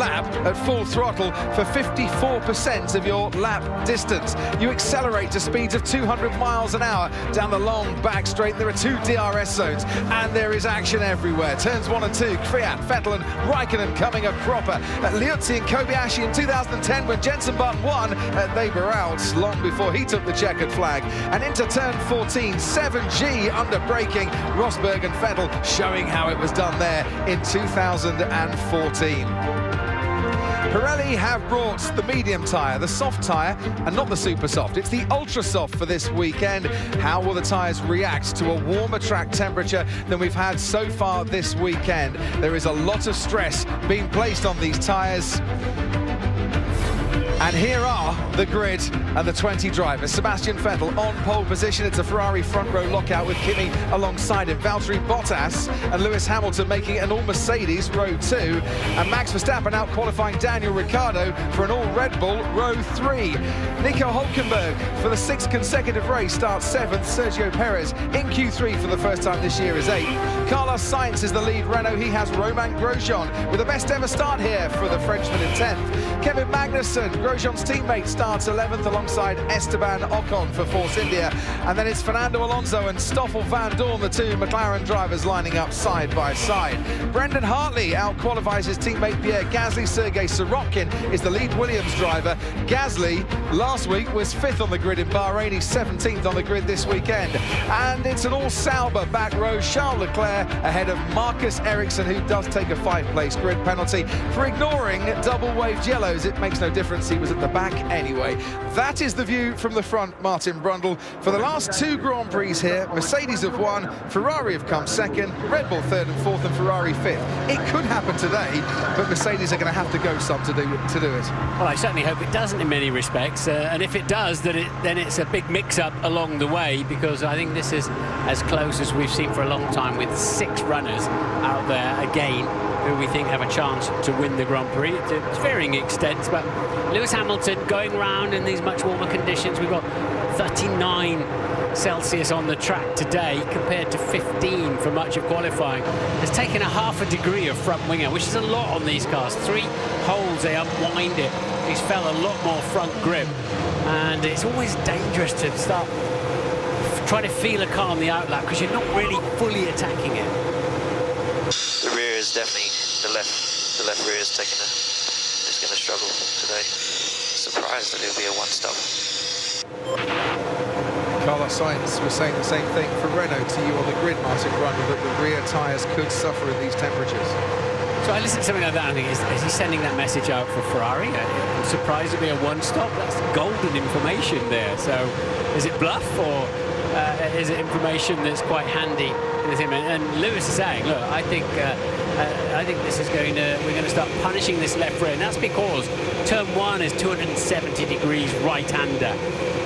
lap at full throttle for 54% of your lap distance. You accelerate to speeds of 200 miles an hour down the long back straight. There are 2 DRS zones, and there is action everywhere. Turns 1 and 2, Kvyat, Vettel and Raikkonen coming a cropper. Liuzzi and Kobayashi in 2010 when Jenson Button won, they were out long before he took the checkered flag. And into turn 14, 7G under braking. Rosberg and Vettel showing how it was done there in 2014. Pirelli have brought the medium tyre, the soft tyre, and not the super soft. It's the ultra soft for this weekend. How will the tyres react to a warmer track temperature than we've had so far this weekend? There is a lot of stress being placed on these tyres. And here are the grid and the 20 drivers. Sebastian Vettel on pole position. It's a Ferrari front row lockout with Kimi alongside him. Valtteri Bottas and Lewis Hamilton making an all-Mercedes row 2. And Max Verstappen out qualifying Daniel Ricciardo for an all-Red Bull row 3. Nico Hülkenberg for the 6th consecutive race starts 7th. Sergio Perez in Q3 for the first time this year is 8th. Carlos Sainz is the lead Renault. He has Romain Grosjean with the best ever start here for the Frenchman in 10th. Kevin Magnussen, Grosjean's teammate, starts 11th alongside Esteban Ocon for Force India. And then it's Fernando Alonso and Stoffel Van Dorn, the 2 McLaren drivers lining up side by side. Brendan Hartley out-qualifies his teammate Pierre Gasly. Sergei Sorokin is the lead Williams driver. Gasly last week was 5th on the grid in Bahrain. He's 17th on the grid this weekend. And it's an all-Sauber back row. Charles Leclerc ahead of Marcus Ericsson, who does take a 5-place grid penalty for ignoring double-waved yellows. It makes no difference. He was at the back anyway. That is the view from the front, Martin Brundle. For the last 2 Grand Prix here, Mercedes have won, Ferrari have come 2nd, Red Bull 3rd and 4th, and Ferrari 5th. It could happen today, but Mercedes are going to have to go some to do it. Well, I certainly hope it doesn't in many respects, and if it does, then it's a big mix-up along the way, because I think this is as close as we've seen for a long time, with 6 runners out there again who we think have a chance to win the Grand Prix to varying extents. But Lewis Hamilton going around in these much warmer conditions. We've got 39 Celsius on the track today compared to 15 for much of qualifying. Has taken a half a degree of front wing out, which is a lot on these cars. 3 holes, they unwind it. He's felt a lot more front grip, and it's always dangerous to start trying to feel a car on the outlap because you're not really fully attacking it. The rear is definitely the left rear is going to struggle today. Surprised that it'll be a 1-stop. Carlos Sainz was saying the same thing for Renault to you on the grid, Martin Brundle, that the rear tyres could suffer in these temperatures. So I listened to something like that and I think, is he sending that message out for Ferrari? I'm surprised it'll be a 1-stop. That's golden information there. So is it bluff, or is it information that's quite handy in the team? And Lewis is saying, look, I think this is we're going to start punishing this left rear, and that's because turn 1 is 270 degrees right-hander.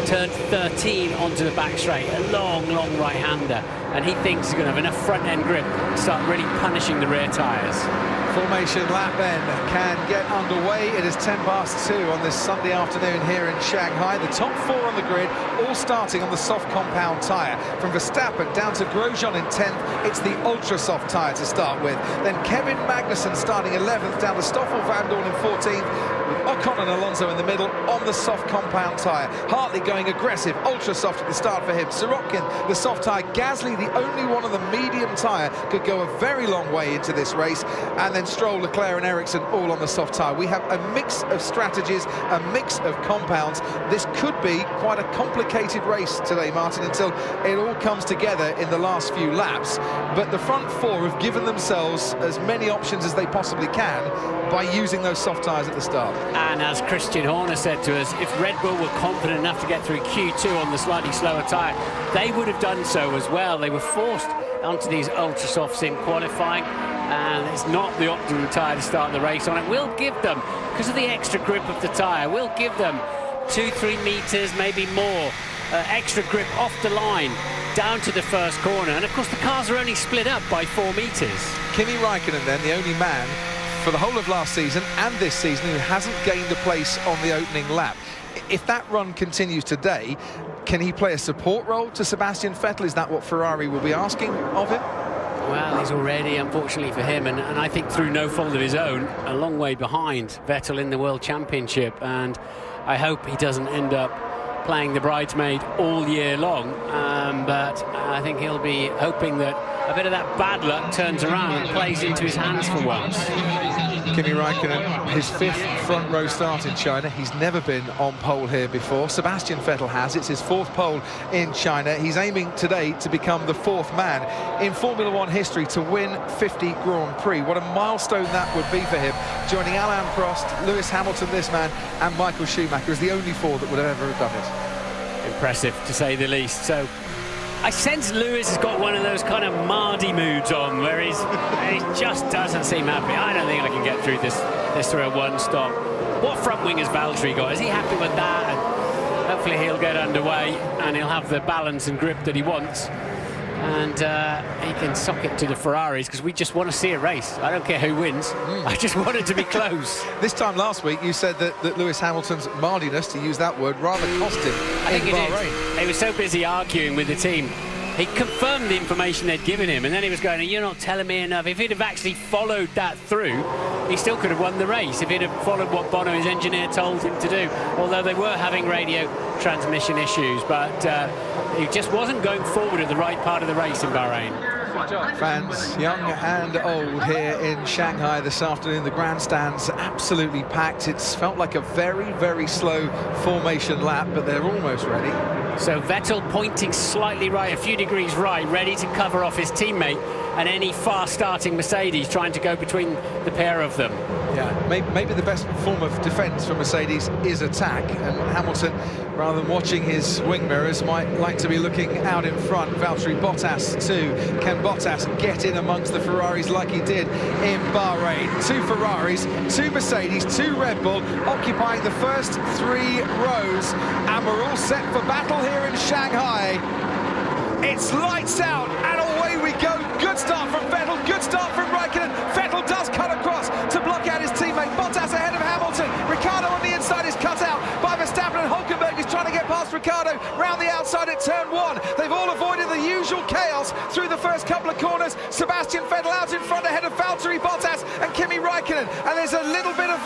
Turn 13 onto the back straight, a long right-hander, and he thinks he's going to have enough front-end grip to start really punishing the rear tyres. Formation lap then can get underway. It is 2:10 on this Sunday afternoon here in Shanghai. The top 4 on the grid, all starting on the soft compound tyre. From Verstappen down to Grosjean in 10th, it's the ultra-soft tyre to start with. Then Kevin Magnussen starting 11th, down to Stoffel Van Dorn in 14th, with Ocon and Alonso in the middle on the soft compound tyre. Hartley going aggressive, ultra-soft at the start for him. Sorokin, the soft tyre. Gasly, the only one on the medium tyre, could go a very long way into this race. And then Stroll, Leclerc and Ericsson all on the soft tyre. We have a mix of strategies, a mix of compounds. This could be quite a complicated race today, Martin, until it all comes together in the last few laps. But the front 4 have given themselves as many options as they possibly can by using those soft tyres at the start. And as Christian Horner said to us, if Red Bull were confident enough to get through Q2 on the slightly slower tyre, they would have done so as well. They were forced onto these ultra softs in qualifying, and it's not the optimum tyre to start the race on. It will give them, because of the extra grip of the tyre, will give them 2-3 meters, maybe more, extra grip off the line down to the first corner. And of course the cars are only split up by 4 meters. Kimi Raikkonen then, the only man for the whole of last season and this season who hasn't gained a place on the opening lap. If that run continues today, can he play a support role to Sebastian Vettel? Is that what Ferrari will be asking of him? Well, he's already, unfortunately for him, and I think through no fault of his own, a long way behind Vettel in the World Championship. And I hope he doesn't end up playing the bridesmaid all year long. But I think he'll be hoping that a bit of that bad luck turns around and plays into his hands for once. Kimi Raikkonen, his 5th front row start in China. He's never been on pole here before. Sebastian Vettel has. It's his 4th pole in China. He's aiming today to become the 4th man in Formula One history to win 50 Grand Prix. What a milestone that would be for him, joining Alain Prost, Lewis Hamilton, this man, and Michael Schumacher as the only 4 that would have ever done it. Impressive, to say the least. So I sense Lewis has got one of those kind of Mardy moods on, where he just doesn't seem happy. I don't think I can get through this through a one-stop. What front wing has Valtteri got? Is he happy with that? And hopefully he'll get underway and he'll have the balance and grip that he wants. And he can sock it to the Ferraris, because we just want to see a race. I don't care who wins. I just want it to be close. This time last week, you said that Lewis Hamilton's Mardiness, to use that word, rather cost him in Bahrain. He was so busy arguing with the team. He confirmed the information they'd given him, and then he was going, "You're not telling me enough." If he'd have actually followed that through, he still could have won the race if he'd have followed what Bono, his engineer, told him to do. Although they were having radio transmission issues, but he just wasn't going forward at the right part of the race in Bahrain. Fans, young and old, here in Shanghai this afternoon. The grandstand's absolutely packed. It's felt like a very, very slow formation lap, but they're almost ready. So Vettel pointing slightly right, a few degrees right, ready to cover off his teammate and any fast-starting Mercedes trying to go between the pair of them. Yeah, maybe the best form of defence for Mercedes is attack, and Hamilton, rather than watching his wing mirrors, might like to be looking out in front. Valtteri Bottas too. Can Bottas get in amongst the Ferraris like he did in Bahrain? 2 Ferraris, 2 Mercedes, 2 Red Bull occupying the first 3 rows, and we're all set for battle here in Shanghai. It's lights out and away we go. Good start from Vettel, good start from Raikkonen. Vettel does cut across to block out his teammate. Bottas ahead of Hamilton. Ricciardo on the inside is cut out by Verstappen, and Hulkenberg is trying to get past Ricciardo round the outside at turn 1. They've all avoided the usual chaos through the first couple of corners. Sebastian Vettel out in front ahead of Valtteri Bottas and Kimi Raikkonen, and there's a little bit of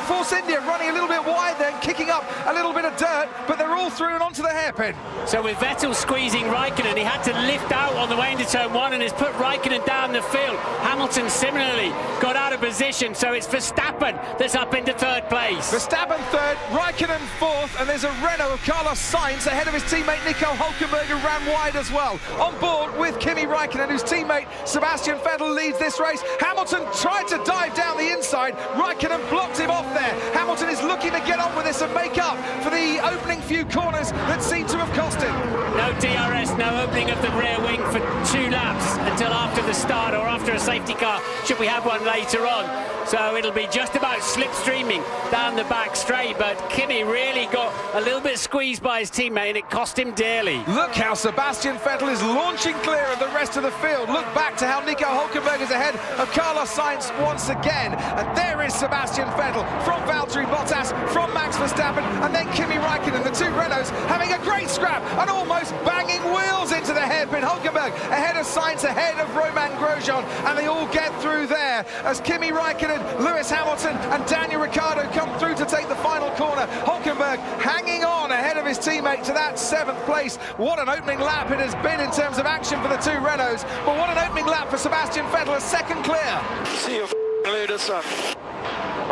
Force India running a little bit wide then, kicking up a little bit of dirt, but they're all through and onto the hairpin. So with Vettel squeezing Raikkonen, he had to lift out on the way into turn 1 and has put Raikkonen down the field. Hamilton similarly got out of position, so it's Verstappen that's up into 3rd place. Verstappen 3rd, Raikkonen 4th, and there's a Renault of Carlos Sainz ahead of his teammate Nico Hulkenberg, who ran wide as well. On board with Kimi Raikkonen, whose teammate Sebastian Vettel leads this race. Hamilton tried to dive down the inside. Raikkonen blocked him off there. Hamilton is looking to get on with this and make up for the opening few corners that seem to have cost him. No DRS, no opening of the rear wing for 2 laps until after the start, or after a safety car, should we have one later on. So it'll be just about slipstreaming down the back straight, but Kimi really got a little bit squeezed by his teammate and it cost him dearly. Look how Sebastian Vettel is launching clear of the rest of the field. Look back to how Nico Hulkenberg is ahead of Carlos Sainz once again. And there is Sebastian Vettel from Valtteri Bottas, from Max Verstappen, and then Kimi Raikkonen, the 2 Renaults, having a great scrap and almost banging wheels into the hairpin. Hulkenberg ahead of Sainz, ahead of Romain Grosjean, and they all get through there as Kimi Raikkonen, Lewis Hamilton and Daniel Ricciardo come through to take the final corner. Hulkenberg hanging on ahead of his teammate to that 7th place. What an opening lap it has been in terms of action for the 2 Renaults, but what an opening lap for Sebastian Vettel, a 2nd clear. See you later, son.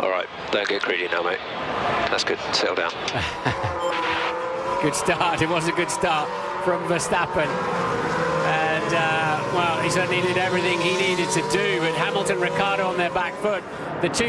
All right, don't get greedy now, mate. That's good. Settle down. Good start. It was a good start from Verstappen. And, well, he certainly did everything he needed to do, but Hamilton, Ricciardo on their back foot. The 2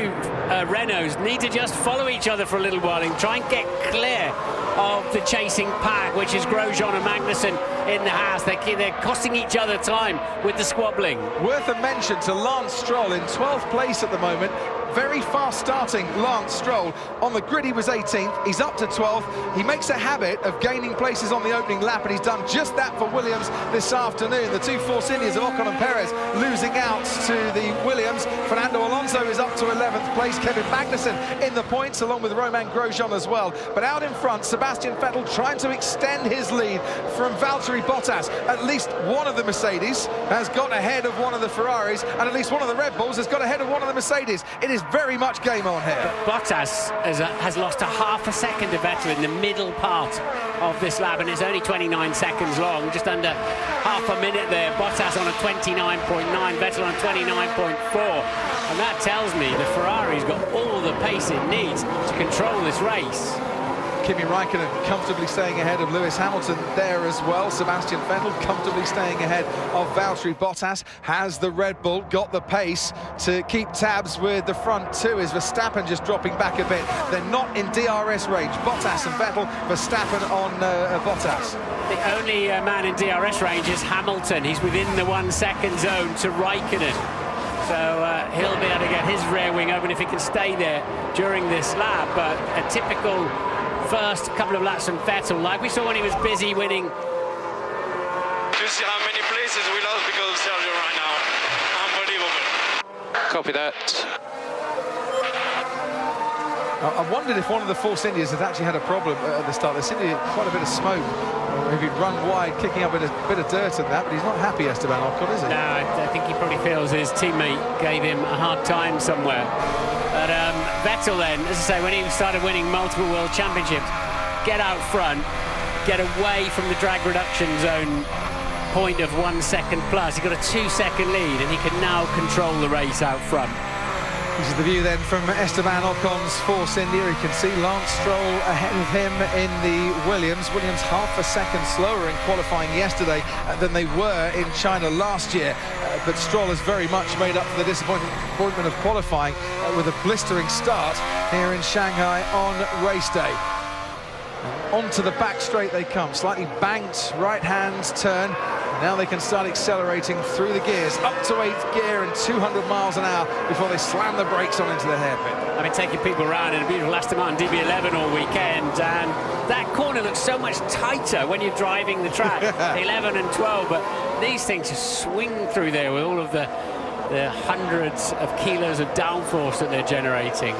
Renaults need to just follow each other for a little while and try and get clear of the chasing pack, which is Grosjean and Magnussen in the Haas. They're costing each other time with the squabbling. Worth a mention to Lance Stroll in 12th place at the moment. Very fast fast starting Lance Stroll. On the grid he was 18th, he's up to 12th. He makes a habit of gaining places on the opening lap, and he's done just that for Williams this afternoon. The two Force Indias of Ocon and Perez losing out to the Williams. Fernando Alonso is up to 11th place. Kevin Magnussen in the points, along with Romain Grosjean as well. But out in front, Sebastian Vettel trying to extend his lead from Valtteri Bottas. At least one of the Mercedes has got ahead of one of the Ferraris, and at least one of the Red Bulls has got ahead of one of the Mercedes. It is very much game on here. But Bottas has lost a half a second to Vettel in the middle part of this lap, and it's only 29 seconds long, just under half a minute there. Bottas on a 29.9, Vettel on a 29.4, and that tells me the Ferrari's got all the pace it needs to control this race. Kimi Raikkonen comfortably staying ahead of Lewis Hamilton there as well. Sebastian Vettel comfortably staying ahead of Valtteri Bottas. Has the Red Bull got the pace to keep tabs with the front two? Is Verstappen just dropping back a bit? They're not in DRS range. Bottas and Vettel, Verstappen on Bottas. The only man in DRS range is Hamilton. He's within the 1 second zone to Raikkonen. So he'll be able to get his rear wing open if he can stay there during this lap. But a typical first couple of laps from Vettel, like we saw when he was busy winning. You see how many places we lost because of Sergio right now. Unbelievable. Copy that. I wondered if one of the Force Indias had actually had a problem at the start. There seemed to be quite a bit of smoke. If he'd run wide, kicking up a bit of dirt and that, but he's not happy, Esteban Ocon, is he? No, I think he probably feels his teammate gave him a hard time somewhere. But Vettel then, as I say, when he started winning multiple World Championships, get out front, get away from the drag reduction zone point of 1 second plus. He got a 2 second lead, and he can now control the race out front. This is the view then from Esteban Ocon's Force India. You can see Lance Stroll ahead of him in the Williams. Williams half a second slower in qualifying yesterday than they were in China last year. But Stroll has very much made up for the disappointment of qualifying with a blistering start here in Shanghai on race day. And onto the back straight they come, slightly banked right-hand turn. Now they can start accelerating through the gears, up to 8th gear and 200 miles an hour before they slam the brakes on into the hairpin. I've been taking people around in a beautiful Aston Martin DB11 all weekend, and that corner looks so much tighter when you're driving the track, 11 and 12, but these things just swing through there with all of the hundreds of kilos of downforce that they're generating.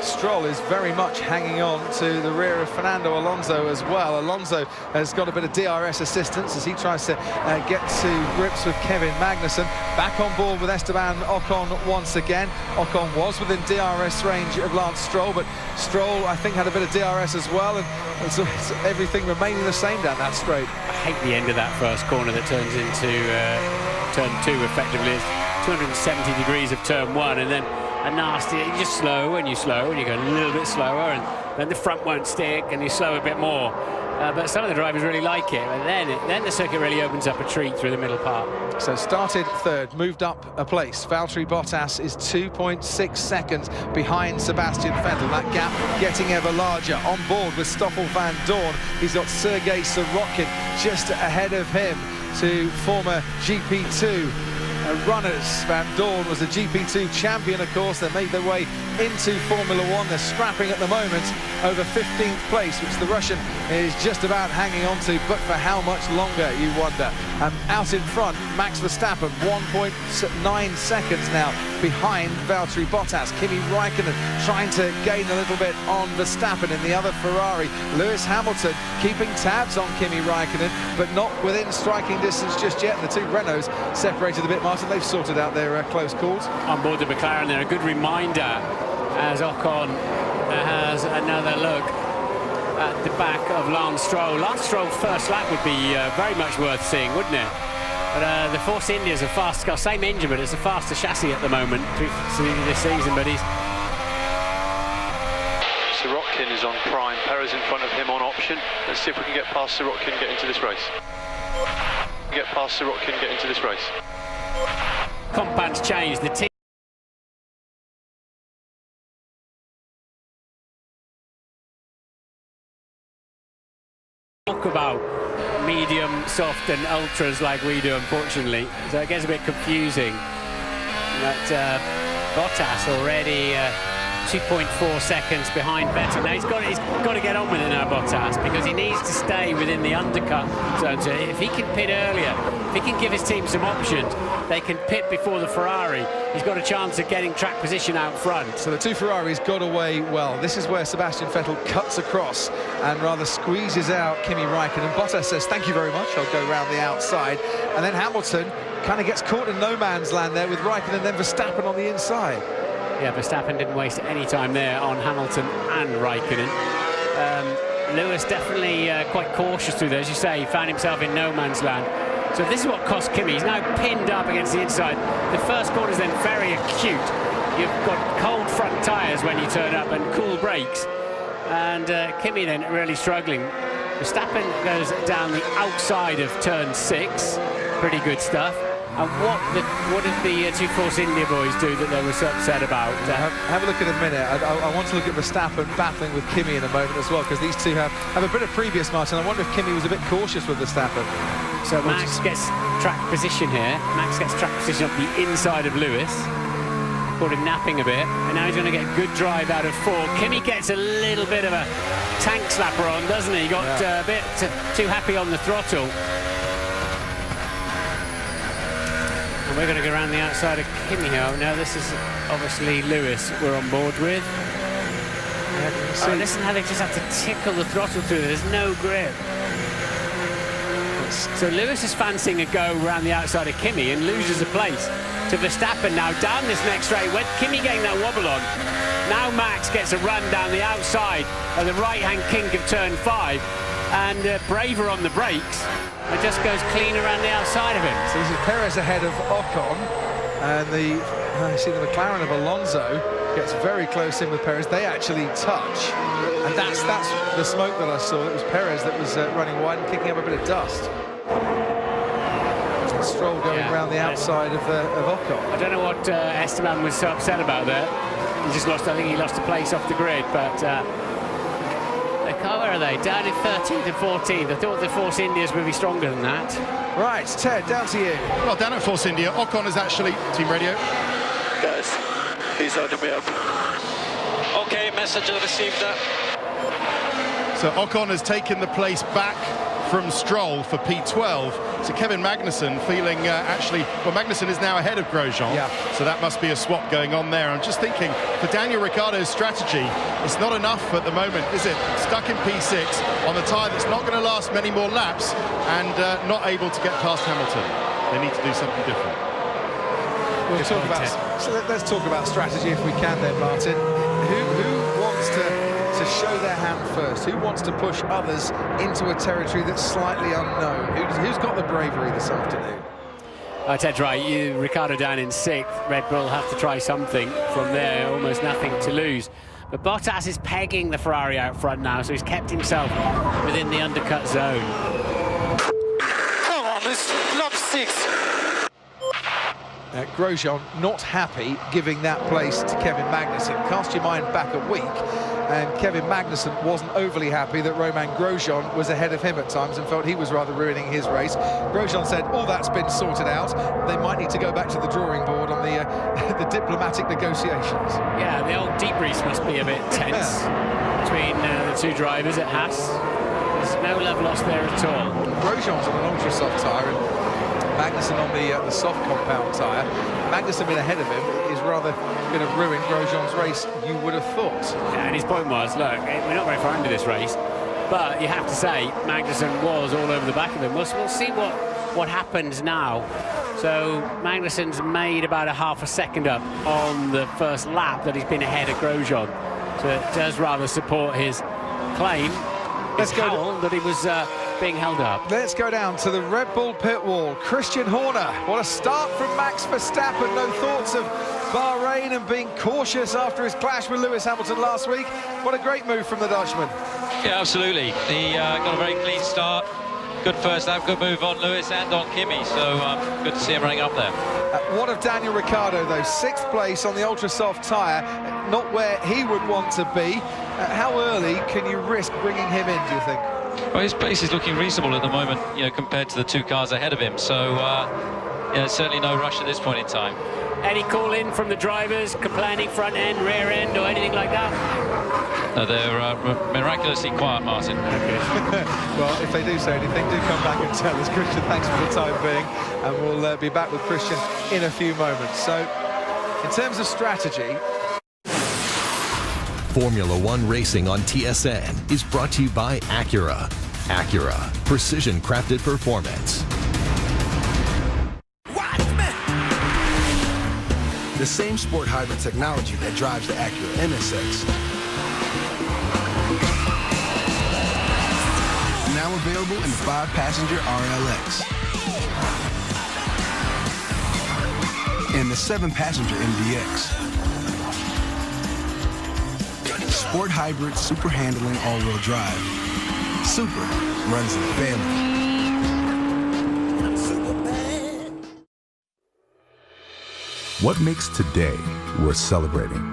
Stroll is very much hanging on to the rear of Fernando Alonso as well. Alonso has got a bit of DRS assistance as he tries to get to grips with Kevin Magnussen. Back on board with Esteban Ocon once again. Ocon was within DRS range of Lance Stroll, but Stroll, I think, had a bit of DRS as well, and it's everything remaining the same down that straight. I hate the end of that first corner that turns into turn 2 effectively. It's 270 degrees of turn 1, and then a nasty, you just slow and you go a little bit slower, and then the front won't stick and you slow a bit more. But some of the drivers really like it, and then the circuit really opens up a treat through the middle part. So started third, moved up a place. Valtteri Bottas is 2.6 seconds behind Sebastian Vettel. That gap getting ever larger. On board with Stoffel van Dorn, he's got Sergei Sorokin just ahead of him, to former GP2 runners. Van Dorn was a GP2 champion, of course. They made their way into Formula One. They're scrapping at the moment over 15th place, which the Russian is just about hanging on to, but for how much longer, you wonder. Out in front, Max Verstappen, 1.9 seconds now behind Valtteri Bottas. Kimi Raikkonen trying to gain a little bit on Verstappen in the other Ferrari. Lewis Hamilton keeping tabs on Kimi Raikkonen, but not within striking distance just yet. And the two Renaults separated a bit, Martin. They've sorted out their close calls. On board the McLaren, they're a good reminder as Ocon has another look at the back of Lance Stroll. Lance Stroll's first lap would be very much worth seeing, wouldn't it? But the Force India's a fast car, same engine, but it's a faster chassis at the moment through this season. But he's Sorokin is on prime, Perez in front of him on option. Let's see if we can get past Sorokin, get into this race. Get past Sorokin, get into this race. Compound's changed. The team talk about medium, soft and ultras like we do, unfortunately, so it gets a bit confusing. But Bottas already 2.4 seconds behind Vettel. Now he's got to get on with it now, Bottas, because he needs to stay within the undercut zone. So if he can pit earlier, if he can give his team some options, they can pit before the Ferrari. He's got a chance of getting track position out front. So the two Ferraris got away well. This is where Sebastian Vettel cuts across and rather squeezes out Kimi Raikkonen. Bottas says, thank you very much, I'll go round the outside. And then Hamilton kind of gets caught in no man's land there with Raikkonen and then Verstappen on the inside. Yeah, Verstappen didn't waste any time there on Hamilton and Raikkonen. Lewis definitely quite cautious through there, as you say. He found himself in no man's land. So this is what cost Kimi. He's now pinned up against the inside. The first corner is then very acute. You've got cold front tyres when you turn up and cool brakes. And Kimi then really struggling. Verstappen goes down the outside of turn 6. Pretty good stuff. And what did the two Force India boys do that they were so upset about? Have a look in a minute. I want to look at Verstappen battling with Kimi in a moment as well, because these two have a bit of previous, Martin. I wonder if Kimi was a bit cautious with Verstappen. So Max gets track position here. Max gets track position up the inside of Lewis. Caught him napping a bit, and now he's going to get a good drive out of 4. Kimi gets a little bit of a tank slapper on, doesn't he? He got a bit too happy on the throttle. And we're going to go around the outside of Kimi here. Now this is obviously Lewis we're on board with. Oh, listen how they just have to tickle the throttle through. There's no grip. So Lewis is fancying a go around the outside of Kimi and loses a place to Verstappen now down this next straight. With Kimi getting that wobble on, now Max gets a run down the outside of the right-hand kink of turn 5, and braver on the brakes. It just goes clean around the outside of him. So this is Perez ahead of Ocon, and I see the McLaren of Alonso gets very close in with Perez. They actually touch, and that's the smoke that I saw. It was Perez that was running wide and kicking up a bit of dust. Stroll going around the outside of Ocon. I don't know what Esteban was so upset about there. He just lost. I think he lost a place off the grid, but. Where are they? Down in 13th and 14th. I thought the Force Indias would be stronger than that. Right, Ted, down to you. Well, down at Force India, Ocon is actually team radio. Guys, he's on the map. Okay, message received. So Ocon has taken the place back from Stroll for P12. So Kevin Magnussen feeling well, Magnussen is now ahead of Grosjean. Yeah. So that must be a swap going on there. I'm just thinking, for Daniel Ricciardo's strategy, it's not enough at the moment, is it? Stuck in P6 on the tyre that's not going to last many more laps, and not able to get past Hamilton. They need to do something different. Let's talk about strategy if we can then, Martin. Who wants to show their hand first? Who wants to push others into a territory that's slightly unknown? Who's got the bravery this afternoon? Ted's right. Ricciardo down in 6th. Red Bull have to try something from there. Almost nothing to lose. But Bottas is pegging the Ferrari out front now, so he's kept himself within the undercut zone. Come on, this lap 6. Grosjean not happy giving that place to Kevin Magnussen. Cast your mind back a week, and Kevin Magnussen wasn't overly happy that Romain Grosjean was ahead of him at times and felt he was rather ruining his race. Grosjean said all that's been sorted out. They might need to go back to the drawing board on the diplomatic negotiations. Yeah, the old debrief must be a bit tense between the two drivers at Haas. There's no love lost there at all. Grosjean's on an ultra-soft tyre, and Magnussen on the soft compound tyre. Magnussen being ahead of him is rather going to ruin Grosjean's race, you would have thought. Yeah, and his point was, look, we're not very far into this race, but you have to say Magnussen was all over the back of him. We'll see what happens now. So Magnussen's made about a half a second up on the first lap that he's been ahead of Grosjean. So it does rather support his claim. Let's go that he was being held up. Let's go down to the Red Bull pit wall. Christian Horner, what a start from Max Verstappen. No thoughts of Bahrain and being cautious after his clash with Lewis Hamilton last week. What a great move from the Dutchman. Yeah, absolutely. He got a very clean start. Good first lap, good move on Lewis and on Kimi, so good to see him running up there. What of Daniel Ricciardo, though? 6th place on the ultra-soft tyre, not where he would want to be. How early can you risk bringing him in, do you think? Well, his pace is looking reasonable at the moment, compared to the two cars ahead of him, so yeah, certainly no rush at this point in time. Any call in from the drivers, complaining front end, rear end, or anything like that? They're miraculously quiet, Martin. Okay. Well, if they do say anything, do come back and tell us. Christian, thanks for the time being, and we'll be back with Christian in a few moments. So, in terms of strategy, Formula One racing on TSN is brought to you by Acura. Acura, precision crafted performance. The same sport hybrid technology that drives the Acura NSX. Now available in the 5-passenger RLX. And the 7-passenger MDX. Sport hybrid, super handling, all-wheel drive. Super runs in the family. What makes today worth celebrating?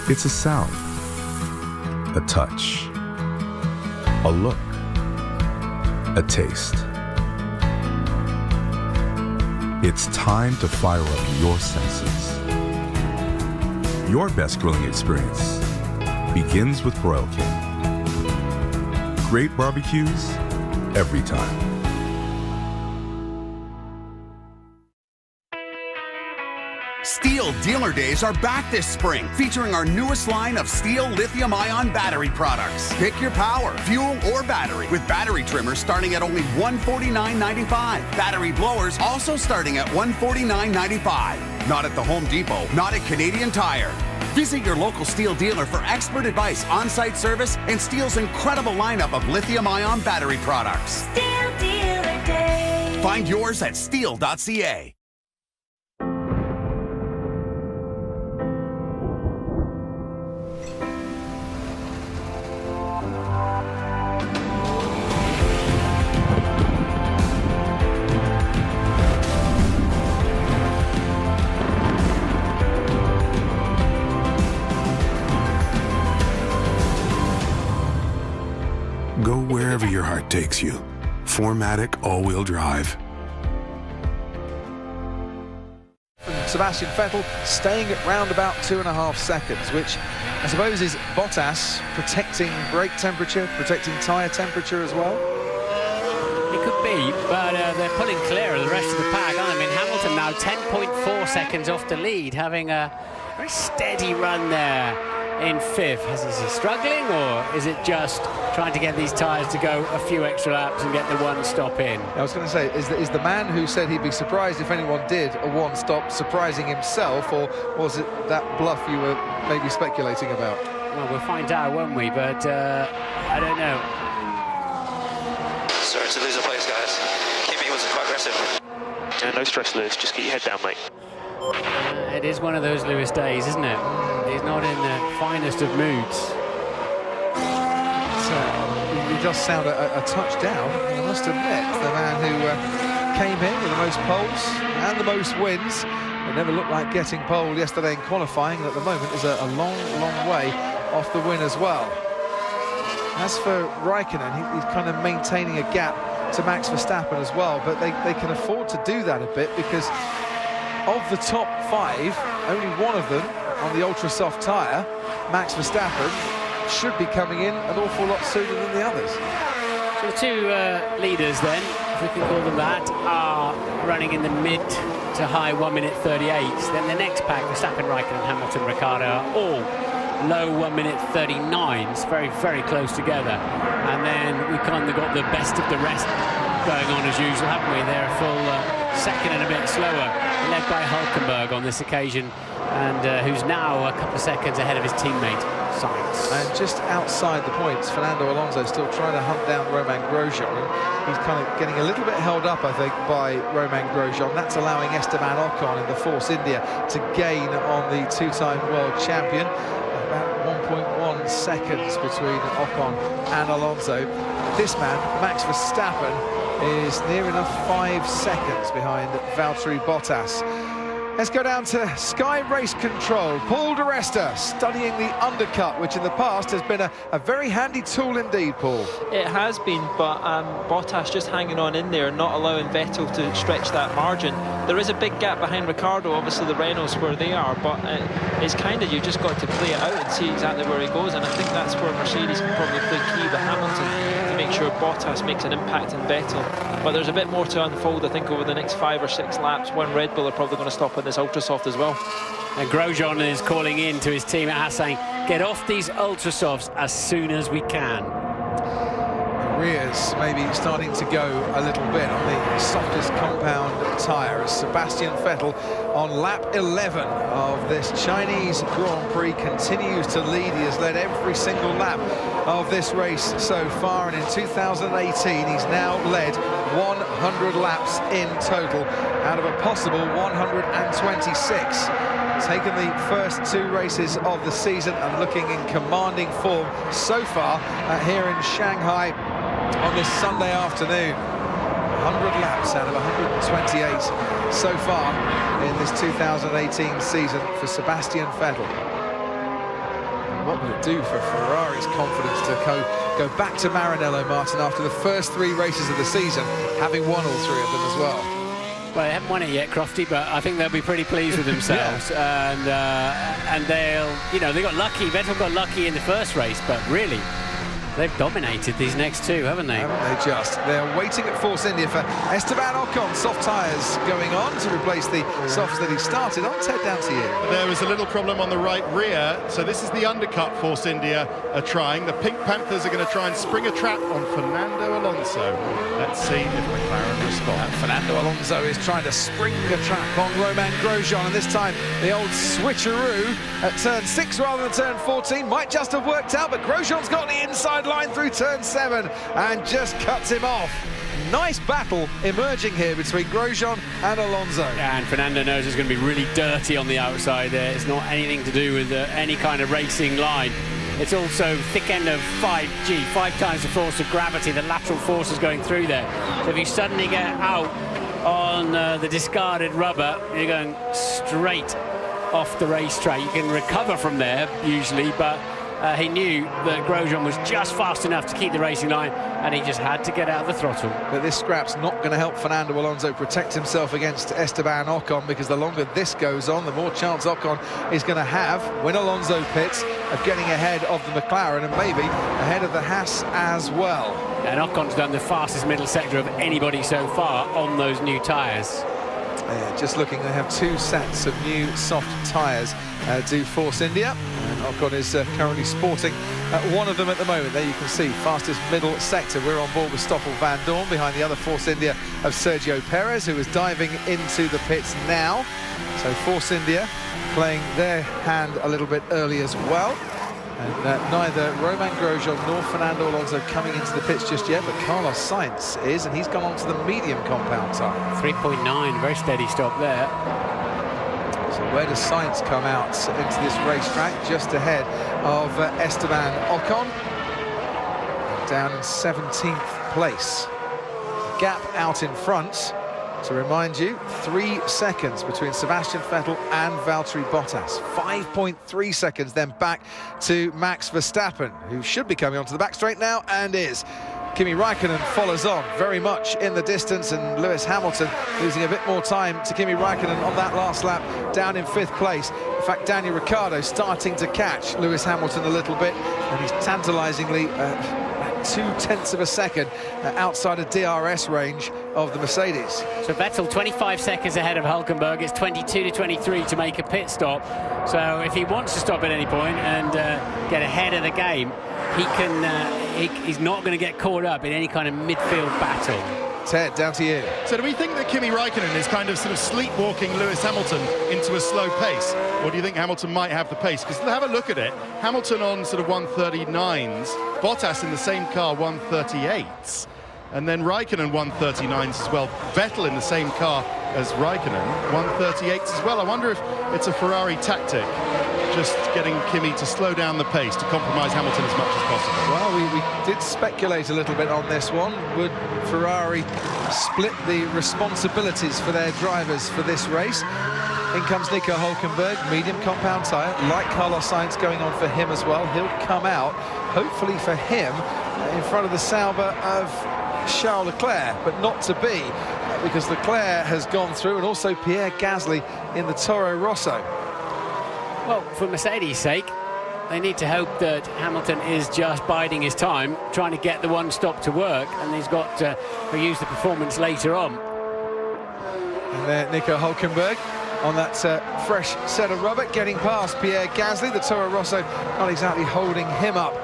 It's a sound, a touch, a look, a taste. It's time to fire up your senses. Your best grilling experience begins with Broil King. Great barbecues every time. Steel Dealer Days are back this spring, featuring our newest line of Steel lithium-ion battery products. Pick your power, fuel, or battery, with battery trimmers starting at only $149.95. Battery blowers also starting at $149.95. Not at the Home Depot, not at Canadian Tire. Visit your local Steel dealer for expert advice, on-site service, and Steel's incredible lineup of lithium-ion battery products. Steel Dealer Day. Find yours at steel.ca. Go wherever your heart takes you. 4MATIC all-wheel drive. Sebastian Vettel staying at round about 2.5 seconds, which I suppose is Bottas protecting brake temperature, protecting tyre temperature as well. It could be, but they're pulling clear of the rest of the pack, aren't they? I mean, Hamilton now 10.4 seconds off the lead, having a very steady run there in 5th. Is he struggling, or is it just trying to get these tyres to go a few extra laps and get the one stop in? I was going to say, is the man who said he'd be surprised if anyone did a one stop surprising himself, or was it that bluff you were maybe speculating about? Well, we'll find out, won't we? But I don't know. Sorry to lose a place, guys. Kimi was quite aggressive. Yeah, no stress, Lewis. Just keep your head down, mate. It is one of those Lewis days, isn't it? He's not in the finest of moods. He does sound a touch down, I must admit. The man who came in with the most poles and the most wins. It never looked like getting pole yesterday in qualifying, and at the moment is a long, long way off the win as well. As for Raikkonen, he's kind of maintaining a gap to Max Verstappen as well, but they can afford to do that a bit, because of the top 5, only one of them on the ultra-soft tyre, Max Verstappen, should be coming in an awful lot sooner than the others. So the two leaders then, if we can call them that, are running in the mid to high 1 minute 38. Then the next pack, Verstappen, Raikkonen, Hamilton, Ricciardo, are all low 1 minute 39s, very, very close together. And then we've kind of got the best of the rest going on as usual, haven't we? They're a full second and a bit slower, led by Hulkenberg on this occasion, and who's now a couple of seconds ahead of his teammate Sainz. And just outside the points, Fernando Alonso still trying to hunt down Romain Grosjean. He's kind of getting a little bit held up, I think, by Romain Grosjean. That's allowing Esteban Ocon in the Force India to gain on the two-time world champion. About 1.1 seconds between Ocon and Alonso. This man, Max Verstappen, is near enough 5 seconds behind Valtteri Bottas. Let's go down to Sky Race Control. Paul di Resta studying the undercut, which in the past has been a very handy tool indeed, Paul. It has been, but Bottas just hanging on in there, not allowing Vettel to stretch that margin. There is a big gap behind Ricciardo, obviously the Renaults where they are, but it's kind of, you just got to play it out and see exactly where he goes, and I think that's where Mercedes can probably play key with Hamilton to make sure Bottas makes an impact in Vettel. But there's a bit more to unfold, I think, over the next 5 or 6 laps when Red Bull are probably going to stop on this ultra soft as well. And Grosjean is calling in to his team at Haas saying, get off these ultra softs as soon as we can. Rears maybe starting to go a little bit on the softest compound tyre as Sebastian Vettel on lap 11 of this Chinese Grand Prix continues to lead. He has led every single lap of this race so far, and in 2018 he's now led 100 laps in total out of a possible 126. Taken the first 2 races of the season and looking in commanding form so far here in Shanghai on this Sunday afternoon. 100 laps out of 128 so far in this 2018 season for Sebastian Vettel. And what will it do for Ferrari's confidence to go back to Maranello, Martin, after the first 3 races of the season, having won all 3 of them as well? Well, they haven't won it yet, Crofty, but I think they'll be pretty pleased with themselves. Yeah. And they'll, you know, they got lucky. Vettel got lucky in the first race, but really, they've dominated these next 2, haven't they? Haven't they just? They're waiting at Force India for Esteban Ocon. Soft tyres going on to replace the softs that he started on. Ted, down to you. There was a little problem on the right rear, so this is the undercut Force India are trying. The Pink Panthers are going to try and spring a trap on Fernando Alonso. Let's see if McLaren respond. Fernando Alonso is trying to spring a trap on Romain Grosjean, and this time the old switcheroo at turn 6 rather than turn 14 might just have worked out, but Grosjean's got the inside line through turn 7 and just cuts him off. Nice battle emerging here between Grosjean and Alonso. Yeah, and Fernando knows it's going to be really dirty on the outside there. It's not anything to do with any kind of racing line. It's also thick end of 5G, 5 times the force of gravity. The lateral force is going through there. So if you suddenly get out on the discarded rubber, you're going straight off the racetrack. You can recover from there usually, but he knew that Grosjean was just fast enough to keep the racing line, and he just had to get out of the throttle. But this scrap's not going to help Fernando Alonso protect himself against Esteban Ocon, because the longer this goes on, the more chance Ocon is going to have, when Alonso pits, of getting ahead of the McLaren and maybe ahead of the Haas as well. And Ocon's done the fastest middle sector of anybody so far on those new tyres. Yeah, just looking, they have 2 sets of new soft tyres do Force India, and Ocon is currently sporting one of them at the moment. There you can see fastest middle sector. We're on board with Stoffel Van Dorn behind the other Force India of Sergio Perez, who is diving into the pits now. So Force India playing their hand a little bit early as well. And neither Romain Grosjean nor Fernando Alonso coming into the pits just yet, but Carlos Sainz is, and he's gone on to the medium compound tyre. 3.9, very steady stop there. So where does Sainz come out into this racetrack? Just ahead of Esteban Ocon. Down in 17th place. Gap out in front. To remind you, 3 seconds between Sebastian Vettel and Valtteri Bottas. 5.3 seconds then back to Max Verstappen, who should be coming onto the back straight now, and is. Kimi Raikkonen follows on very much in the distance, and Lewis Hamilton losing a bit more time to Kimi Raikkonen on that last lap, down in 5th place. In fact, Daniel Ricciardo starting to catch Lewis Hamilton a little bit, and he's tantalisingly 0.2 of a second outside of DRS range of the Mercedes. So Vettel 25 seconds ahead of Hülkenberg. It's 22 to 23 to make a pit stop. So if he wants to stop at any point and get ahead of the game, he can. He's not going to get caught up in any kind of midfield battle. Ted, down to you. So do we think that Kimi Raikkonen is kind of sort of sleepwalking Lewis Hamilton into a slow pace? Or do you think Hamilton might have the pace? Because have a look at it. Hamilton on sort of 139s, Bottas in the same car 138s, and then Raikkonen 139s as well. Vettel in the same car as Raikkonen 138s as well. I wonder if it's a Ferrari tactic, just getting Kimi to slow down the pace to compromise Hamilton as much as possible. Well, we did speculate a little bit on this one. Would Ferrari split the responsibilities for their drivers for this race? In comes Nico Hülkenberg, medium compound tyre, like Carlos Sainz going on for him as well. He'll come out, hopefully for him, in front of the Sauber of Charles Leclerc, but not to be, because Leclerc has gone through, and also Pierre Gasly in the Toro Rosso. Well, for Mercedes' sake, they need to hope that Hamilton is just biding his time, trying to get the one stop to work, and he's got to use the performance later on. And there, Nico Hülkenberg on that fresh set of rubber, getting past Pierre Gasly. The Toro Rosso not exactly holding him up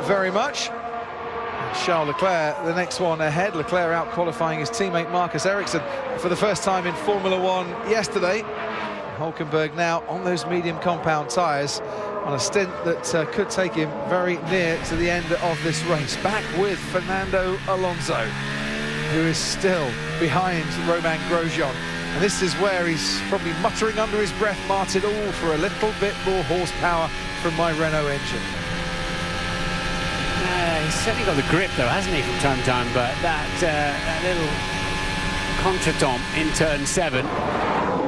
very much. And Charles Leclerc, the next one ahead. Leclerc out qualifying his teammate Marcus Ericsson for the first time in Formula One yesterday. Hülkenberg now on those medium compound tyres on a stint that could take him very near to the end of this race. Back with Fernando Alonso, who is still behind Romain Grosjean. And this is where he's probably muttering under his breath, Martin, all for a little bit more horsepower from my Renault engine. He's certainly got the grip, though, hasn't he, from time to time? But that little contretemps in turn 7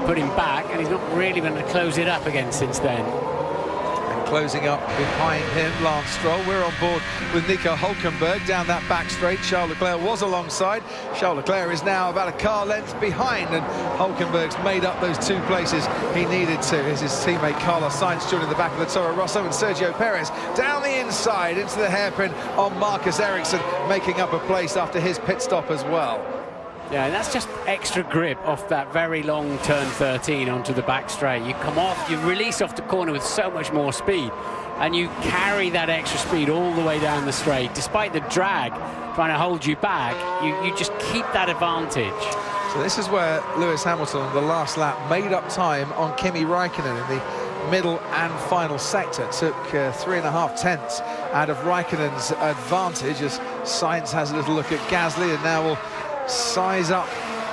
put him back, and he's not really been able to close it up again since then. Closing up behind him, Lance Stroll. We're on board with Nico Hülkenberg down that back straight. Charles Leclerc was alongside. Charles Leclerc is now about a car length behind, and Hülkenberg's made up those 2 places he needed to. Here's his teammate Carlos Sainz stood in the back of the Toro Rosso, and Sergio Perez down the inside into the hairpin on Marcus Ericsson, making up a place after his pit stop as well. Yeah, and that's just extra grip off that very long turn 13 onto the back straight. You come off, you release off the corner with so much more speed, and you carry that extra speed all the way down the straight. Despite the drag trying to hold you back, you just keep that advantage. So this is where Lewis Hamilton on the last lap made up time on Kimi Räikkönen in the middle and final sector. Took 3.5 tenths out of Räikkönen's advantage as Sainz has a little look at Gasly, and now will size up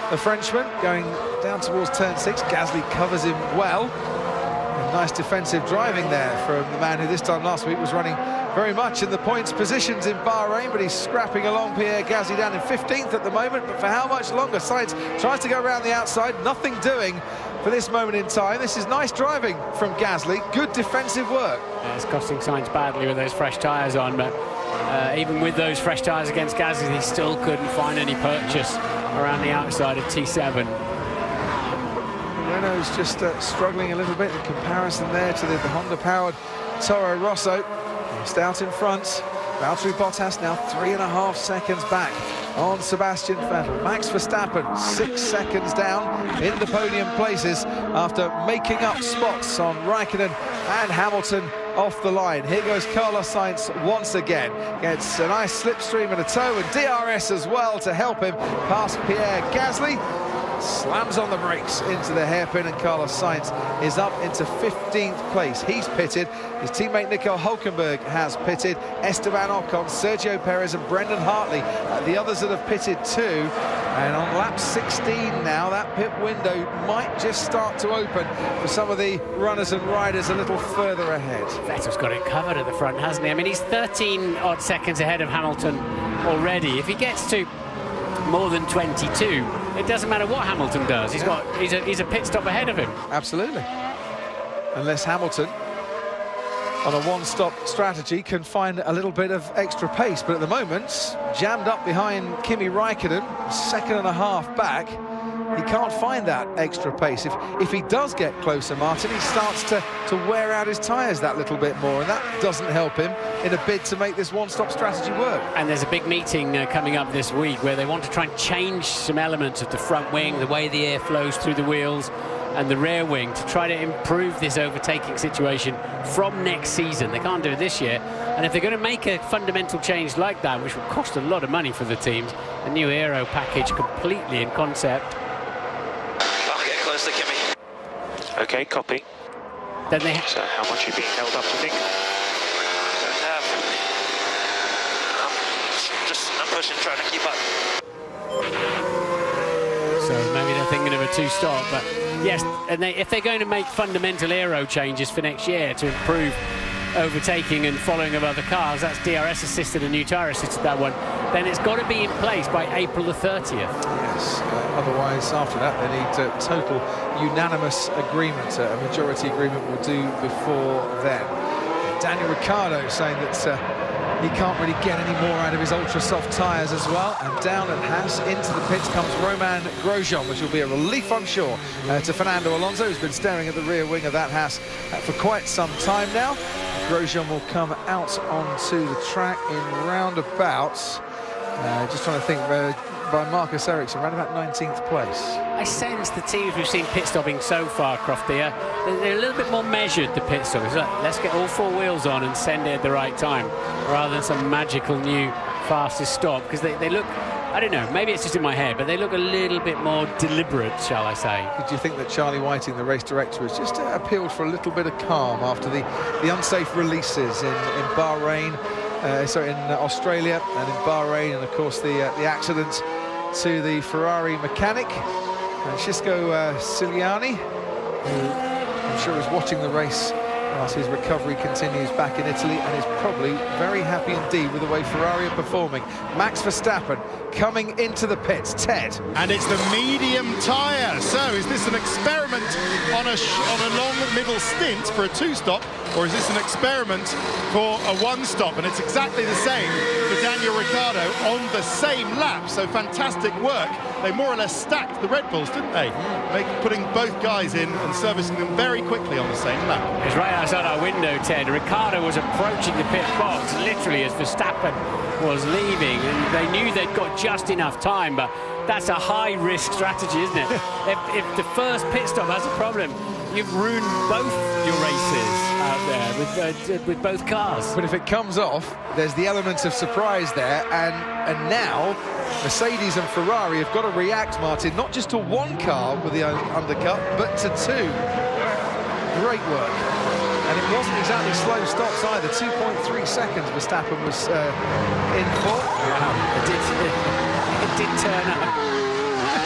the Frenchman going down towards turn 6. Gasly covers him well. And nice defensive driving there from the man who this time last week was running very much in the points positions in Bahrain, but he's scrapping along Pierre Gasly down in 15th at the moment. But for how much longer? Sainz tries to go around the outside, nothing doing for this moment in time. This is nice driving from Gasly, good defensive work. Yeah, it's costing Sainz badly with those fresh tyres on, but even with those fresh tyres against Gasly, he still couldn't find any purchase around the outside of T7. Renault's just struggling a little bit in comparison there to the Honda-powered Toro Rosso. Just out in front. Valtteri Bottas now 3.5 seconds back on Sebastian Vettel. Max Verstappen 6 seconds down in the podium places after making up spots on Räikkönen and Hamilton off the line. Here goes Carlos Sainz once again. Gets a nice slipstream and a tow, and DRS as well to help him past Pierre Gasly. Slams on the brakes into the hairpin, and Carlos Sainz is up into 15th place. He's pitted. His teammate Nico Hülkenberg has pitted. Esteban Ocon, Sergio Perez and Brendan Hartley, the others that have pitted too. And on lap 16 now, that pit window might just start to open for some of the runners and riders a little further ahead. Vettel's got it covered at the front, hasn't he? I mean, he's 13 odd seconds ahead of Hamilton already. If he gets to more than 22, it doesn't matter what Hamilton does. He's a pit stop ahead of him. Absolutely. Unless Hamilton, on a one-stop strategy, can find a little bit of extra pace. But at the moment, jammed up behind Kimi Räikkönen, 2.5 back, he can't find that extra pace. If he does get closer, Martin, he starts to wear out his tyres that little bit more, and that doesn't help him in a bid to make this one-stop strategy work. And there's a big meeting coming up this week where they want to try and change some elements of the front wing, the way the air flows through the wheels, and the rear wing to try to improve this overtaking situation from next season. They can't do it this year, and if they're going to make a fundamental change like that, which will cost a lot of money for the teams, a new aero package completely in concept. I'll get close to Kimi. Okay, copy. Then they So how much are you being held up, do you think? I'm pushing, trying to keep up. So maybe they're thinking of a 2-stop, but yes, and if they're going to make fundamental aero changes for next year to improve overtaking and following of other cars, that's DRS assisted and new tyre assisted, that one, then it's got to be in place by April the 30th. Yes, otherwise after that they need total unanimous agreement. A majority agreement will do before then. Daniel Ricciardo saying that he can't really get any more out of his ultra-soft tyres as well. And down at Haas, into the pits comes Romain Grosjean, which will be a relief, I'm sure, to Fernando Alonso, who's been staring at the rear wing of that Haas for quite some time now. Grosjean will come out onto the track in roundabouts. Just trying to think, by Marcus Ericsson, around about 19th place. I sense the teams we've seen pit stopping so far, Crofty, they're a little bit more measured, the pit stops. Let's get all four wheels on and send it at the right time, rather than some magical new fastest stop, because they look, I don't know, maybe it's just in my head, but they look a little bit more deliberate, shall I say. Do you think that Charlie Whiting, the race director, has just appealed for a little bit of calm after the unsafe releases in Bahrain, in Australia and in Bahrain, and of course the accident to the Ferrari mechanic, Francisco Cigliani, who I'm sure is watching the race as his recovery continues back in Italy, and is probably very happy indeed with the way Ferrari are performing. Max Verstappen coming into the pits. Ted. And it's the medium tyre. So is this an experiment on a long middle stint for a two-stop, or is this an experiment for a one-stop? And it's exactly the same for Daniel Ricciardo on the same lap. So fantastic work. They more or less stacked the Red Bulls, didn't they? Putting both guys in and servicing them very quickly on the same lap. It's right outside our window, Ted. Ricciardo was approaching the pit box literally as Verstappen was leaving, and they knew they'd got just enough time, but that's a high-risk strategy, isn't it? if the first pit stop has a problem, you've ruined both your races out there with both cars. But if it comes off, there's the element of surprise there, and now Mercedes and Ferrari have got to react, Martin, not just to one car with the undercut, but to two. Great work. And it wasn't exactly slow stops either. 2.3 seconds Verstappen was in for. It did turn up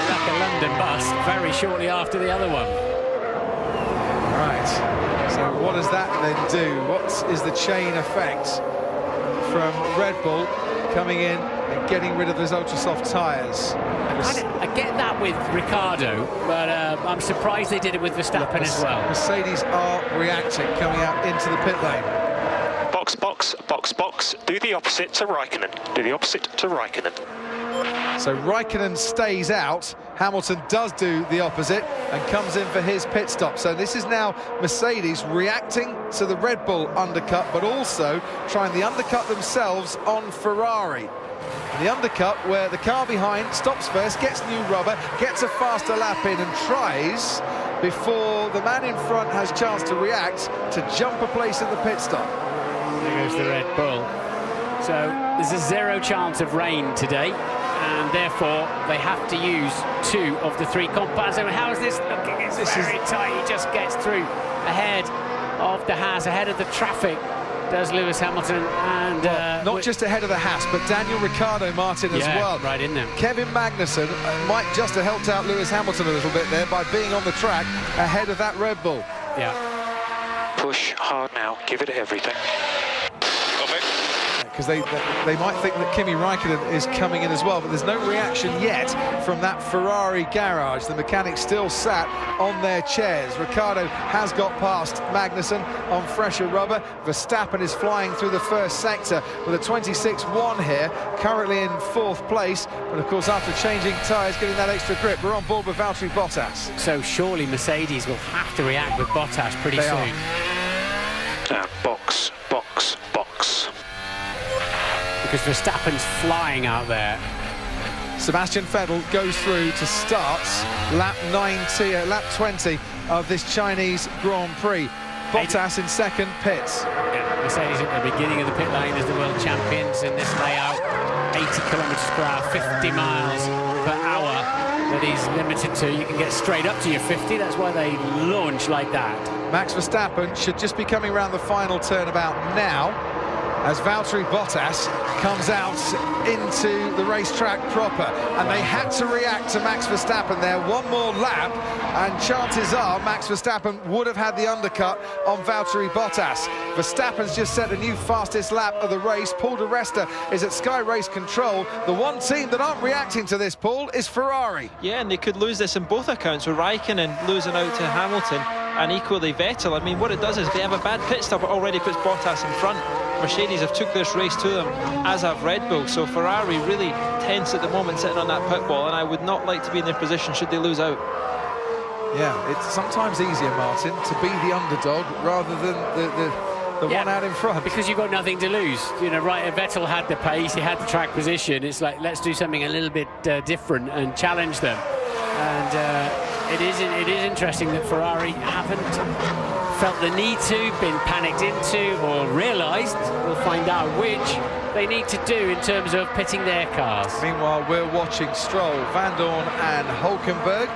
like a London bus very shortly after the other one. Right. So what does that then do? What is the chain effect from Red Bull coming in and getting rid of those ultra-soft tyres? I get that with Ricciardo, but I'm surprised they did it with Verstappen as well. Mercedes are reacting, coming out into the pit lane. Box, box, box, box. Do the opposite to Raikkonen. Do the opposite to Raikkonen. So Raikkonen stays out. Hamilton does do the opposite and comes in for his pit stop. So this is now Mercedes reacting to the Red Bull undercut, but also trying the undercut themselves on Ferrari. The undercut where the car behind stops first, gets new rubber, gets a faster lap in and tries, before the man in front has chance to react, to jump a place in the pit stop. There goes the Red Bull. So there's a zero chance of rain today, and therefore they have to use two of the three compounds. And how is this looking? It's very tight. He just gets through ahead of the Haas, ahead of the traffic. Does Lewis Hamilton, and not just ahead of the Haas, but Daniel Ricciardo, Martin, as well. Right in there. Kevin Magnussen might just have helped out Lewis Hamilton a little bit there by being on the track ahead of that Red Bull. Yeah. Push hard now. Give it everything. Because they might think that Kimi Raikkonen is coming in as well, but there's no reaction yet from that Ferrari garage. The mechanics still sat on their chairs. Ricciardo has got past Magnussen on fresher rubber. Verstappen is flying through the first sector with a 26.1 here, currently in fourth place. But of course, after changing tyres, getting that extra grip, we're on board with Valtteri Bottas. So surely Mercedes will have to react with Bottas pretty soon. Box, box, box. Because Verstappen's flying out there. Sebastian Vettel goes through to start lap 20 of this Chinese Grand Prix. Bottas in second, pits. Yeah, Mercedes at the beginning of the pit lane as the world champions in this layout. 80 kilometers per hour, 50 miles per hour that he's limited to. You can get straight up to your 50. That's why they launch like that. Max Verstappen should just be coming around the final turn about now. as Valtteri Bottas comes out into the racetrack proper, and they had to react to Max Verstappen there. One more lap and chances are Max Verstappen would have had the undercut on Valtteri Bottas. Verstappen's just set a new fastest lap of the race. Paul di Resta is at Sky Race Control. The one team that aren't reacting to this, Paul, is Ferrari. Yeah, and they could lose this in both accounts, with Raikkonen losing out to Hamilton and equally Vettel. I mean, what it does is they have a bad pit stop, it already puts Bottas in front. Mercedes have took this race to them, as have Red Bull, so Ferrari really tense at the moment sitting on that pit wall, and I would not like to be in their position should they lose out. Yeah, it's sometimes easier, Martin, to be the underdog rather than the one out in front. Because you've got nothing to lose. You know, right, Vettel had the pace, he had the track position. It's like, let's do something a little bit different and challenge them. And it is interesting that Ferrari haven't felt the need to, been panicked into, or realised, we'll find out which, they need to do in terms of pitting their cars. Meanwhile, we're watching Stroll, Van Dorn and Hulkenberg,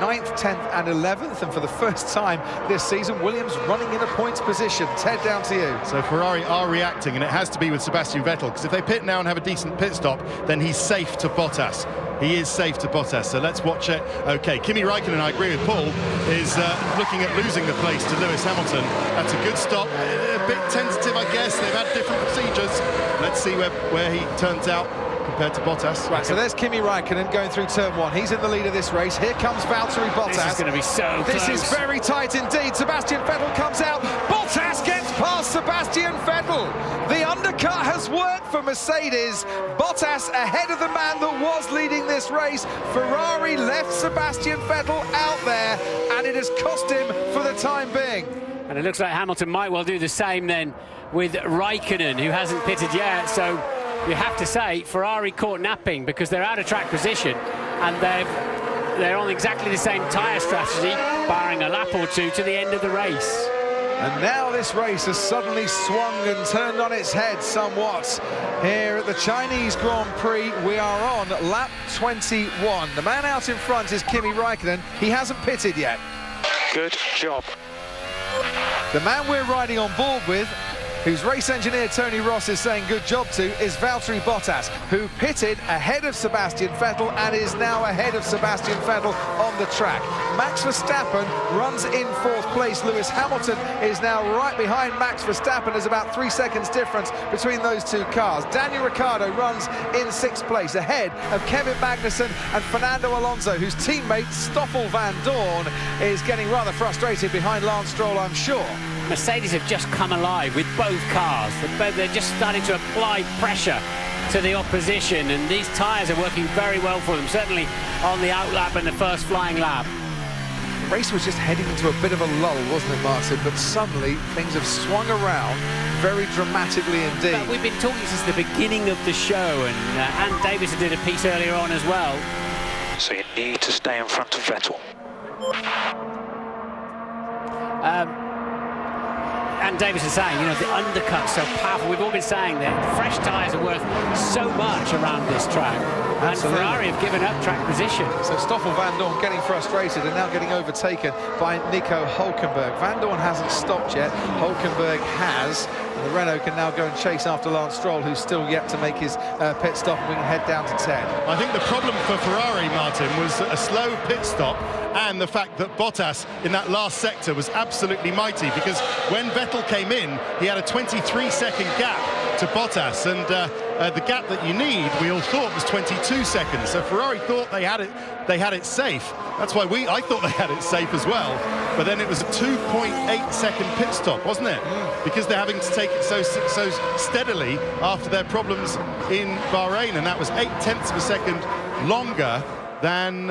9th, 10th and 11th, and for the first time this season, Williams running in a points position. Ted, down to you. So Ferrari are reacting, and it has to be with Sebastian Vettel, because if they pit now and have a decent pit stop, then he's safe to Bottas. He is safe to Bottas, so let's watch it. Okay, Kimi Raikkonen, I agree with Paul, is looking at losing the place to Lewis Hamilton. That's a good stop. A bit tentative, I guess. They've had different procedures. Let's see where he turns out compared to Bottas. Right, so there's Kimi Raikkonen going through turn one. He's in the lead of this race. Here comes Valtteri Bottas. This is going to be so close. This is very tight indeed. Sebastian Vettel comes out. Bottas gets past Sebastian Vettel. The undercut has worked for Mercedes. Bottas ahead of the man that was leading this race. Ferrari left Sebastian Vettel out there, and it has cost him for the time being. And it looks like Hamilton might well do the same then with Raikkonen, who hasn't pitted yet. So you have to say Ferrari caught napping, because they're out of track position and they're on exactly the same tyre strategy, barring a lap or two to the end of the race. And now this race has suddenly swung and turned on its head somewhat. Here at the Chinese Grand Prix, we are on lap 21. The man out in front is Kimi Raikkonen. He hasn't pitted yet. Good job. The man we're riding on board with, whose race engineer Tony Ross is saying good job to, is Valtteri Bottas, who pitted ahead of Sebastian Vettel and is now ahead of Sebastian Vettel on the track. Max Verstappen runs in 4th place. Lewis Hamilton is now right behind Max Verstappen. There's about 3 seconds difference between those two cars. Daniel Ricciardo runs in 6th place, ahead of Kevin Magnussen and Fernando Alonso, whose teammate Stoffel Van Dorn is getting rather frustrated behind Lance Stroll, I'm sure. Mercedes have just come alive with both cars. They're just starting to apply pressure to the opposition, and these tyres are working very well for them, certainly on the outlap and the first flying lap. The race was just heading into a bit of a lull, wasn't it, Martin? But suddenly things have swung around very dramatically indeed. But we've been talking since the beginning of the show, and Ann Davison did a piece earlier on as well. So you need to stay in front of Vettel. And Davis is saying, you know, the undercut's so powerful. We've all been saying that fresh tyres are worth so much around this track. And Ferrari have given up track position. So Stoffel Van Dorn getting frustrated and now getting overtaken by Nico Hulkenberg. Van Dorn hasn't stopped yet. Hulkenberg has. And the Renault can now go and chase after Lance Stroll, who's still yet to make his pit stop, and we can head down to 10. I think the problem for Ferrari, Martin, was a slow pit stop and the fact that Bottas in that last sector was absolutely mighty, because when Vettel came in, he had a 23-second gap to Bottas, and the gap that you need, we all thought, was 22 seconds. So Ferrari thought they had it safe. That's why I thought they had it safe as well. But then it was a 2.8-second pit stop, wasn't it? Because they're having to take it so steadily after their problems in Bahrain, and that was 0.8 of a second longer than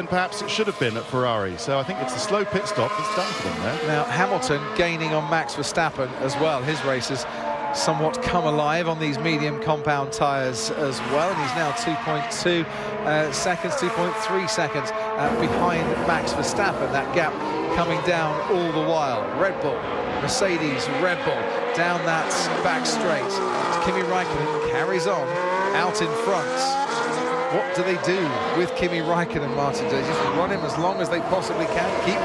perhaps it should have been at Ferrari. So I think it's the slow pit stop that's done for them there. Now Hamilton gaining on Max Verstappen as well. His race has somewhat come alive on these medium compound tyres as well, and he's now 2.2 seconds, 2.3 seconds behind Max Verstappen. That gap coming down all the while. Red Bull, Mercedes, Red Bull down that back straight. Kimi Raikkonen carries on out in front. What do they do with Kimi Raikkonen, Martin? Do they just run him as long as they possibly can? Keep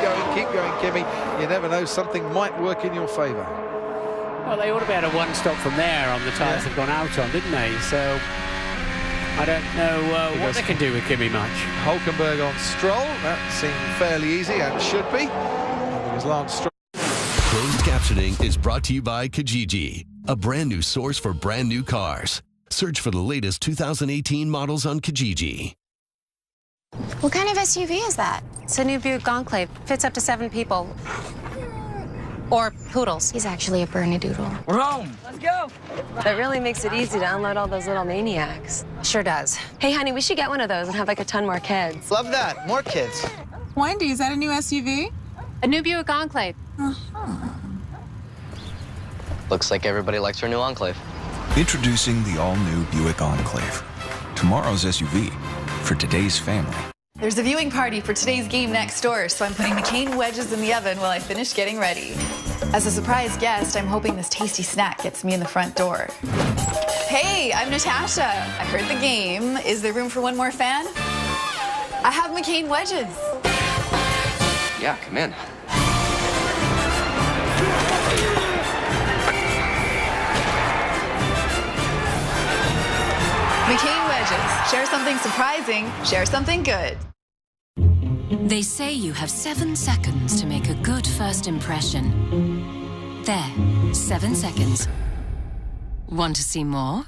going, Kimi. You never know, something might work in your favour. Well, they ought to be able to one stop from there on the tyres they've gone out on, didn't they? So I don't know what they can do with Kimi much. Hulkenberg on Stroll. That seemed fairly easy and should be. Because Lance Stroll. Closed captioning is brought to you by Kijiji, a brand new source for brand new cars. Search for the latest 2018 models on Kijiji. What kind of SUV is that? It's a new Buick Enclave. Fits up to 7 people. Or poodles. He's actually a Bernedoodle. We're home. Let's go. That really makes it easy to unload all those little maniacs. Sure does. Hey, honey, we should get one of those and have like a ton more kids. Love that. More kids. Wendy, is that a new SUV? A new Buick Enclave. Looks like everybody likes her new Enclave. Introducing the all-new Buick Enclave. Tomorrow's SUV for today's family. There's a viewing party for today's game next door, so I'm putting McCain wedges in the oven while I finish getting ready. As a surprise guest, I'm hoping this tasty snack gets me in the front door. Hey, I'm Natasha. I heard the game. Is there room for one more fan? I have McCain wedges. Yeah, come in. McCain wedges. Share something surprising, share something good. They say you have 7 seconds to make a good first impression. There, 7 seconds. Want to see more?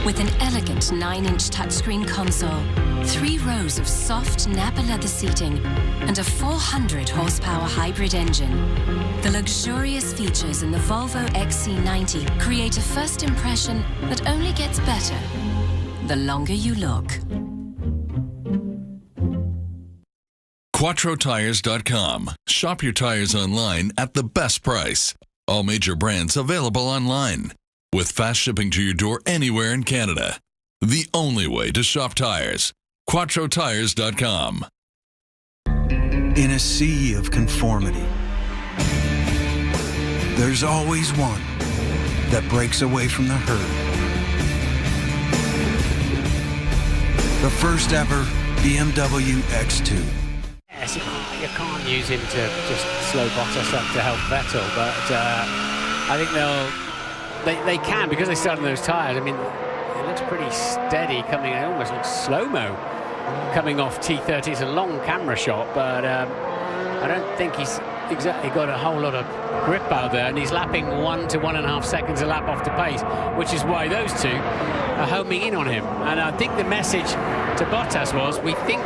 With an elegant 9-inch touchscreen console, 3 rows of soft Napa leather seating, and a 400 horsepower hybrid engine, the luxurious features in the Volvo XC90 create a first impression that only gets better the longer you look. QuattroTires.com. Shop your tires online at the best price. All major brands available online. With fast shipping to your door anywhere in Canada. The only way to shop tires. QuattroTires.com. In a sea of conformity, there's always one that breaks away from the herd. The first ever BMW X2. Yes, you can't use him to just slow Bottas up to help Vettel, but I think they can because they started those tyres. I mean, it looks pretty steady coming. It almost looks slow-mo coming off T30. It's a long camera shot, but I don't think he's exactly got a whole lot of grip out there, and he's lapping 1 to 1.5 seconds a lap off the pace, which is why those two are homing in on him. And I think the message to Bottas was, we think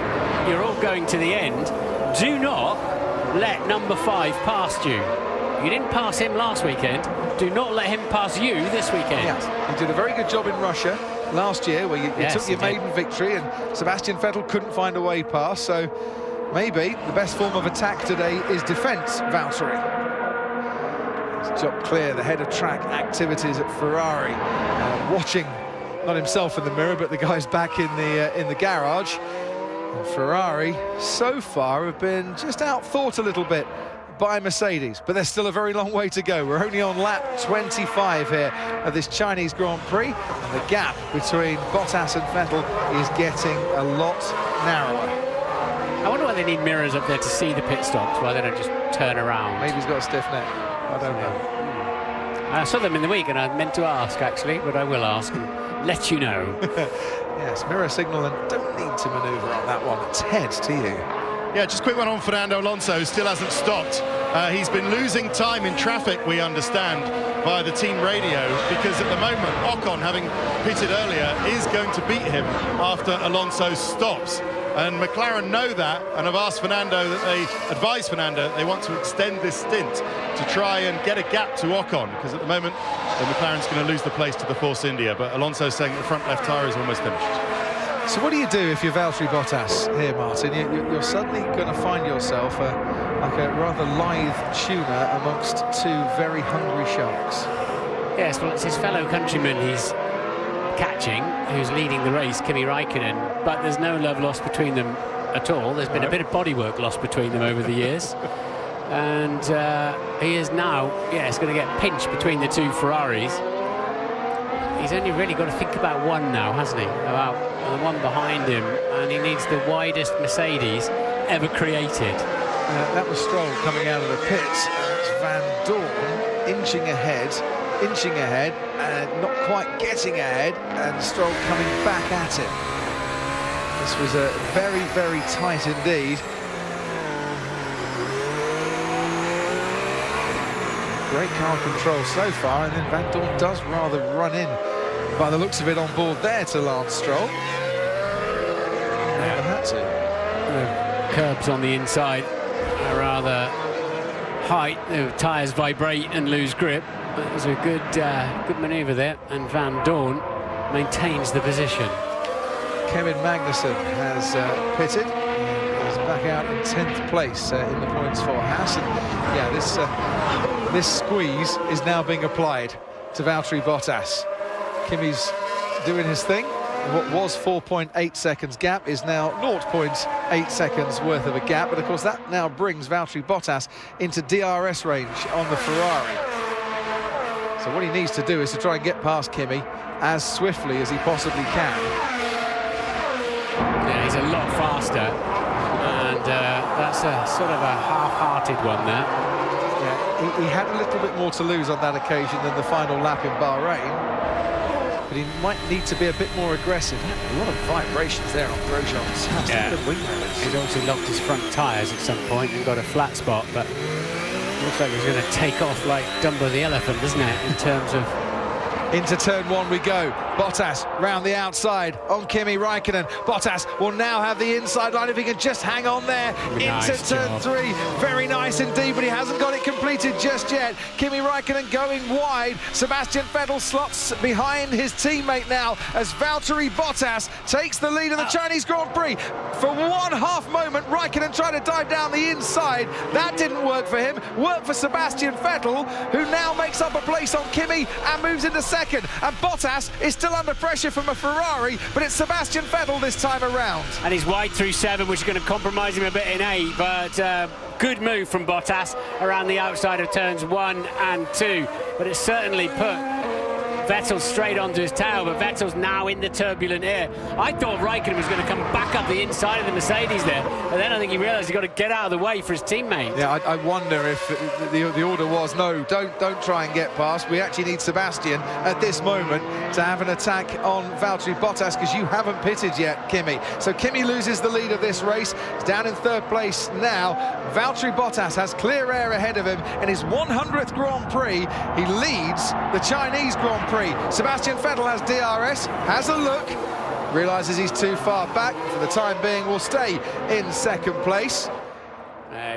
you're all going to the end. Do not let number 5 past you. You didn't pass him last weekend. Do not let him pass you this weekend. Yes, he did a very good job in Russia last year, where you took your maiden victory, and Sebastian Vettel couldn't find a way past. So maybe the best form of attack today is defence, Valtteri. It's Job Clear, the head of track activities at Ferrari, watching not himself in the mirror, but the guys back in the garage. And Ferrari so far have been just outthought a little bit by Mercedes, but there's still a very long way to go. We're only on lap 25 here of this Chinese Grand Prix, and the gap between Bottas and Vettel is getting a lot narrower. I wonder why they need mirrors up there to see the pit stops, why they don't just turn around. Maybe he's got a stiff neck. I don't know. I saw them in the week, and I meant to ask, actually, but I will ask and let you know. Yes, mirror signal, and don't need to manoeuvre on that one. Ted, to you. Yeah, just quick one on Fernando Alonso, still hasn't stopped. He's been losing time in traffic, we understand, via the team radio, because at the moment, Ocon, having pitted earlier, is going to beat him after Alonso stops. And McLaren know that, and have asked Fernando, that they advise Fernando they want to extend this stint to try and get a gap to Ocon, because at the moment, McLaren's going to lose the place to the Force India, but Alonso's saying the front left tyre is almost finished. So what do you do if you're Valtteri Bottas here, Martin? You're suddenly going to find yourself like a rather lithe tuner amongst 2 very hungry sharks. Yes, well, it's his fellow countryman he's catching, who's leading the race, Kimi Raikkonen, but there's no love lost between them at all. There's been a bit of bodywork lost between them over the years. And he is now, it's going to get pinched between the 2 Ferraris. He's only really got to think about one now, hasn't he? About the one behind him, and he needs the widest Mercedes ever created. That was Stroll coming out of the pits. It's Van Dorn inching ahead inching ahead and not quite getting ahead, and Stroll coming back at him. This was a very, very tight indeed. Great car control so far, and then Van Dorn does rather run in, by the looks of it, on board there to Lance Stroll. Never had to. The curbs on the inside are rather high. The tyres vibrate and lose grip. It was a good manoeuvre there, and Van Dorn maintains the position. Kevin Magnussen has pitted. He's back out in 10th place in the points for Haas. And yeah, this squeeze is now being applied to Valtteri Bottas. Kimi's doing his thing. What was 4.8 seconds gap is now 0.8 seconds worth of a gap. But of course that now brings Valtteri Bottas into DRS range on the Ferrari. So what he needs to do is to try and get past Kimi as swiftly as he possibly can. Yeah, he's a lot faster, and that's a sort of a half-hearted one there. Yeah, he had a little bit more to lose on that occasion than the final lap in Bahrain, but he might need to be a bit more aggressive. A lot of vibrations there on Grosjean's. Yeah, he's obviously locked his front tyres at some point and got a flat spot, but it looks like he's going to take off like Dumbo the elephant, doesn't it, in terms of... Into turn one we go. Bottas round the outside on Kimi Raikkonen. Bottas will now have the inside line if he can just hang on there. Into turn three. Very nice indeed, but he hasn't got it completed just yet. Kimi Raikkonen going wide. Sebastian Vettel slots behind his teammate now as Valtteri Bottas takes the lead in the Chinese Grand Prix. For one half moment, Raikkonen tried to dive down the inside. That didn't work for him. Worked for Sebastian Vettel, who now makes up a place on Kimi and moves into second. And Bottas is still under pressure from a Ferrari, but it's Sebastian Vettel this time around. And he's wide through 7, which is going to compromise him a bit in 8, but good move from Bottas around the outside of turns 1 and 2. But it certainly put Vettel straight onto his tail, but Vettel's now in the turbulent air. I thought Raikkonen was going to come back up the inside of the Mercedes there, but then I think he realised he's got to get out of the way for his teammate. Yeah, I wonder if the order was, no, don't try and get past. We actually need Sebastian at this moment to have an attack on Valtteri Bottas, because you haven't pitted yet, Kimi. So Kimi loses the lead of this race. He's down in 3rd place now. Valtteri Bottas has clear air ahead of him in his 100th Grand Prix. He leads the Chinese Grand Prix. Sebastian Vettel has DRS, has a look, realises he's too far back. For the time being, will stay in 2nd place.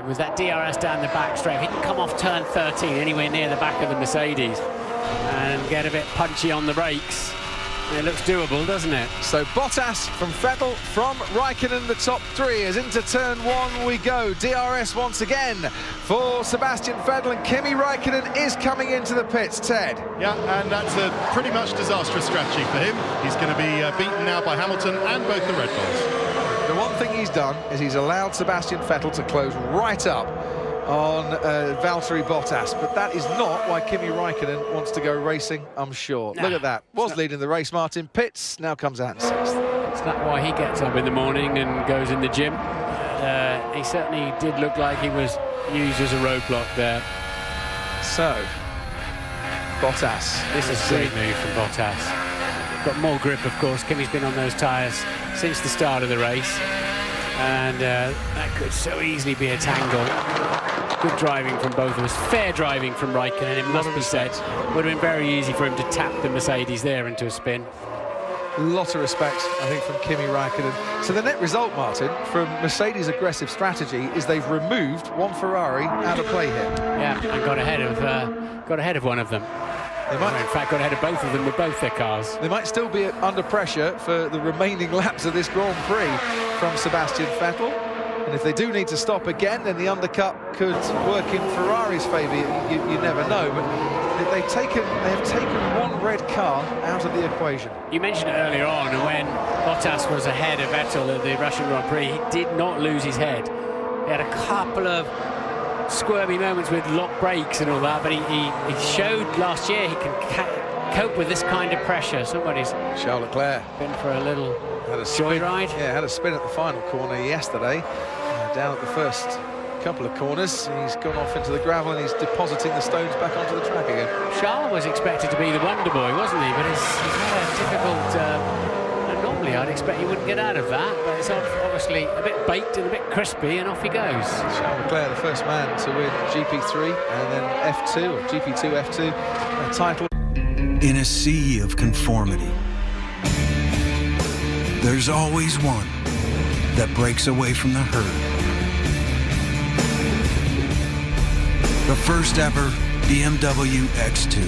With that DRS down the back straight, he can come off turn 13 anywhere near the back of the Mercedes and get a bit punchy on the brakes. It looks doable, doesn't it? So Bottas from Vettel, from Raikkonen, the top 3, as into turn 1 we go. DRS once again for Sebastian Vettel, and Kimi Raikkonen is coming into the pits. Ted. Yeah, and that's a pretty much disastrous strategy for him. He's going to be beaten now by Hamilton and both the Red Bulls. The one thing he's done is he's allowed Sebastian Vettel to close right up on Valtteri Bottas, but that is not why Kimi Raikkonen wants to go racing, I'm sure. Look at that. Was leading the race, Martin. Pits, now comes out in 6th. Is that why he gets up in the morning and goes in the gym? He certainly did look like he was used as a roadblock there. So, Bottas. This is a great move from Bottas. Got more grip, of course. Kimi's been on those tyres since the start of the race, and that could so easily be a tangle. Good driving from both of us. Fair driving from Raikkonen, it must be said. Would have been very easy for him to tap the Mercedes there into a spin. A lot of respect, I think, from Kimi Raikkonen. So the net result, Martin, from Mercedes' aggressive strategy is they've removed one Ferrari out of play here. Yeah, and got ahead of one of them. They might, in fact, got ahead of both of them with both their cars. They might still be under pressure for the remaining laps of this Grand Prix from Sebastian Vettel. And if they do need to stop again, then the undercut could work in Ferrari's favour. You never know. But they have taken one red car out of the equation. You mentioned it earlier on, when Bottas was ahead of Vettel at the Russian Grand Prix, he did not lose his head. He had a couple of squirmy moments with lock brakes and all that, but he showed last year he can cope with this kind of pressure. Somebody's Charles Leclerc been for a little joyride. Yeah, had a spin at the final corner yesterday, down at the first couple of corners. He's gone off into the gravel and he's depositing the stones back onto the track again. Charles was expected to be the wonder boy, wasn't he? But he's had a difficult... normally I'd expect he wouldn't get out of that, but it's obviously a bit baked and a bit crispy, and off he goes. Charles Leclerc, the first man to win GP3 and then F2, or GP2 F2 title. In a sea of conformity, there's always one that breaks away from the herd. The first ever BMW X2.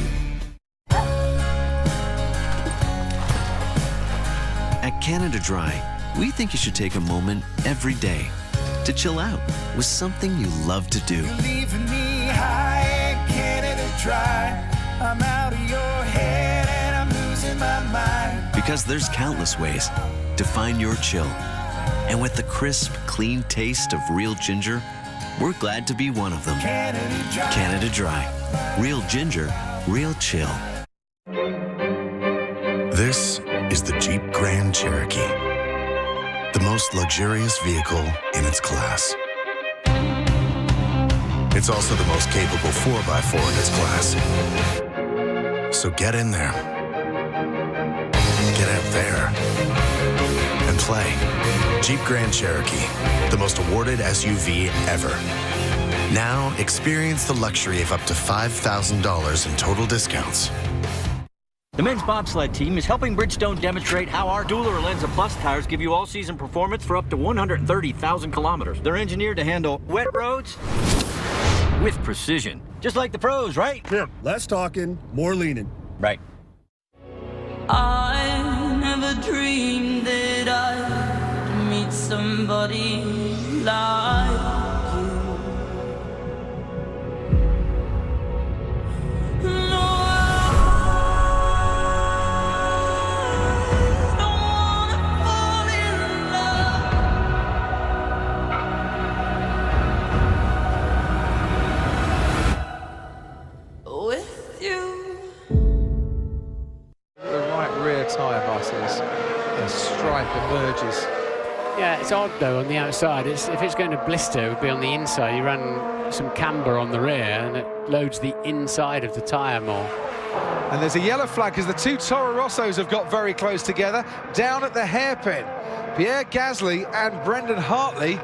At Canada Dry, we think you should take a moment every day to chill out with something you love to do. You're leaving me high at Canada Dry. I'm out of your head and I'm losing my mind. Because there's countless ways to find your chill. And with the crisp, clean taste of real ginger, we're glad to be one of them. Canada Dry. Canada Dry. Real ginger, real chill. This is the Jeep Grand Cherokee, the most luxurious vehicle in its class. It's also the most capable 4x4 in its class. So get in there, get out there, and play. Jeep Grand Cherokee, the most awarded SUV ever. Now experience the luxury of up to $5,000 in total discounts. The men's bobsled team is helping Bridgestone demonstrate how our Dueler Alenza Plus tires give you all-season performance for up to 130,000 kilometers. They're engineered to handle wet roads with precision. Just like the pros, right? Yeah, less talking, more leaning. Right. I never dreamed that I'd meet somebody like you. No, I don't wanna fall in love with you. The right rear tyre, Martin, a stripe emerges. Yeah, it's odd though on the outside. If it's going to blister, it would be on the inside. You run some camber on the rear and it loads the inside of the tyre more. And there's a yellow flag because the two Toro Rossos have got very close together down at the hairpin. Pierre Gasly and Brendan Hartley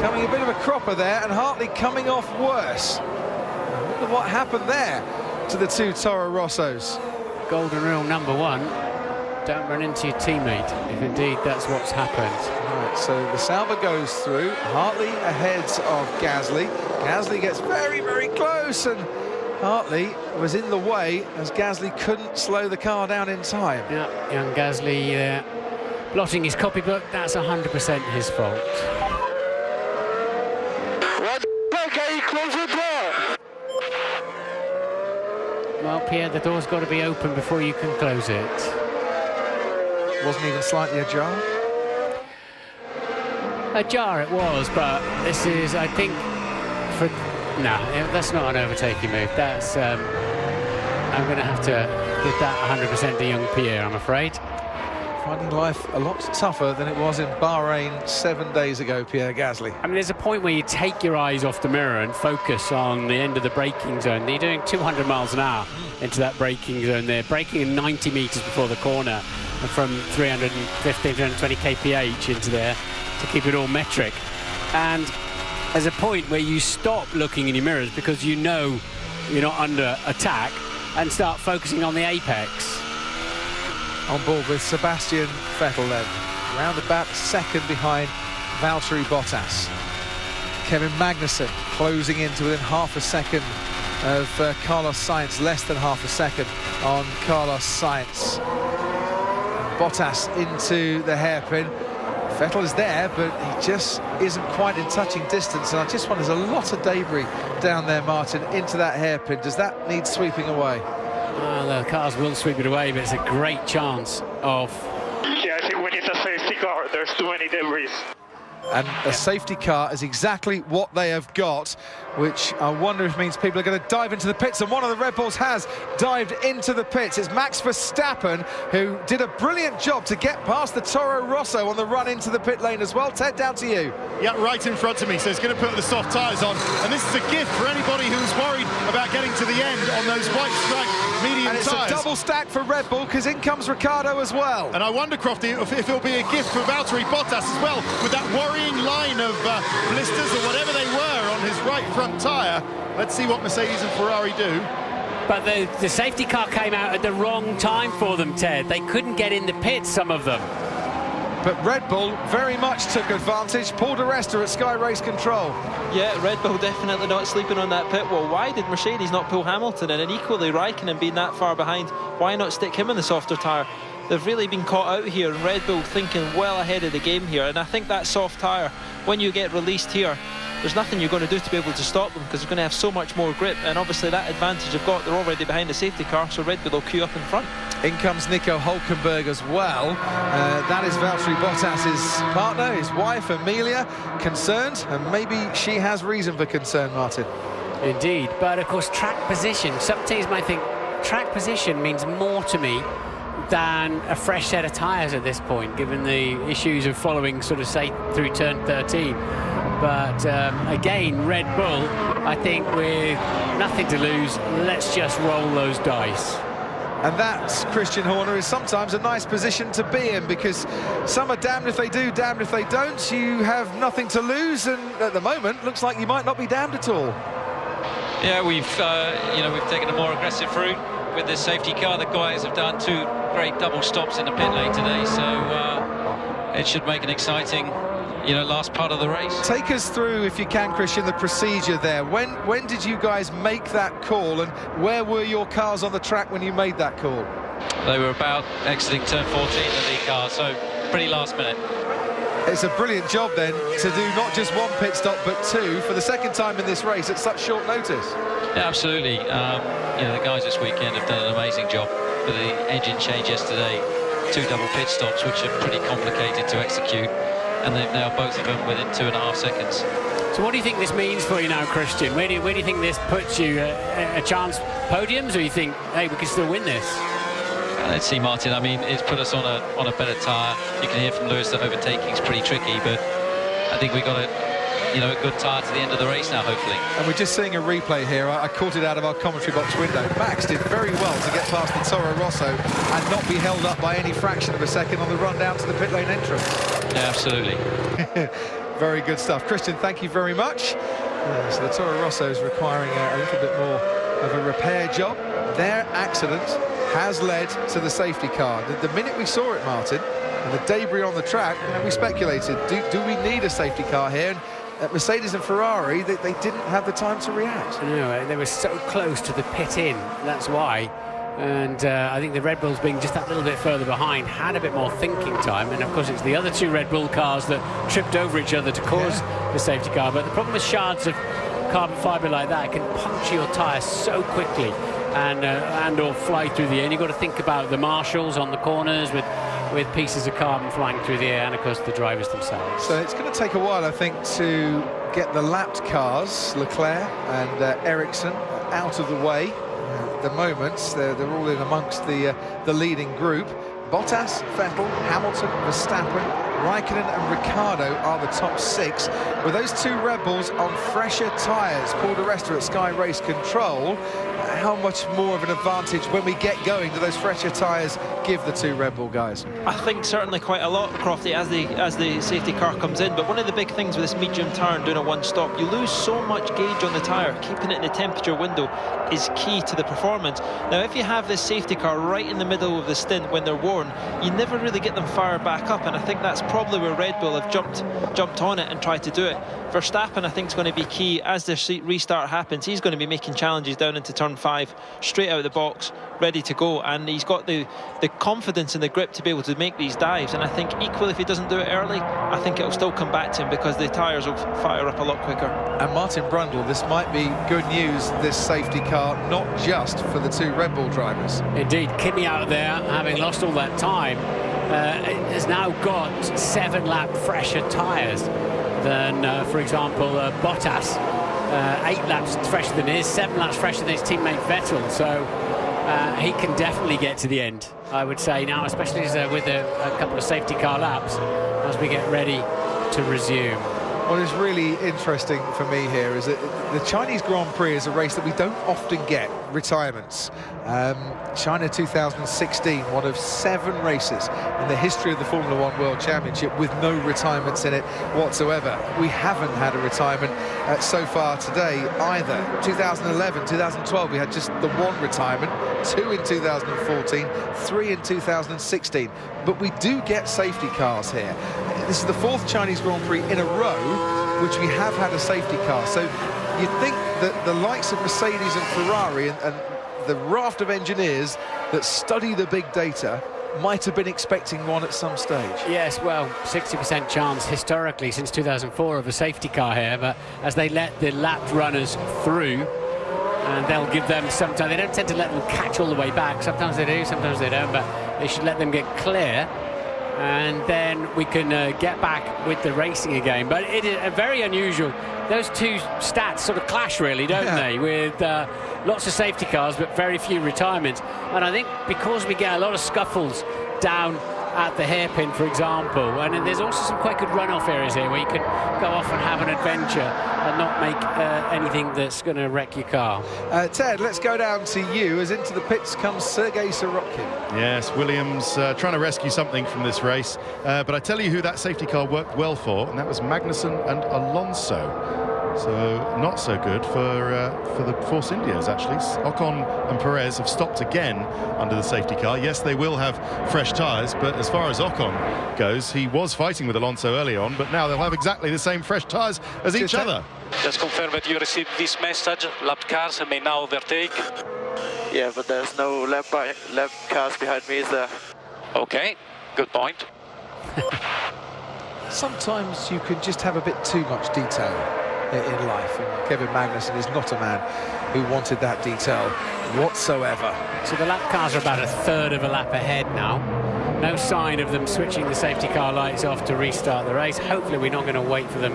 coming a bit of a cropper there, and Hartley coming off worse. I wonder what happened there to the two Toro Rossos. Golden rule number one, don't run into your teammate, if indeed that's what's happened. Right, so the Sauber goes through, Hartley ahead of Gasly. Gasly gets very, very close, and Hartley was in the way as Gasly couldn't slow the car down in time. Yeah, young Gasly blotting his copybook, that's 100% his fault. What the fuck, are you close the door? Well, Pierre, the door's got to be open before you can close it. Wasn't even slightly ajar? Ajar it was, but this is, I think, for... No, that's not an overtaking move. That's... I'm going to have to give that 100% to young Pierre, I'm afraid. Finding life a lot tougher than it was in Bahrain 7 days ago, Pierre Gasly. I mean, there's a point where you take your eyes off the mirror and focus on the end of the braking zone. You're doing 200 miles an hour into that braking zone there, braking in 90 metres before the corner, and from 315, 320 kph into there to keep it all metric. And there's a point where you stop looking in your mirrors because you know you're not under attack and start focusing on the apex. On board with Sebastian Vettel then, round about second behind Valtteri Bottas. Kevin Magnussen closing in to within half a second of Carlos Sainz, less than half a second on Carlos Sainz. Bottas into the hairpin. Vettel is there, but he just isn't quite in touching distance, and I just wonder, there's a lot of debris down there, Martin, into that hairpin. Does that need sweeping away? Well, the cars will sweep it away, but it's a great chance of... Yeah, I think we need a safety car. There's too many debris. And a safety car is exactly what they have got, which I wonder if means people are going to dive into the pits, and one of the Red Bulls has dived into the pits. It's Max Verstappen, who did a brilliant job to get past the Toro Rosso on the run into the pit lane as well. Ted, down to you. Yeah, right in front of me, so he's going to put the soft tyres on, and this is a gift for anybody who's worried about getting to the end on those white stripe medium tyres. And it's a double stack for Red Bull, because in comes Ricciardo as well. And I wonder, Crofty, if it'll be a gift for Valtteri Bottas as well, with that worrying line of blisters or whatever they were on his right front tyre. Let's see what Mercedes and Ferrari do. But the safety car came out at the wrong time for them, Ted. They couldn't get in the pits, some of them. But Red Bull very much took advantage. Paul di Resta at Sky Race Control. Yeah, Red Bull definitely not sleeping on that pit wall. Why did Mercedes not pull Hamilton in? And equally, Raikkonen being that far behind, why not stick him in the softer tyre? They've really been caught out here, and Red Bull thinking well ahead of the game here. And I think that soft tyre, when you get released here, there's nothing you're going to do to be able to stop them, because they're going to have so much more grip. And obviously that advantage they've got, they're already behind the safety car, so Red Bull will queue up in front. In comes Nico Hülkenberg as well. That is Valtteri Bottas's partner, his wife Amelia, concerned, and maybe she has reason for concern, Martin. Indeed, but of course track position. Some teams might think track position means more to me than a fresh set of tyres at this point, given the issues of following, sort of, say, through turn 13. But again, Red Bull, I think with nothing to lose, let's just roll those dice. And that, Christian Horner, is sometimes a nice position to be in, because some are damned if they do, damned if they don't. You have nothing to lose, and at the moment, looks like you might not be damned at all. Yeah, we've taken a more aggressive route with this safety car. The guys have done 2 great double stops in the pit lane today, so it should make an exciting, last part of the race. Take us through, if you can, Christian, the procedure there. When did you guys make that call, and where were your cars on the track when you made that call? They were about exiting turn 14, the lead car, so pretty last minute. It's a brilliant job then to do not just 1 pit stop but 2 for the second time in this race at such short notice. Yeah, absolutely. The guys this weekend have done an amazing job with the engine change yesterday. 2 double pit stops, which are pretty complicated to execute, and they've nailed both of them within 2.5 seconds. So what do you think this means for you now, Christian? Where do you think this puts you? A chance podiums, or you think, hey, we can still win this? Let's see, Martin. I mean, it's put us on a better tyre. You can hear from Lewis that overtaking is pretty tricky, but I think we got a good tyre to the end of the race now, hopefully. And we're just seeing a replay here. I caught it out of our commentary box window. Max did very well to get past the Toro Rosso and not be held up by any fraction of a second on the run down to the pit lane entrance. Yeah, absolutely. Very good stuff. Christian, thank you very much. So the Toro Rosso is requiring a little bit more of a repair job. Their accident has led to the safety car. The minute we saw it, Martin, and the debris on the track, we speculated, do we need a safety car here? And at Mercedes and Ferrari, they didn't have the time to react. No, they were so close to the pit in, that's why. And I think the Red Bulls, being just that little bit further behind, had a bit more thinking time. And of course it's the other 2 Red Bull cars that tripped over each other to cause the safety car. But the problem with shards of carbon fibre like that, it can puncture your tyre so quickly and or fly through the air. And you've got to think about the marshals on the corners with pieces of carbon flying through the air, and of course the drivers themselves. So it's going to take a while, I think, to get the lapped cars, Leclerc and Ericsson, out of the way. At the moment, they're all in amongst the leading group. Bottas, Vettel, Hamilton, Verstappen, Raikkonen and Ricciardo are the top 6, with those 2 Red Bulls on fresher tyres. Paul di Resta at Sky Race Control. How much more of an advantage when we get going do those fresher tyres give the 2 Red Bull guys? I think certainly quite a lot, Crofty, as the safety car comes in. But one of the big things with this medium tyre and doing a 1 stop, you lose so much gauge on the tyre. Keeping it in the temperature window is key to the performance. Now, if you have this safety car right in the middle of the stint when they're worn, you never really get them fired back up, and I think that's probably where Red Bull have jumped on it and tried to do it. Verstappen, I think, is going to be key as the restart happens. He's going to be making challenges down into turn 5, straight out of the box, ready to go, and he's got the confidence and the grip to be able to make these dives. And I think equally, if he doesn't do it early, I think it'll still come back to him, because the tyres will fire up a lot quicker. And Martin Brundle, this might be good news, this safety car, not just for the 2 Red Bull drivers. Indeed, Kimi out there, having lost all that time, has now got 7 lap fresher tyres. than, for example, Bottas. 8 laps fresher than his, 7 laps fresher than his teammate Vettel. So he can definitely get to the end, I would say now, especially with a couple of safety car laps as we get ready to resume. What is really interesting for me here is that the Chinese Grand Prix is a race that we don't often get retirements. China 2016, one of 7 races in the history of the Formula One World Championship with no retirements in it whatsoever. We haven't had a retirement so far today either. 2011, 2012, we had just the 1 retirement, 2 in 2014, 3 in 2016. But we do get safety cars here. This is the 4th Chinese Grand Prix in a row which we have had a safety car. So you'd think that the likes of Mercedes and Ferrari and the raft of engineers that study the big data might have been expecting one at some stage. Yes, well, 60% chance historically since 2004 of a safety car here, but as they let the lapped runners through, and they'll give them some time. They don't tend to let them catch all the way back. Sometimes they do, sometimes they don't, but they should let them get clear, and then we can get back with the racing again. But it is very unusual. Those two stats sort of clash, really, don't they? With lots of safety cars, but very few retirements. And I think because we get a lot of scuffles down at the hairpin, for example, and then there's also some quite good runoff areas here where you can go off and have an adventure and not make anything that's going to wreck your car. Ted, let's go down to you as into the pits comes Sergei Sorokin. Yes, Williams trying to rescue something from this race, but I tell you who that safety car worked well for, and that was Magnussen and Alonso. So not so good for the Force Indias, actually. Ocon and Perez have stopped again under the safety car. Yes, they will have fresh tyres, but as far as Ocon goes, he was fighting with Alonso early on, but now they'll have exactly the same fresh tyres as each other. Just confirm that you received this message. Lapped cars may now overtake. Yeah, but there's no lap cars behind me, is there? Okay, good point. Sometimes you can just have a bit too much detail in life, and Kevin Magnussen is not a man who wanted that detail whatsoever. So the lap cars are about a third of a lap ahead now. No sign of them switching the safety car lights off to restart the race. Hopefully we're not going to wait for them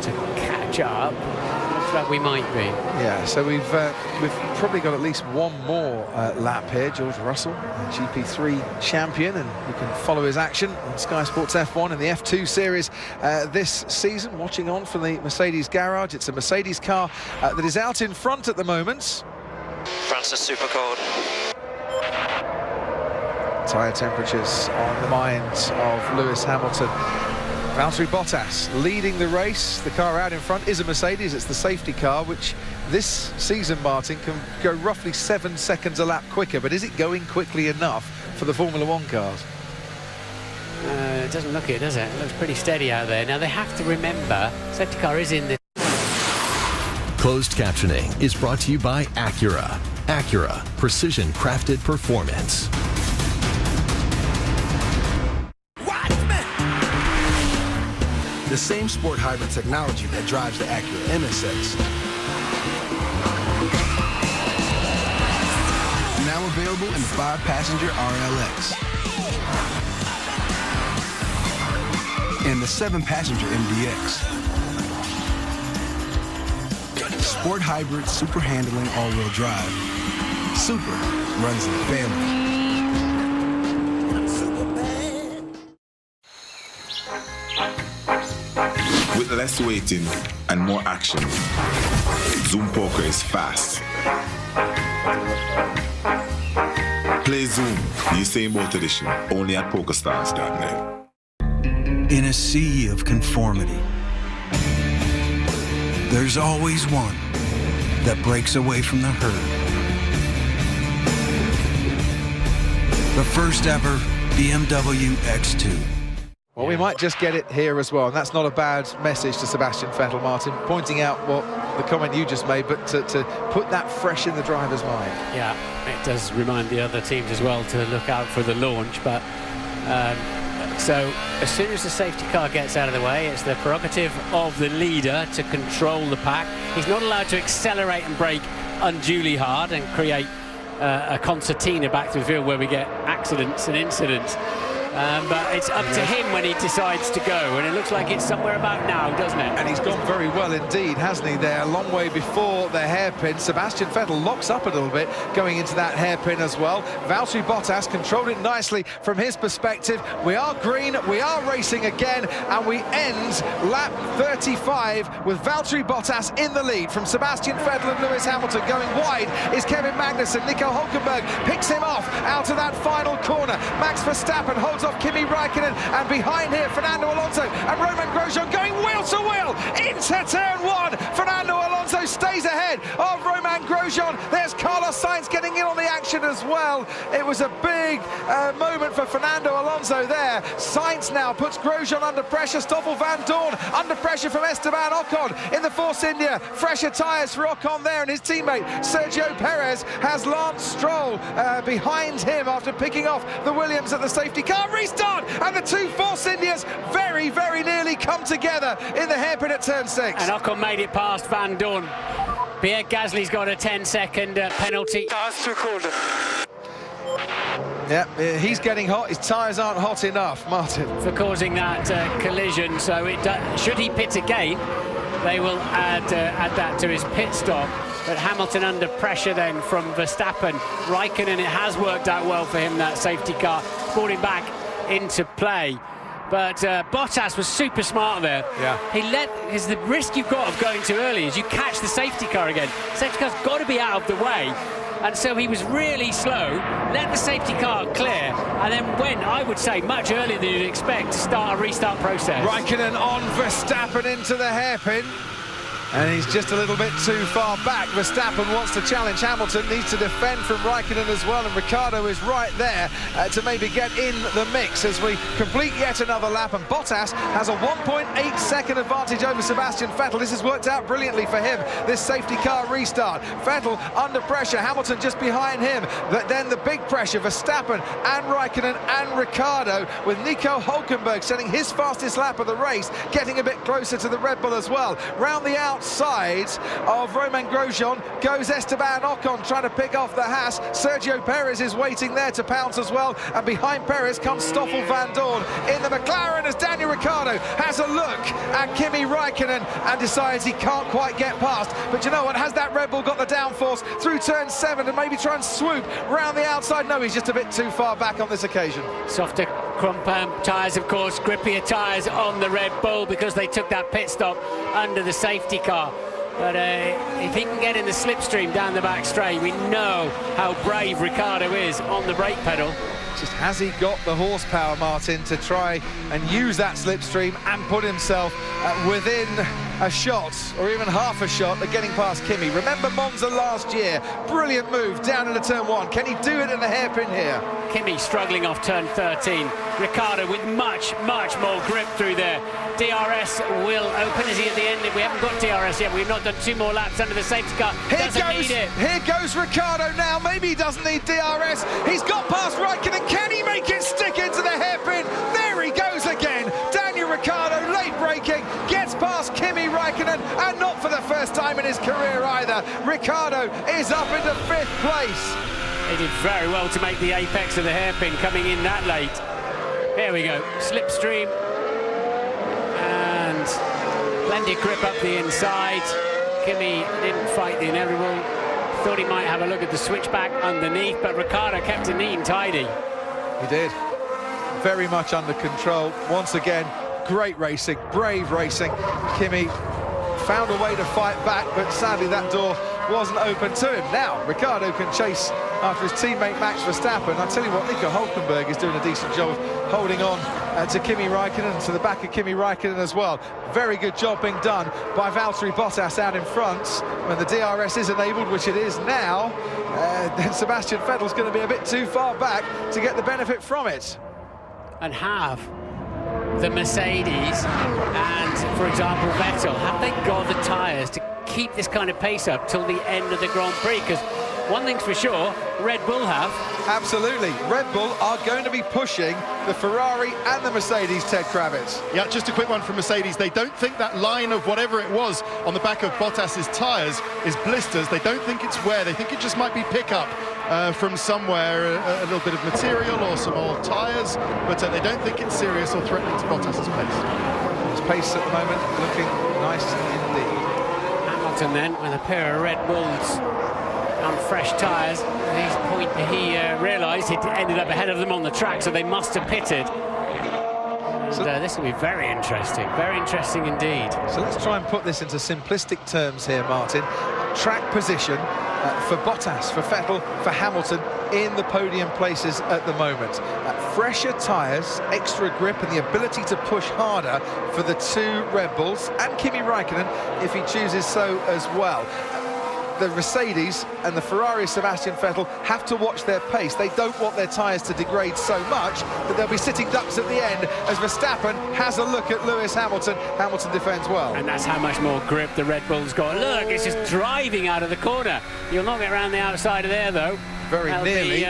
to catch up. Looks like we might be. Yeah, so we've probably got at least one more lap here. George Russell, GP3 champion, and you can follow his action on Sky Sports F1 in the F2 series this season. Watching on from the Mercedes garage. It's a Mercedes car that is out in front at the moment. Francis super cold. Tyre temperatures on the mind of Lewis Hamilton. Valtteri Bottas leading the race. The car out in front is a Mercedes. It's the safety car, which this season, Martin, can go roughly 7 seconds a lap quicker. But is it going quickly enough for the Formula One cars? It doesn't look it, does it? It looks pretty steady out there. Now, they have to remember, safety car is in the... Closed captioning is brought to you by Acura. Acura, precision crafted performance. The same sport hybrid technology that drives the Acura MSX. Now available in the 5-passenger RLX. And the 7-passenger MDX. Sport hybrid, super handling, all-wheel drive. Super runs in the family. With less waiting and more action, Zoom Poker is fast. Play Zoom, the Usain Bolt edition, only at PokerStars.net. In a sea of conformity, there's always one that breaks away from the herd. The first ever BMW X2. Well, we might just get it here as well, and that's not a bad message to Sebastian Vettel, Martin, pointing out what the comment you just made, but to put that fresh in the driver's mind. Yeah, it does remind the other teams as well to look out for the launch, but so as soon as the safety car gets out of the way, it's the prerogative of the leader to control the pack. He's not allowed to accelerate and brake unduly hard and create a concertina back to the field where we get accidents and incidents. But it's up to him when he decides to go, and it looks like it's somewhere about now, doesn't it? And he's gone very well indeed, hasn't he, there, a long way before the hairpin. Sebastian Vettel locks up a little bit going into that hairpin as well. Valtteri Bottas controlled it nicely from his perspective. We are green, we are racing again, and we end lap 35 with Valtteri Bottas in the lead. From Sebastian Vettel and Lewis Hamilton going wide is Kevin Magnussen. Nico Hülkenberg picks him off out of that final corner. Max Verstappen holds off Kimi Räikkönen, and behind here Fernando Alonso and Romain Grosjean going wheel to wheel into turn one. Fernando Alonso stays ahead of Romain Grosjean. There's Carlos Sainz getting in on the action as well. It was a big moment for Fernando Alonso there. Sainz now puts Grosjean under pressure. Stoffel Van Dorn under pressure from Esteban Ocon in the Force India. Fresher tyres for Ocon there, and his teammate Sergio Perez has Lance Stroll behind him after picking off the Williams at the safety car restart, and the two Force Indias very, very nearly come together in the hairpin at turn 6. And Ocon made it past Van Dorn. Pierre Gasly's got a 10-second penalty. That's too cold. Yeah, he's getting hot. His tyres aren't hot enough, Martin. For causing that collision, so should he pit again, they will add that to his pit stop. But Hamilton under pressure then from Verstappen. Raikkonen, it has worked out well for him, that safety car, brought him back into play. But Bottas was super smart there. Yeah. Because the risk you've got of going too early is you catch the safety car again. Safety car's got to be out of the way. And so he was really slow, let the safety car clear, and then went, I would say, much earlier than you'd expect to start a restart process. Raikkonen on Verstappen into the hairpin. And he's just a little bit too far back. Verstappen wants to challenge Hamilton, needs to defend from Raikkonen as well, and Ricciardo is right there to maybe get in the mix as we complete yet another lap. And Bottas has a 1.8 second advantage over Sebastian Vettel. This has worked out brilliantly for him, this safety car restart. Vettel under pressure, Hamilton just behind him, but then the big pressure, Verstappen and Raikkonen and Ricciardo, with Nico Hülkenberg setting his fastest lap of the race, getting a bit closer to the Red Bull as well. Round the outside of Romain Grosjean goes Esteban Ocon trying to pick off the Haas. Sergio Perez is waiting there to pounce as well, and behind Perez comes Stoffel Van Dorn in the McLaren as Daniel Ricciardo has a look at Kimi Räikkönen and decides he can't quite get past. But you know what, has that Red Bull got the downforce through turn 7 and maybe try and swoop round the outside? No, he's just a bit too far back on this occasion. Softer crump tyres, of course, grippier tyres on the Red Bull because they took that pit stop under the safety car. But if he can get in the slipstream down the back straight, we know how brave Ricciardo is on the brake pedal. Just has he got the horsepower, Martin, to try and use that slipstream and put himself within a shot or even half a shot of getting past Kimi? Remember Monza last year, brilliant move down into turn 1. Can he do it in the hairpin here? Kimi struggling off turn 13. Ricciardo with much more grip through there. DRS will open. Is he at the end? We haven't got DRS yet. We've not done 2 more laps under the safety car. Here goes Ricciardo now. Maybe he doesn't need DRS. He's got past Raikkonen. Can he make it stick into the hairpin? There he goes again. Daniel Ricciardo late braking, gets past Kimi Räikkönen, and not for the first time in his career either. Ricciardo is up into 5th place. He did very well to make the apex of the hairpin coming in that late. Here we go, slipstream, and plenty of grip up the inside. Kimi didn't fight the inevitable. Thought he might have a look at the switchback underneath, but Ricciardo kept it neat and tidy. He did. Very much under control. Once again, great racing, brave racing. Kimi found a way to fight back, but sadly that door wasn't open to him. Now, Ricciardo can chase after his teammate Max Verstappen. I'll tell you what, Nico Hülkenberg is doing a decent job of holding on to Kimi Räikkönen, to the back of Kimi Räikkönen as well. Very good job being done by Valtteri Bottas out in front. When the DRS is enabled, which it is now, then Sebastian Vettel's going to be a bit too far back to get the benefit from it. And have the Mercedes and, for example, Vettel, have they got the tyres to keep this kind of pace up till the end of the Grand Prix? Because one thing's for sure, Red Bull have. Absolutely. Red Bull are going to be pushing the Ferrari and the Mercedes, Ted Kravitz. Yeah, just a quick one from Mercedes. They don't think that line of whatever it was on the back of Bottas's tyres is blisters. They don't think it's wear. They think it just might be pickup. from somewhere, a little bit of material or some old tyres, but they don't think it's serious or threatening to Bottas's pace. His pace at the moment looking nice indeed. Hamilton then with a pair of Red Bulls on fresh tyres. He realised he'd ended up ahead of them on the track, so they must have pitted. So this will be very interesting indeed. So let's try and put this into simplistic terms here, Martin. Track position for Bottas, for Vettel, for Hamilton in the podium places at the moment. Fresher tyres, extra grip and the ability to push harder for the two Red Bulls and Kimi Raikkonen if he chooses so as well. The Mercedes and the Ferrari Sebastian Vettel have to watch their pace. They don't want their tyres to degrade so much that they'll be sitting ducks at the end as Verstappen has a look at Lewis Hamilton. Hamilton defends well. And that's how much more grip the Red Bull's got. Look, it's just driving out of the corner. You'll not get around the outside of there, though. Very nearly.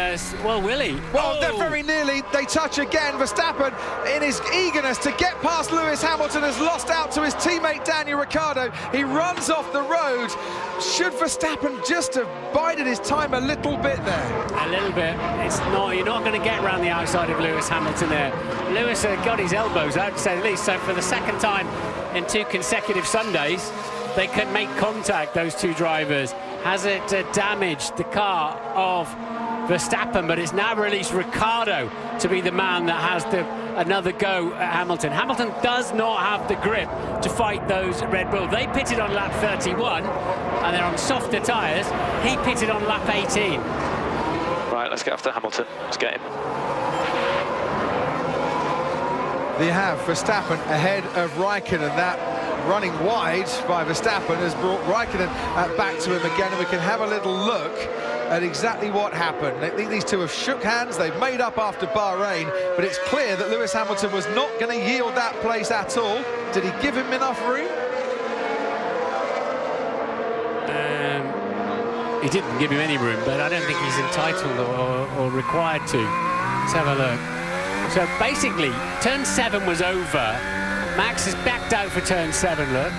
Well, will he? Well, they're very nearly. They touch again. Verstappen, in his eagerness to get past Lewis Hamilton, has lost out to his teammate Daniel Ricciardo. He runs off the road. Should Verstappen just have bided his time a little bit there? A little bit. It's not. You're not going to get around the outside of Lewis Hamilton there. Lewis got his elbows out, to say the least. So for the second time in 2 consecutive Sundays, they can make contact, those two drivers. Has it damaged the car of Verstappen? But it's now released Ricciardo to be the man that has another go at Hamilton. Hamilton does not have the grip to fight those Red Bull. They pitted on lap 31 and they're on softer tyres. He pitted on lap 18. Right, let's get after Hamilton. Let's get him. They have Verstappen ahead of Raikkonen. That running wide by Verstappen has brought Raikkonen back to him again, and we can have a little look at exactly what happened. I think these two have shook hands. They've made up after Bahrain, but it's clear that Lewis Hamilton was not going to yield that place at all. Did he give him enough room? He didn't give him any room, but I don't think he's entitled or required to. Let's have a look. So basically, turn 7 was over. Max has backed out for turn 7, look.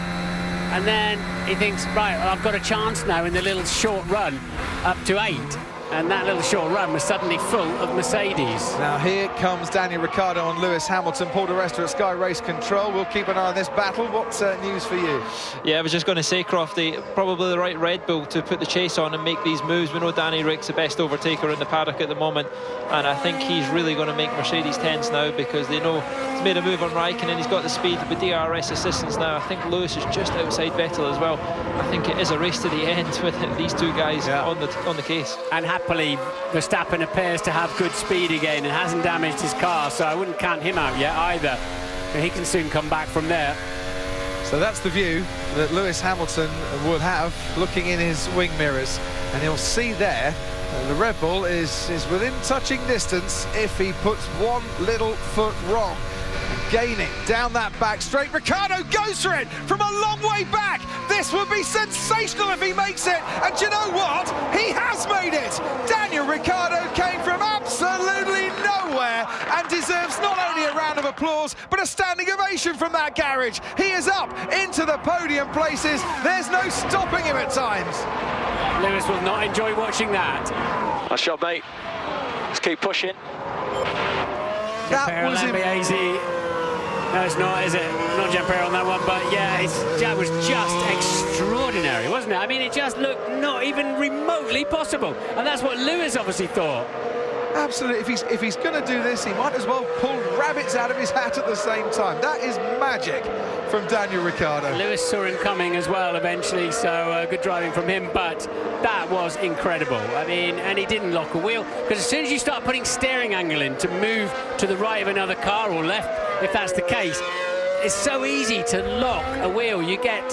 And then he thinks, right, well, I've got a chance now in the little short run up to 8. And that little short run was suddenly full of Mercedes. Now here comes Daniel Ricciardo on Lewis Hamilton. Paul di Resta at Sky Race Control. We'll keep an eye on this battle. What's news for you? Yeah, I was just going to say, Crofty, probably the right Red Bull to put the chase on and make these moves. We know Danny Rick's the best overtaker in the paddock at the moment, and I think he's really going to make Mercedes tense now, because they know he's made a move on Raikkonen. He's got the speed with DRS assistance now. I think Lewis is just outside Vettel as well. I think it is a race to the end with these two guys on the case. And happily, Verstappen appears to have good speed again and hasn't damaged his car, so I wouldn't count him out yet either. He can soon come back from there. So that's the view that Lewis Hamilton will have looking in his wing mirrors, and he'll see there the Red Bull is within touching distance if he puts one little foot wrong. Gaining down that back straight. Ricciardo goes for it from a long way back. This would be sensational if he makes it. And do you know what? He has made it. Daniel Ricciardo came from absolutely nowhere and deserves not only a round of applause, but a standing ovation from that garage. He is up into the podium places. There's no stopping him at times. Lewis will not enjoy watching that. Nice job, mate. Let's keep pushing. That was easy. No, it's not, is it? Not Gianpaolo on that one, but yeah, that was just extraordinary, wasn't it? I mean, it just looked not even remotely possible, and that's what Lewis obviously thought. Absolutely. If he's going to do this, he might as well pull rabbits out of his hat at the same time. That is magic from Daniel Ricciardo. Lewis saw him coming as well eventually, so good driving from him, but that was incredible. I mean, and he didn't lock a wheel, because as soon as you start putting steering angle in to move to the right of another car or left, if that's the case, it's so easy to lock a wheel. You get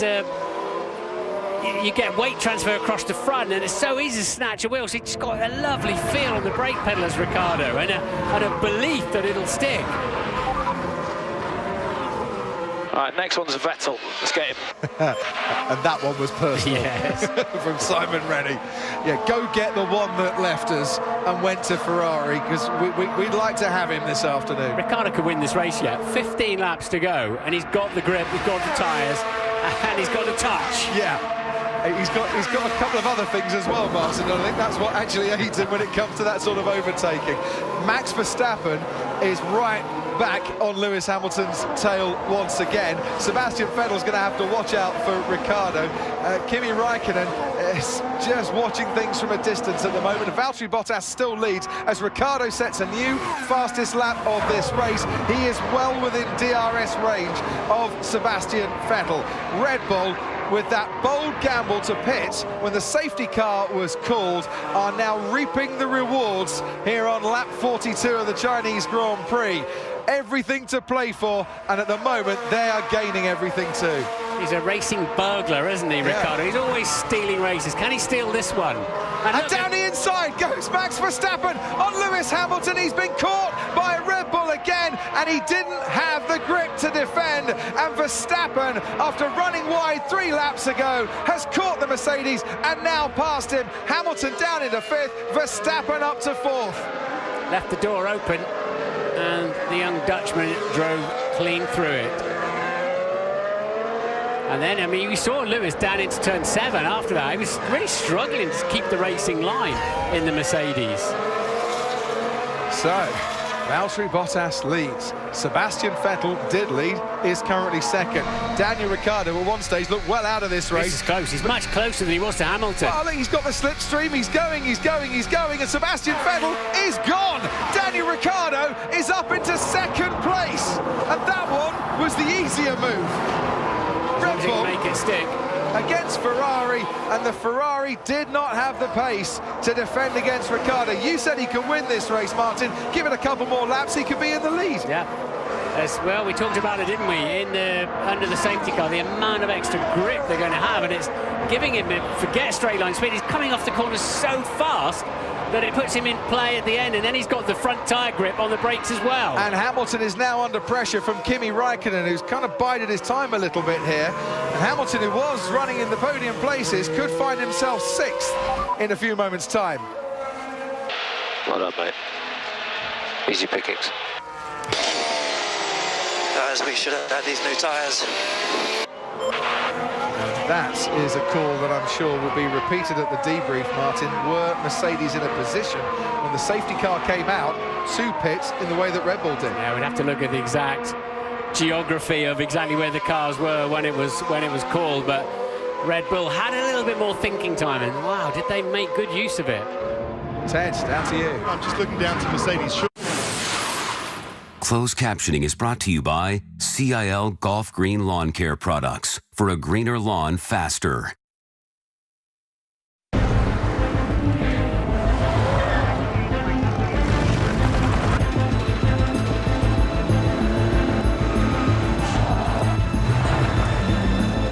weight transfer across the front, and it's so easy to snatch a wheel. So he's got a lovely feel on the brake pedal as Ricciardo, and a belief that it'll stick. All right, next one's Vettel. Let's get him. And that one was personal. Yes. From Simon Rennie. Yeah, go get the one that left us and went to Ferrari, because we'd like to have him this afternoon. Ricciardo could win this race yet. 15 laps to go, and he's got the grip, he's got the tyres, and he's got the touch. Yeah. He's got a couple of other things as well, Martin, and I think that's what actually aids him when it comes to that sort of overtaking. Max Verstappen is right back on Lewis Hamilton's tail once again. Sebastian Vettel's going to have to watch out for Ricciardo. Kimi Raikkonen is just watching things from a distance at the moment. Valtteri Bottas still leads as Ricciardo sets a new fastest lap of this race. He is well within DRS range of Sebastian Vettel. Red Bull, with that bold gamble to pit when the safety car was called, are now reaping the rewards here on lap 42 of the Chinese Grand Prix. Everything to play for, and at the moment they are gaining everything too. He's a racing burglar, isn't he, Ricciardo? He's always stealing races. Can he steal this one? And down the inside goes Max Verstappen on Lewis Hamilton. He's been caught by Red Bull again, and he didn't have the grip to defend. And Verstappen, after running wide 3 laps ago, has caught the Mercedes and now passed him. Hamilton down into 5th, Verstappen up to 4th. Left the door open, and the young Dutchman drove clean through it. And then, I mean, we saw Lewis down into turn 7 after that. He was really struggling to keep the racing line in the Mercedes. So, Valtteri Bottas leads. Sebastian Vettel did lead, is currently 2nd. Daniel Ricciardo at one stage looked well out of this race. This is close. He's much closer than he was to Hamilton. Well, I think he's got the slipstream. He's going, and Sebastian Vettel is gone. Daniel Ricciardo is up into 2nd place, and that one was the easier move. Red Bull make it stick against Ferrari, and the Ferrari did not have the pace to defend against Ricciardo. You said he could win this race, Martin. Give it a couple more laps, he could be in the lead. Yeah. As well, we talked about it, didn't we, under the safety car, the amount of extra grip they're going to have, and it's giving him, forget straight line speed, he's coming off the corners so fast that it puts him in play at the end, and then he's got the front tyre grip on the brakes as well. And Hamilton is now under pressure from Kimi Raikkonen, who's kind of bided his time a little bit here. And Hamilton, who was running in the podium places, could find himself 6th in a few moments' time. Well done, mate. Easy pickings. Guys, we should have had these new tyres. That is a call that I'm sure will be repeated at the debrief, Martin. Were Mercedes in a position when the safety car came out to pit in the way that Red Bull did? Yeah, we'd have to look at the exact geography of exactly where the cars were when it was called, but Red Bull had a little bit more thinking time, and wow, did they make good use of it. Ted, down to you. I'm just looking down to Mercedes. Closed captioning is brought to you by CIL Golf Green Lawn Care Products for a greener lawn faster.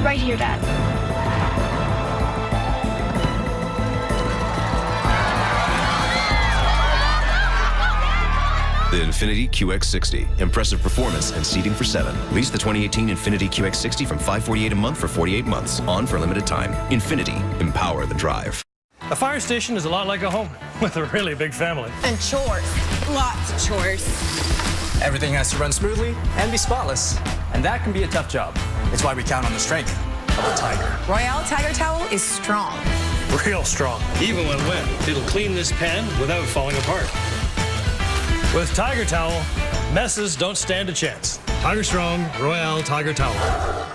Right here, Dad. The Infiniti QX60. Impressive performance and seating for 7. Lease the 2018 Infiniti QX60 from $548 a month for 48 months. On for a limited time. Infiniti. Empower the drive. A fire station is a lot like a home with a really big family. And chores. Lots of chores. Everything has to run smoothly and be spotless. And that can be a tough job. It's why we count on the strength of a Tiger. Royale Tiger Towel is strong. Real strong. Even when wet, it'll clean this pan without falling apart. With Tiger Towel, messes don't stand a chance. Tiger Strong, Royale Tiger Towel.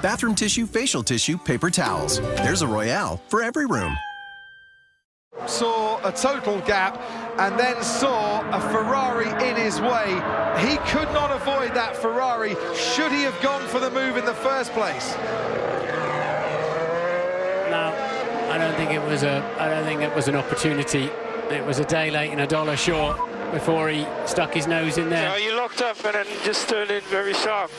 Bathroom tissue, facial tissue, paper towels. There's a Royale for every room. Saw a total gap and then saw a Ferrari in his way. He could not avoid that Ferrari should he have gone for the move in the first place. No, I don't think it was an opportunity. It was a day late and a dollar short before he stuck his nose in there. No, you locked up and then just turned in very sharp.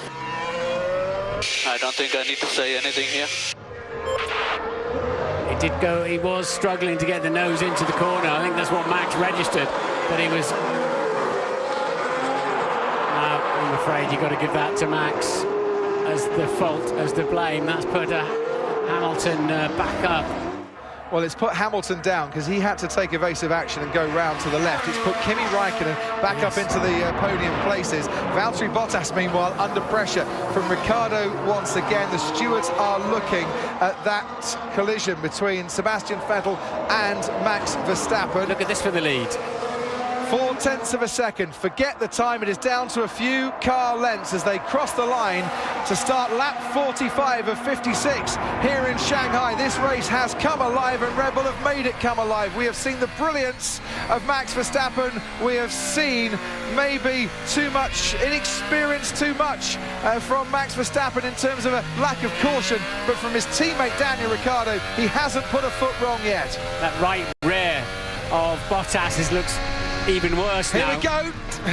I don't think I need to say anything here. He was struggling to get the nose into the corner. I think that's what Max registered, that he was... No, I'm afraid you've got to give that to Max as the fault, as the blame. That's put Hamilton back up Well, it's put Hamilton down because he had to take evasive action and go round to the left. It's put Kimi Räikkönen back up into the podium places. Valtteri Bottas, meanwhile, under pressure from Ricciardo once again. The stewards are looking at that collision between Sebastian Vettel and Max Verstappen. Look at this for the lead. 0.4 of a second. Forget the time. It is down to a few car lengths as they cross the line to start lap 45 of 56 here in Shanghai. This race has come alive, and Red Bull have made it come alive. We have seen the brilliance of Max Verstappen. We have seen maybe too much inexperience, too much from Max Verstappen in terms of a lack of caution, but from his teammate Daniel Ricciardo, he hasn't put a foot wrong yet. That right rear of Bottas looks even worse now. Here we go.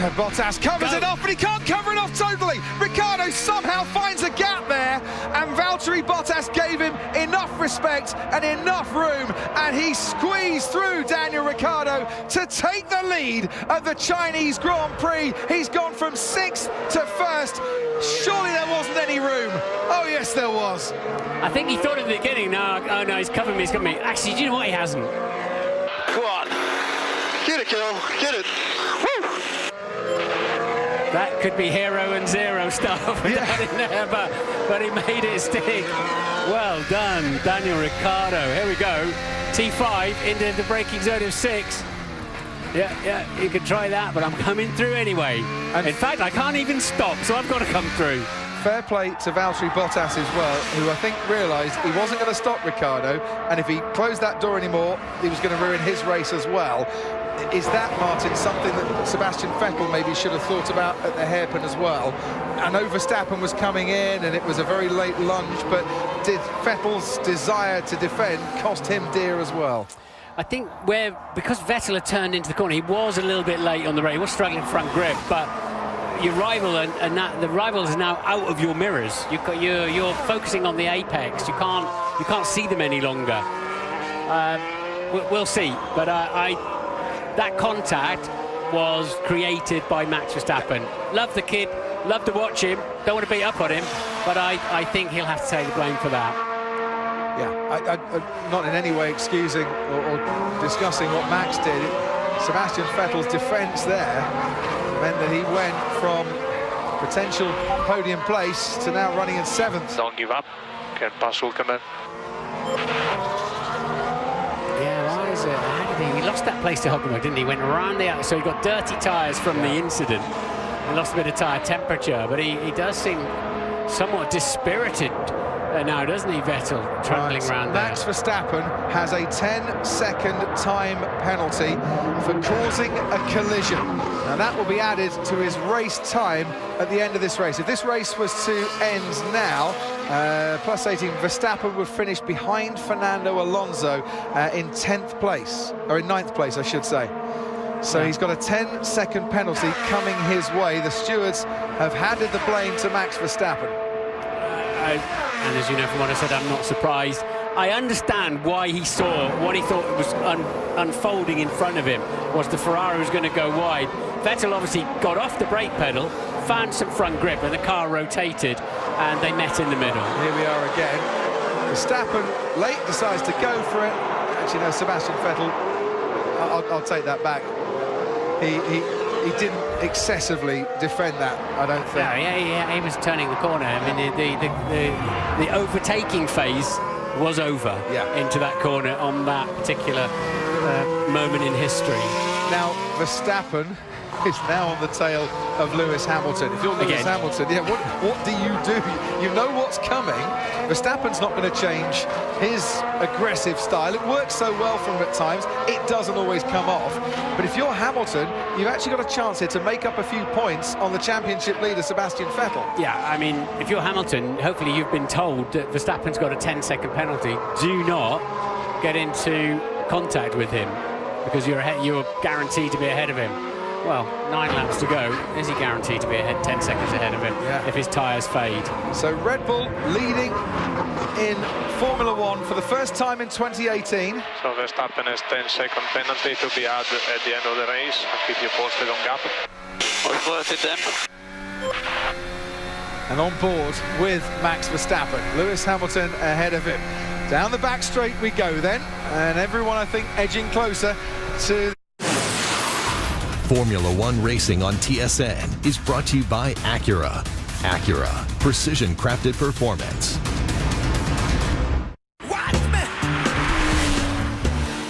Bottas covers it off, but he can't cover it off totally. Ricciardo somehow finds a gap there, and Valtteri Bottas gave him enough respect and enough room, and he squeezed through Daniel Ricciardo to take the lead at the Chinese Grand Prix. He's gone from 6th to 1st. Surely there wasn't any room. Oh, yes, there was. I think he thought at the beginning, no, oh no, he's covered me, he's covered me. Actually, do you know what? He hasn't. Go on. Get it, Carol. Get it. Woo! That could be hero and zero stuff in there, but he made it stick. Well done, Daniel Ricciardo. Here we go. T5 into the braking zone of 6. Yeah, you could try that, but I'm coming through anyway. And in fact, I can't even stop, so I've got to come through. Fair play to Valtteri Bottas as well, who I think realised he wasn't going to stop Ricciardo, and if he closed that door anymore, he was going to ruin his race as well. Is that, Martin, something that Sebastian Vettel maybe should have thought about at the hairpin as well? I know Verstappen was coming in and it was a very late lunge, but did Vettel's desire to defend cost him dear as well? I think because Vettel had turned into the corner, he was a little bit late on the race. He was struggling front grip, but your rival and the rivals are now out of your mirrors. You're focusing on the apex. You can't see them any longer. We'll see, but that contact was created by Max Verstappen. Love the kid, love to watch him, don't want to beat up on him, but I think he'll have to take the blame for that. Yeah, I'm not in any way excusing or discussing what Max did. Sebastian Vettel's defence there meant that he went from potential podium place to now running in 7th. Don't give up, can pass Hulkenberg. Yeah, why is it? He lost that place to Hulkenberg, didn't he? Went around the outside, so he got dirty tyres from the incident and lost a bit of tyre temperature, but he does seem somewhat dispirited now, doesn't he, Vettel, trundling around there. Max Verstappen has a 10-second time penalty for causing a collision. Now that will be added to his race time at the end of this race. If this race was to end now, plus 18, Verstappen would finish behind Fernando Alonso in 10th place, or in 9th place, I should say. So he's got a 10-second penalty coming his way. The stewards have handed the blame to Max Verstappen. And as you know from what I said, I'm not surprised. I understand why he saw what he thought was unfolding in front of him was the Ferrari was going to go wide. Vettel obviously got off the brake pedal, found some front grip, and the car rotated, and they met in the middle. Here we are again. Verstappen late decides to go for it. Actually, no, Sebastian Vettel, I'll take that back. He didn't excessively defend that, I don't think. Yeah, he was turning the corner. I mean, the overtaking phase was over into that corner on that particular moment in history. Now, Verstappen is now on the tail of Lewis Hamilton. If you're Lewis Hamilton, what do? You know what's coming. Verstappen's not going to change his aggressive style. It works so well for him at times, it doesn't always come off. But if you're Hamilton, you've actually got a chance here to make up a few points on the championship leader, Sebastian Vettel. Yeah, I mean, if you're Hamilton, hopefully you've been told that Verstappen's got a 10-second penalty. Do not get into contact with him, because you're guaranteed to be ahead of him. Well, 9 laps to go. Is he guaranteed to be 10 seconds ahead of him if his tyres fade? So Red Bull leading in Formula One for the first time in 2018. So Verstappen has 10-second penalty to be added at the end of the race. I'll keep you posted on gap. All worth it then. And on board with Max Verstappen. Lewis Hamilton ahead of him. Down the back straight we go then, and everyone I think edging closer to... Formula One racing on TSN is brought to you by Acura. Acura, precision crafted performance.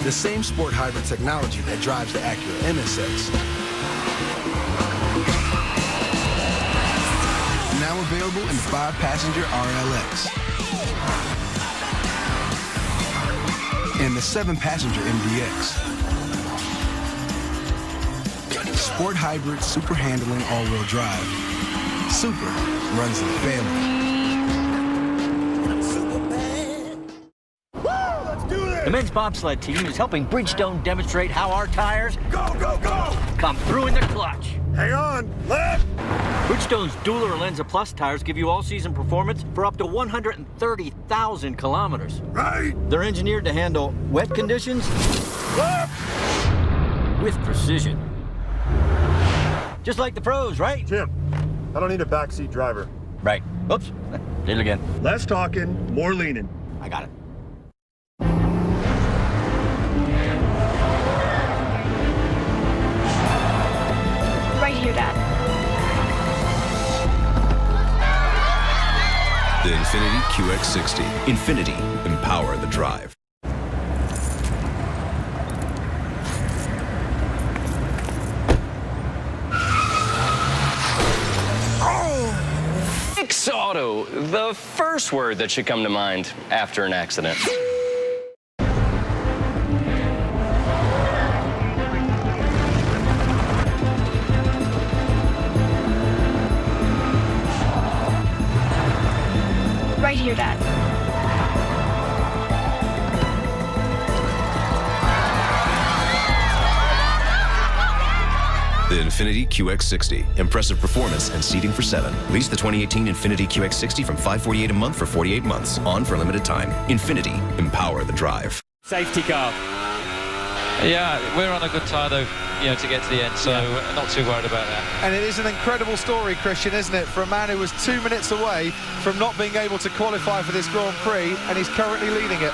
The same sport hybrid technology that drives the Acura MSX. Now available in the 5-passenger RLX. And the 7-passenger MDX. Sport hybrid, super handling, all-wheel drive. Super runs in the family. The men's bobsled team is helping Bridgestone demonstrate how our tires come through in the clutch. Hang on, left! Bridgestone's Dueler Alenza Plus tires give you all-season performance for up to 130,000 kilometers. Right! They're engineered to handle wet conditions with precision. Just like the pros, right? Tim, I don't need a backseat driver. Right. Oops. Did it again. Less talking, more leaning. I got it. Right here, Dad. The Infiniti QX60. Infiniti, empower the drive. Fix Auto, the first word that should come to mind after an accident. Right here, Dad. The Infiniti QX60. Impressive performance and seating for 7. Lease the 2018 Infiniti QX60 from $548 a month for 48 months. On for a limited time. Infiniti, empower the drive. Safety car. Yeah, we're on a good tyre though, to get to the end, so not too worried about that. And it is an incredible story, Christian, isn't it, for a man who was 2 minutes away from not being able to qualify for this Grand Prix, and he's currently leading it.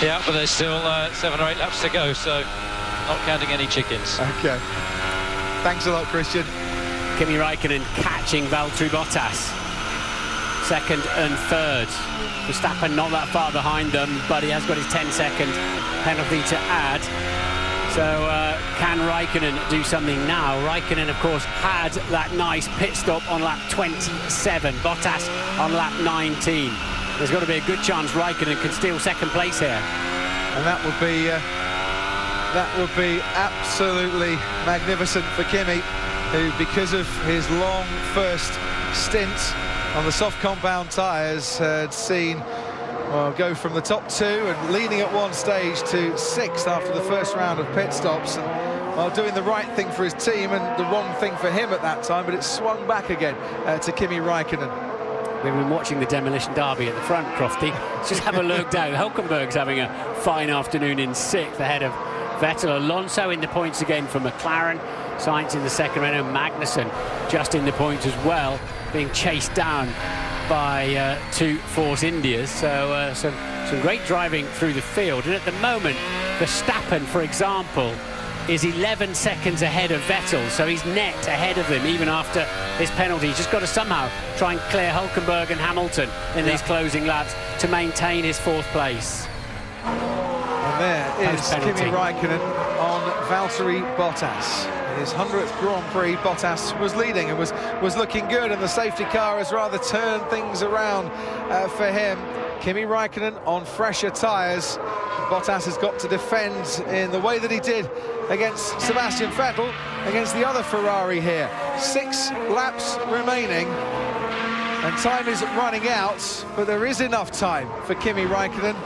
Yeah, but there's still 7 or 8 laps to go, so not counting any chickens. Okay. Thanks a lot, Christian. Kimi Räikkönen catching Valtteri Bottas. Second and third. Verstappen not that far behind them, but he has got his 10-second penalty to add. So can Räikkönen do something now? Räikkönen, of course, had that nice pit stop on lap 27. Bottas on lap 19. There's got to be a good chance Räikkönen can steal second place here. And that would be absolutely magnificent for Kimi, who, because of his long first stint on the soft compound tyres, had seen go from the top 2 and leading at one stage to 6th after the first round of pit stops, and doing the right thing for his team and the wrong thing for him at that time, but it swung back again to Kimi Räikkönen. We've been watching the Demolition Derby at the front, Crofty. Let's just have a look down. Hülkenberg's having a fine afternoon in 6th ahead of Vettel. Alonso in the points again for McLaren. Sainz in the second, Renault. Magnussen just in the points as well, being chased down by 2 Force Indias. So some great driving through the field. And at the moment, Verstappen, for example, is 11 seconds ahead of Vettel, so he's net ahead of them even after his penalty. He's just got to somehow try and clear Hülkenberg and Hamilton in these closing laps to maintain his 4th place. And there is Kimi Räikkönen on Valtteri Bottas. In his 100th Grand Prix, Bottas was leading and was looking good, and the safety car has rather turned things around for him. Kimi Räikkönen on fresher tyres. Bottas has got to defend in the way that he did against Sebastian Vettel, against the other Ferrari here. 6 laps remaining, and time is running out, but there is enough time for Kimi Räikkönen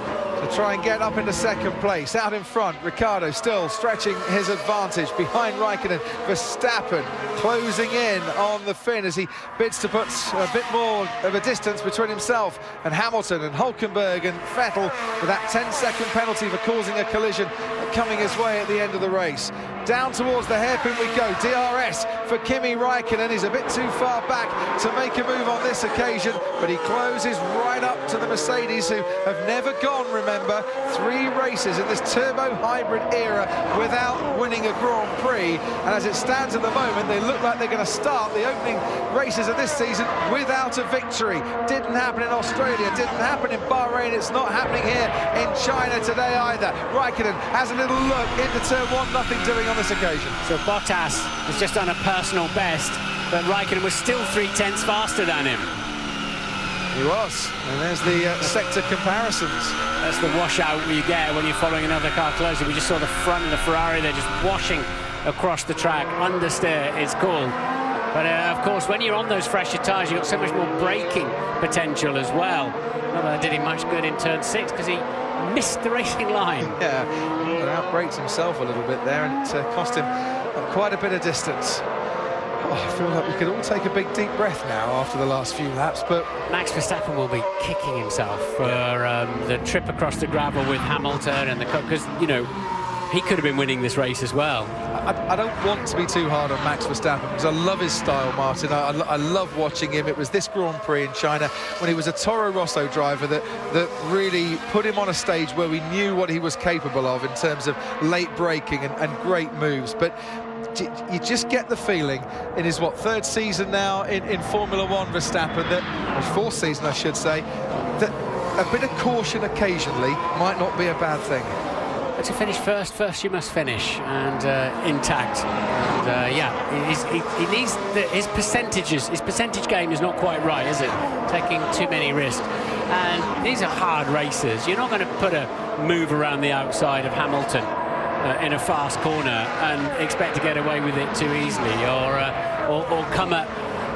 to try and get up into second place. Out in front, Ricciardo still stretching his advantage behind Raikkonen. Verstappen closing in on the Finn as he bids to put a bit more of a distance between himself and Hamilton and Hülkenberg and Vettel, with that 10-second penalty for causing a collision coming his way at the end of the race. Down towards the hairpin we go. DRS for Kimi Raikkonen. He's a bit too far back to make a move on this occasion, but he closes right up to the Mercedes, who have never gone, remember, 3 races in this turbo hybrid era without winning a Grand Prix. And as it stands at the moment, they look like they're going to start the opening races of this season without a victory. Didn't happen in Australia, didn't happen in Bahrain, it's not happening here in China today either. Raikkonen has a little look into turn 1, nothing doing on this occasion. So Bottas has just done a personal best, but Raikkonen was still 0.3 faster than him. He was, and there's the sector comparisons. That's the washout you get when you're following another car closely. We just saw the front of the Ferrari, they're just washing across the track, understeer it's called. But of course, when you're on those fresher tyres, you've got so much more braking potential as well. Not that did him much good in turn 6 because he missed the racing line. Yeah, but outbraked himself a little bit there, and it cost him quite a bit of distance. Oh, I feel like we could all take a big deep breath now after the last few laps, but Max Verstappen will be kicking himself for the trip across the gravel with Hamilton and because, you know, he could have been winning this race as well. I don't want to be too hard on Max Verstappen because I love his style, Martin. I love watching him. It was this Grand Prix in China when he was a Toro Rosso driver that really put him on a stage where we knew what he was capable of in terms of late braking and great moves. But you just get the feeling in his, third season now in Formula One, Verstappen, or fourth season, I should say, that a bit of caution occasionally might not be a bad thing. But to finish first you must finish and intact. And he needs his percentages. His percentage game is not quite right, is it? Taking too many risks. And these are hard races. You're not going to put a move around the outside of Hamilton in a fast corner and expect to get away with it too easily, or come at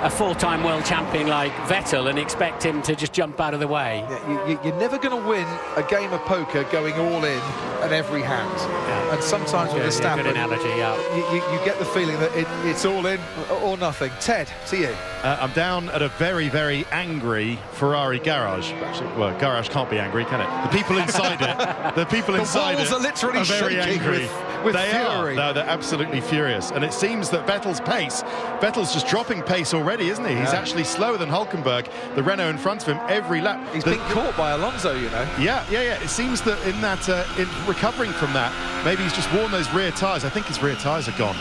a full-time world champion like Vettel and expect him to just jump out of the way. Yeah, you're never going to win a game of poker going all in at every hand. Yeah. And sometimes with Verstappen, good analogy, you get the feeling that it's all in or nothing. Ted, to you. I'm down at a very, very angry Ferrari garage. Actually, well, garage can't be angry, can it? The people inside it, the people inside it are literally very angry. With they fury. are. No, they're absolutely furious. And it seems that Vettel's just dropping pace already, isn't he? Yeah. He's actually slower than Hülkenberg, the Renault in front of him, every lap. He's been caught by Alonso, you know. Yeah. It seems that in recovering from that, maybe he's just worn those rear tyres. I think his rear tyres are gone.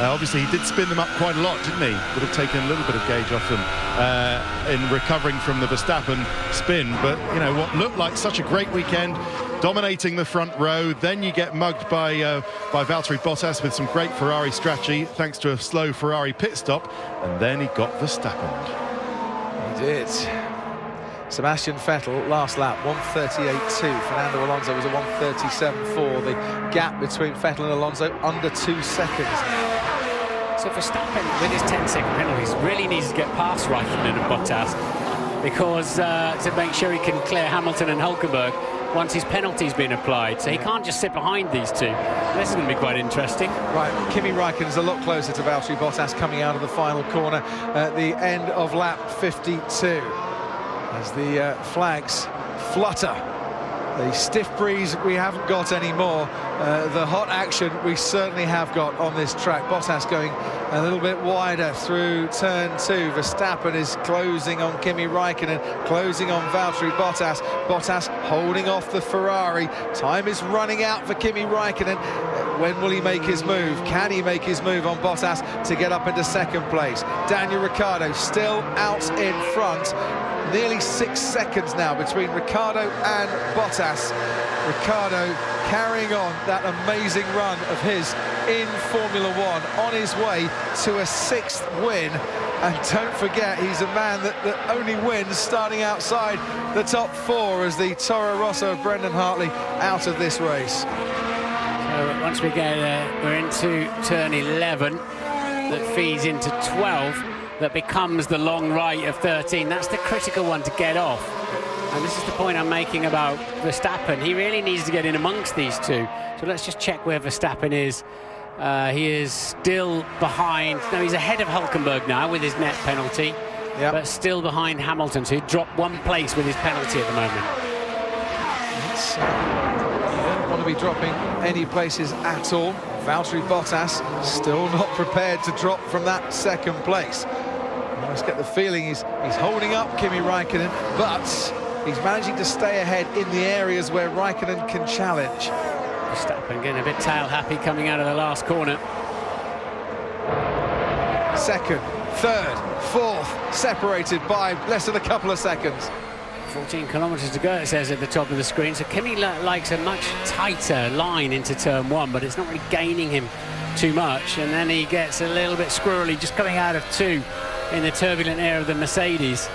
Obviously, he did spin them up quite a lot, didn't he? Would have taken a little bit of gauge off them in recovering from the Verstappen spin. But, you know, what looked like such a great weekend, dominating the front row. Then you get mugged by Valtteri Bottas with some great Ferrari strategy, thanks to a slow Ferrari pit stop. And then he got Verstappen. He did. Sebastian Vettel, last lap, 1:38.2. Fernando Alonso was at 1:37.4. The gap between Vettel and Alonso under 2 seconds. So Verstappen, with his 10-second penalties, really needs to get past Raikkonen and Bottas because to make sure he can clear Hamilton and Hülkenberg once his penalty's been applied. So he can't just sit behind these two. This is going to be quite interesting. Right, Kimi Raikkonen's a lot closer to Valtteri Bottas coming out of the final corner at the end of lap 52. As the flags flutter. The stiff breeze we haven't got anymore. The hot action we certainly have got on this track. Bottas going a little bit wider through turn 2. Verstappen is closing on Kimi Raikkonen, closing on Valtteri Bottas. Bottas holding off the Ferrari. Time is running out for Kimi Raikkonen. When will he make his move? Can he make his move on Bottas to get up into second place? Daniel Ricciardo still out in front. Nearly 6 seconds now between Ricciardo and Bottas. Ricciardo carrying on that amazing run of his in Formula One, on his way to a 6th win. And don't forget, he's a man that only wins starting outside the top 4 as the Toro Rosso of Brendan Hartley out of this race. So once we get we're into turn 11 that feeds into 12. That becomes the long right of 13. That's the critical one to get off. And this is the point I'm making about Verstappen. He really needs to get in amongst these two. So let's just check where Verstappen is. He is still behind. No, he's ahead of Hülkenberg now with his net penalty. Yep. But still behind Hamilton, so he dropped 1 place with his penalty at the moment. You don't want to be dropping any places at all. Valtteri Bottas still not prepared to drop from that 2nd place. I almost get the feeling he's holding up Kimi Raikkonen, but he's managing to stay ahead in the areas where Raikkonen can challenge. Verstappen getting a bit tail happy coming out of the last corner. 2nd, 3rd, 4th, separated by less than a couple of seconds. 14 kilometres to go, it says at the top of the screen. So Kimi likes a much tighter line into turn 1, but it's not really gaining him too much. And then he gets a little bit squirrely just coming out of 2 in the turbulent air of the Mercedes.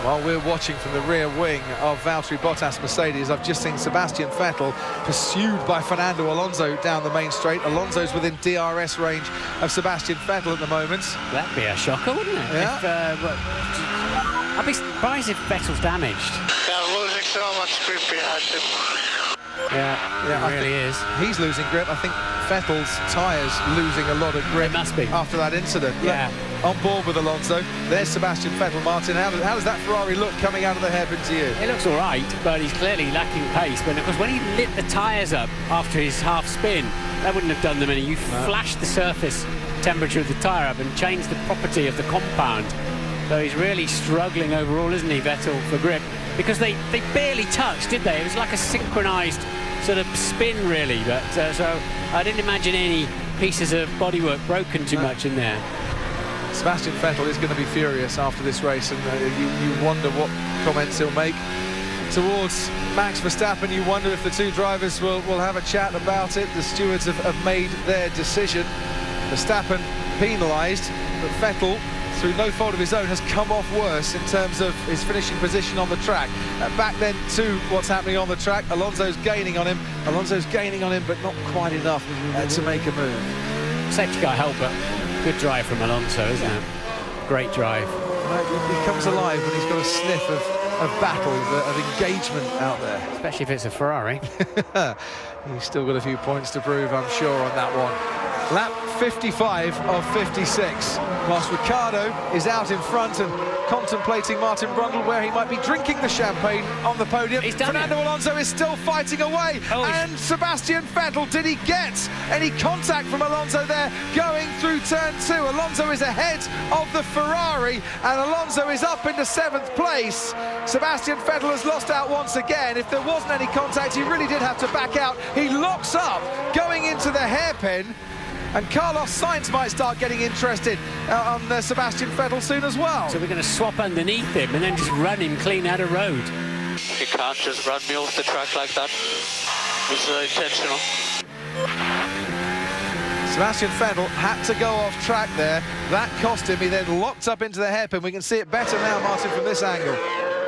While we're watching from the rear wing of Valtteri Bottas Mercedes, I've just seen Sebastian Vettel pursued by Fernando Alonso down the main straight. Alonso's within DRS range of Sebastian Vettel at the moment. That'd be a shocker, wouldn't it? Yeah. I'd be surprised if Vettel's damaged. They're losing so much grip behind him. Yeah, it really is. He's losing grip. I think Vettel's tyres losing a lot of grip. It must be. After that incident. Yeah. On board with Alonso. There's Sebastian Vettel. Martin, how does that Ferrari look coming out of the hairpin to you? It looks all right, but he's clearly lacking pace. But of course, when he lit the tyres up after his half spin, that wouldn't have done them any. You flashed the surface temperature of the tyre up and changed the property of the compound. So he's really struggling overall, isn't he, Vettel, for grip? Because they barely touched, did they? It was like a synchronised sort of spin, really. But so I didn't imagine any pieces of bodywork broken too much in there. Sebastian Vettel is going to be furious after this race, and you wonder what comments he'll make towards Max Verstappen. You wonder if the two drivers will have a chat about it. The stewards have made their decision. Verstappen penalised, but Vettel, through no fault of his own, has come off worse in terms of his finishing position on the track. Back then to what's happening on the track. Alonso's gaining on him, but not quite enough to make a move. Safety car helper. Good drive from Alonso, isn't it? Great drive. He comes alive when he's got a sniff of battle, of engagement out there. Especially if it's a Ferrari. He's still got a few points to prove, I'm sure, on that one. Lap 55 of 56. Whilst Ricciardo is out in front and contemplating Martin Brundle where he might be drinking the champagne on the podium. Fernando Alonso is still fighting away. And Sebastian Vettel, did he get any contact from Alonso there going through turn 2? Alonso is ahead of the Ferrari and Alonso is up into 7th place. Sebastian Vettel has lost out once again. If there wasn't any contact, he really did have to back out. He locks up going into the hairpin. And Carlos Sainz might start getting interested on Sebastian Vettel soon as well. So we're going to swap underneath him and then just run him clean out of road. You can't just run me off the track like that. It's intentional. Sebastian Vettel had to go off track there. That cost him. He then locked up into the hairpin. We can see it better now, Martin, from this angle.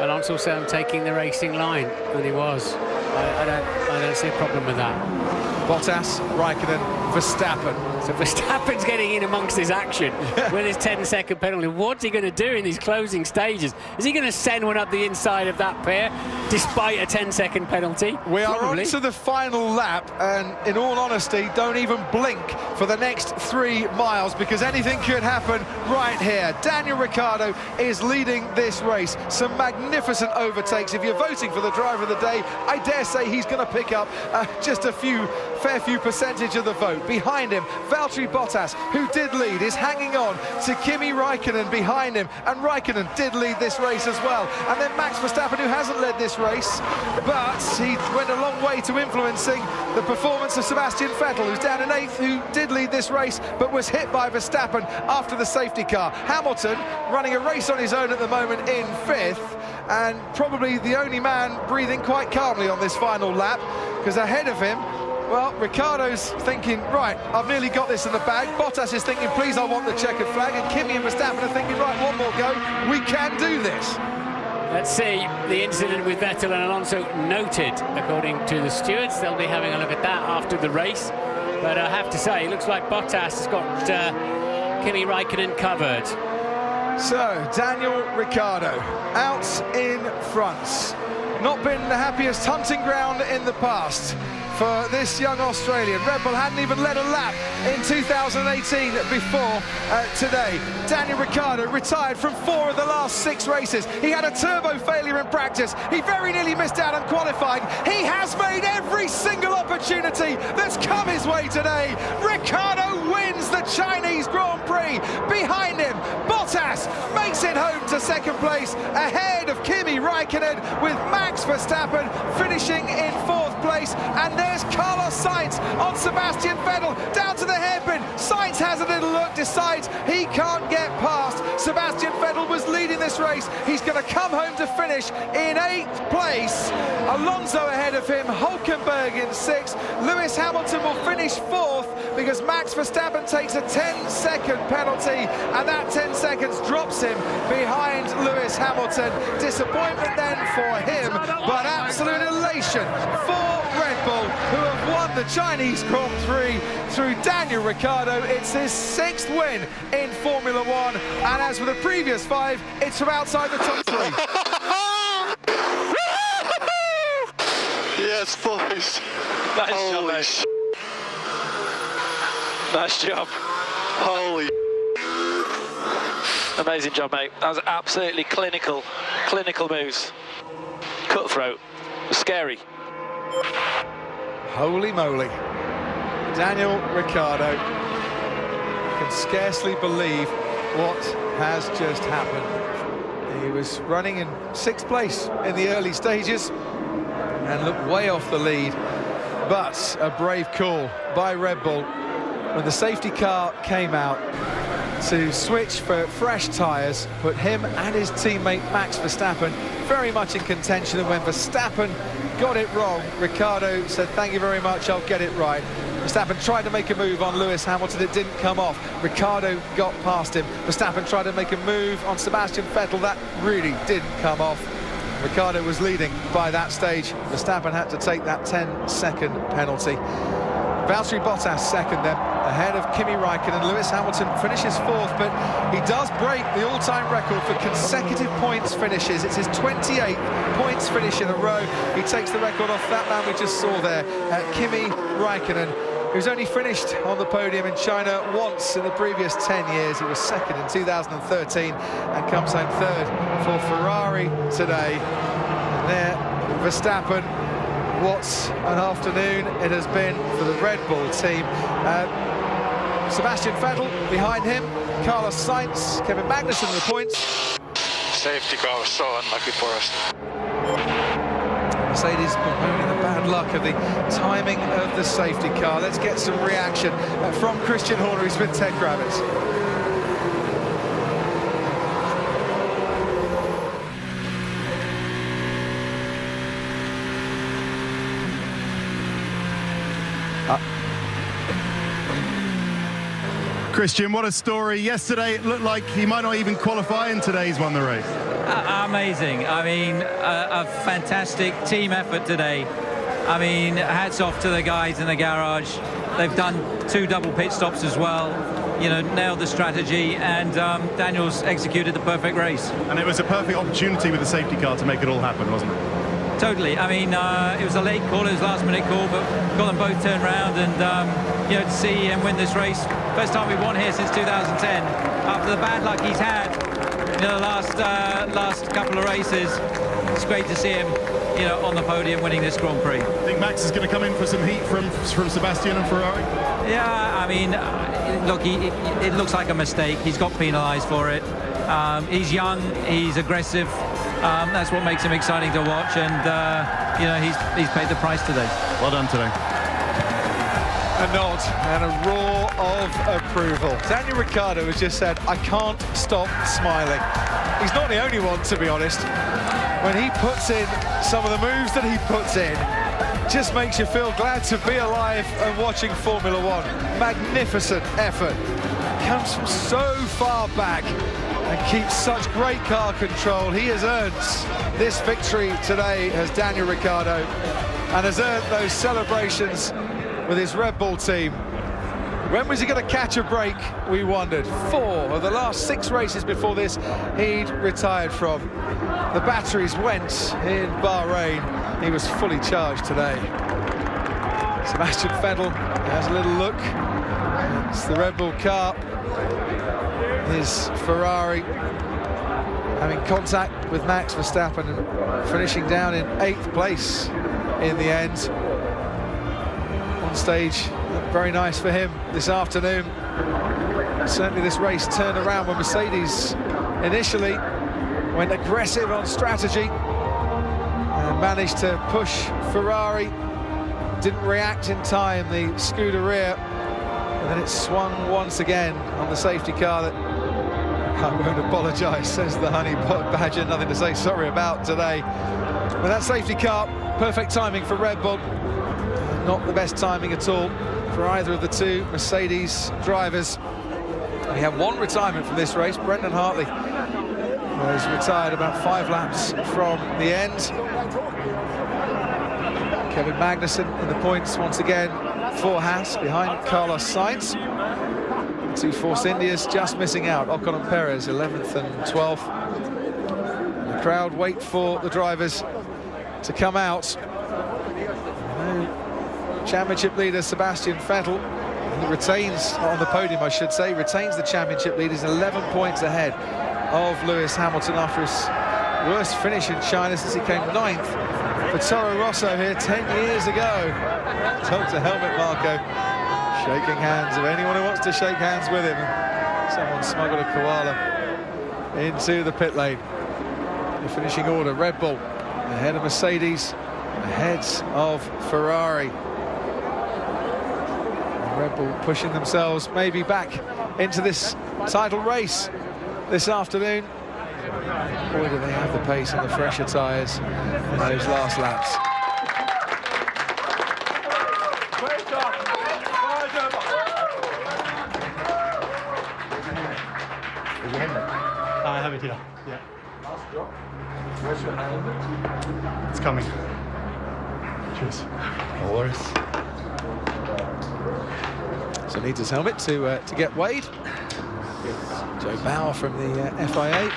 Alonso said I'm taking the racing line, and he was. I don't see a problem with that. Bottas, Raikkonen, Verstappen. So Verstappen's getting in amongst his action with his 10-second penalty. What's he going to do in these closing stages? Is he going to send one up the inside of that pair despite a 10-second penalty? We are on to the final lap, and in all honesty, don't even blink for the next 3 miles because anything could happen right here. Daniel Ricciardo is leading this race. Some magnificent overtakes. If you're voting for the driver of the day, I dare say he's going to pick up just a fair few percentage of the vote. Behind him, Valtteri Bottas, who did lead, is hanging on to Kimi Raikkonen behind him, and Raikkonen did lead this race as well. And then Max Verstappen, who hasn't led this race, but he went a long way to influencing the performance of Sebastian Vettel, who's down in 8th, who did lead this race, but was hit by Verstappen after the safety car. Hamilton running a race on his own at the moment in 5th, and probably the only man breathing quite calmly on this final lap, because ahead of him, well, Ricciardo's thinking, right, I've nearly got this in the bag. Bottas is thinking, please, I want the checkered flag. And Kimi and Verstappen are thinking, right, one more go. We can do this. Let's see the incident with Vettel and Alonso noted, according to the stewards. They'll be having a look at that after the race. But I have to say, it looks like Bottas has got Kimi Raikkonen covered. So, Daniel Ricciardo out in front. not been the happiest hunting ground in the past for this young Australian. Red Bull hadn't even led a lap in 2018 before today. Daniel Ricciardo retired from 4 of the last 6 races. He had a turbo failure in practice. He very nearly missed out on qualifying. He has made every single opportunity that's come his way today. Ricciardo wins the Chinese Grand Prix. Behind him, Bottas makes it home to second place, ahead of Kimi Raikkonen, with Max Verstappen finishing in 4th place. And there's Carlos Sainz on Sebastian Vettel, down to the hairpin. Sainz has a little look, decides he can't get past. Sebastian Vettel was leading this race. He's going to come home to finish in 8th place. Alonso ahead of him, Hülkenberg in 6th. Lewis Hamilton will finish 4th because Max Verstappen takes a 10-second penalty, and that 10 seconds drops him behind Lewis Hamilton. Disappointment then for him, but absolute elation for Red Bull, who have won the Chinese Grand Prix through Daniel Ricciardo. It's his 6th win in Formula One, and as for the previous 5, it's from outside the top 3. Yes, boys. Nice Holy job, mate. Nice job. Holy Amazing job, mate. That was absolutely clinical moves. Cutthroat. Scary. Holy moly. Daniel Ricciardo can scarcely believe what has just happened. He was running in 6th place in the early stages and looked way off the lead, but a brave call by Red Bull when the safety car came out to switch for fresh tyres, put him and his teammate Max Verstappen very much in contention, and when Verstappen got it wrong, Ricciardo said, "Thank you very much, I'll get it right." Verstappen tried to make a move on Lewis Hamilton, it didn't come off. Ricciardo got past him. Verstappen tried to make a move on Sebastian Vettel, that really didn't come off. Ricciardo was leading by that stage. Verstappen had to take that 10-second penalty. Valtteri Bottas second then, ahead of Kimi Raikkonen. Lewis Hamilton finishes 4th, but he does break the all-time record for consecutive points finishes. It's his 28th points finish in a row. He takes the record off that man we just saw there, Kimi Raikkonen, who's only finished on the podium in China once in the previous 10 years. He was 2nd in 2013 and comes home 3rd for Ferrari today. And there, Verstappen. What an afternoon it has been for the Red Bull team. Sebastian Vettel behind him, Carlos Sainz, Kevin Magnussen with the points. safety car was so unlucky for us. Mercedes bemoaning the bad luck of the timing of the safety car. Let's get some reaction from Christian Horner, who's with TechRabbit. Christian, what a story. Yesterday it looked like he might not even qualify, and today he's won the race. Amazing. I mean, a fantastic team effort today. I mean, hats off to the guys in the garage. They've done 2 double pit stops as well. You know, nailed the strategy, and Daniel's executed the perfect race. And it was a perfect opportunity with the safety car to make it all happen, wasn't it? Totally. I mean, it was a late call, it was a last-minute call, but got them both turned around, and you know, to see him win this race, first time we've won here since 2010. After the bad luck he's had, you know, the last couple of races, it's great to see him, you know, on the podium winning this Grand Prix. I think Max is going to come in for some heat from Sebastian and Ferrari. Yeah, I mean, look, it looks like a mistake. He's got penalised for it. He's young, he's aggressive. That's what makes him exciting to watch, and you know, he's paid the price today. Well done today. A nod and a roar of approval. Daniel Ricciardo has just said, "I can't stop smiling." He's not the only one, to be honest. When he puts in some of the moves that he puts in, just makes you feel glad to be alive and watching Formula One. Magnificent effort. Comes from so far back and keeps such great car control. He has earned this victory today as Daniel Ricciardo, and has earned those celebrations with his Red Bull team. When was he going to catch a break, we wondered. 4 of the last 6 races before this, he'd retired from. The batteries went in Bahrain. He was fully charged today. Sebastian Vettel has a little look. It's the Red Bull car. His Ferrari having contact with Max Verstappen and finishing down in 8th place in the end. On stage, very nice for him this afternoon. Certainly this race turned around when Mercedes initially went aggressive on strategy and managed to push Ferrari. Didn't react in time, the Scuderia, and then it swung once again on the safety car that I won't apologise, says the honey badger, nothing to say sorry about today. But that safety car, perfect timing for Red Bull. Not the best timing at all for either of the two Mercedes drivers. We have one retirement from this race. Brendan Hartley was retired about 5 laps from the end. Kevin Magnussen in the points once again for Haas, behind Carlos Sainz. The 2 Force Indias just missing out. Ocon and Perez 11th and 12th. The crowd wait for the drivers to come out. Championship leader Sebastian Vettel, he retains, on the podium I should say, retains the championship lead. He's 11 points ahead of Lewis Hamilton after his worst finish in China since he came 9th for Toro Rosso here 10 years ago. Dr. Helmut Marko shaking hands of anyone who wants to shake hands with him. Someone smuggled a koala into the pit lane. The finishing order: Red Bull ahead of Mercedes, ahead of Ferrari. Red Bull pushing themselves maybe back into this title race this afternoon. Boy, do they have the pace and the fresher tyres in those last laps. I have it here. Yeah. It's coming. Cheers. No worries. So needs his helmet to get weighed. Joe Bauer from the FIA.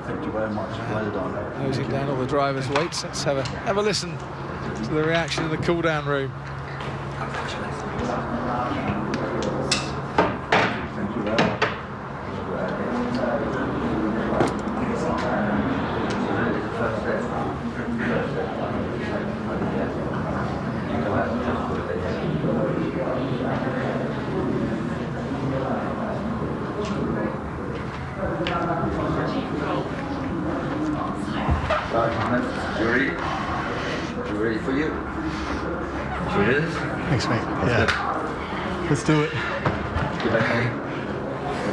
Thank you very much. Well done. Nosing down all the drivers' weights. Let's have a listen to the reaction in the cool-down room. Thank you very much. You ready for you? Should we do this? Thanks, mate. Yeah. Let's do it.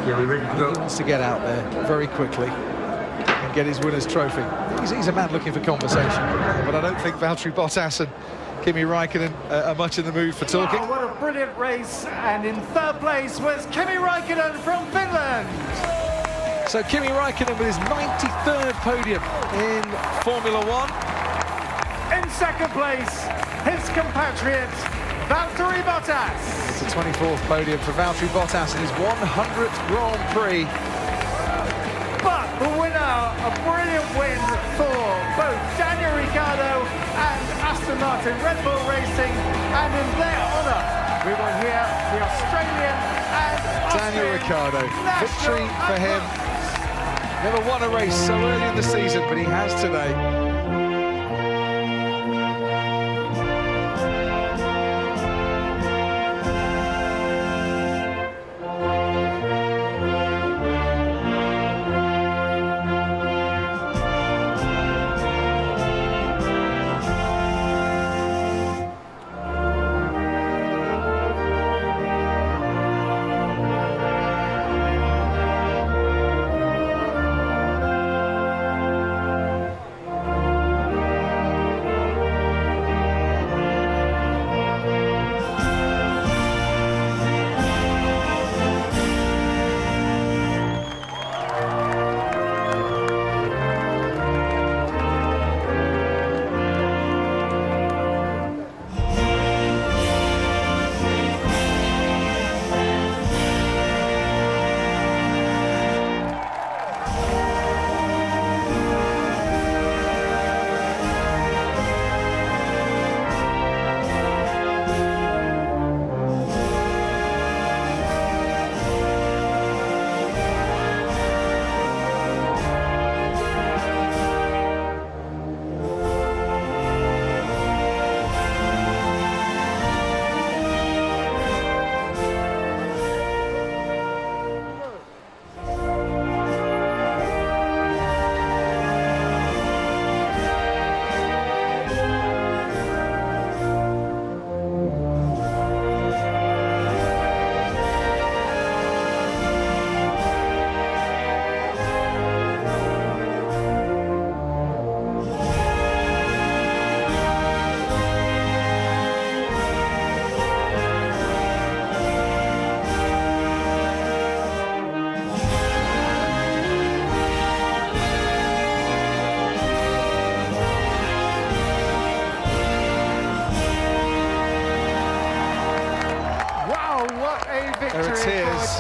Yeah, we ready to go? He wants to get out there very quickly and get his winner's trophy. He's a man looking for conversation, but I don't think Valtteri Bottas and Kimi Raikkonen are much in the mood for talking. Oh, what a brilliant race, and in 3rd place was Kimi Raikkonen from Finland. So Kimi Raikkonen with his 93rd podium in Formula One. In 2nd place, his compatriot, Valtteri Bottas. It's a 24th podium for Valtteri Bottas in his 100th Grand Prix. But the winner, a brilliant win for both Daniel Ricciardo and Aston Martin Red Bull Racing, and in their honour, we will hear the Australian and Daniel Ricciardo, victory national for him. Never won a race so early in the season, but he has today.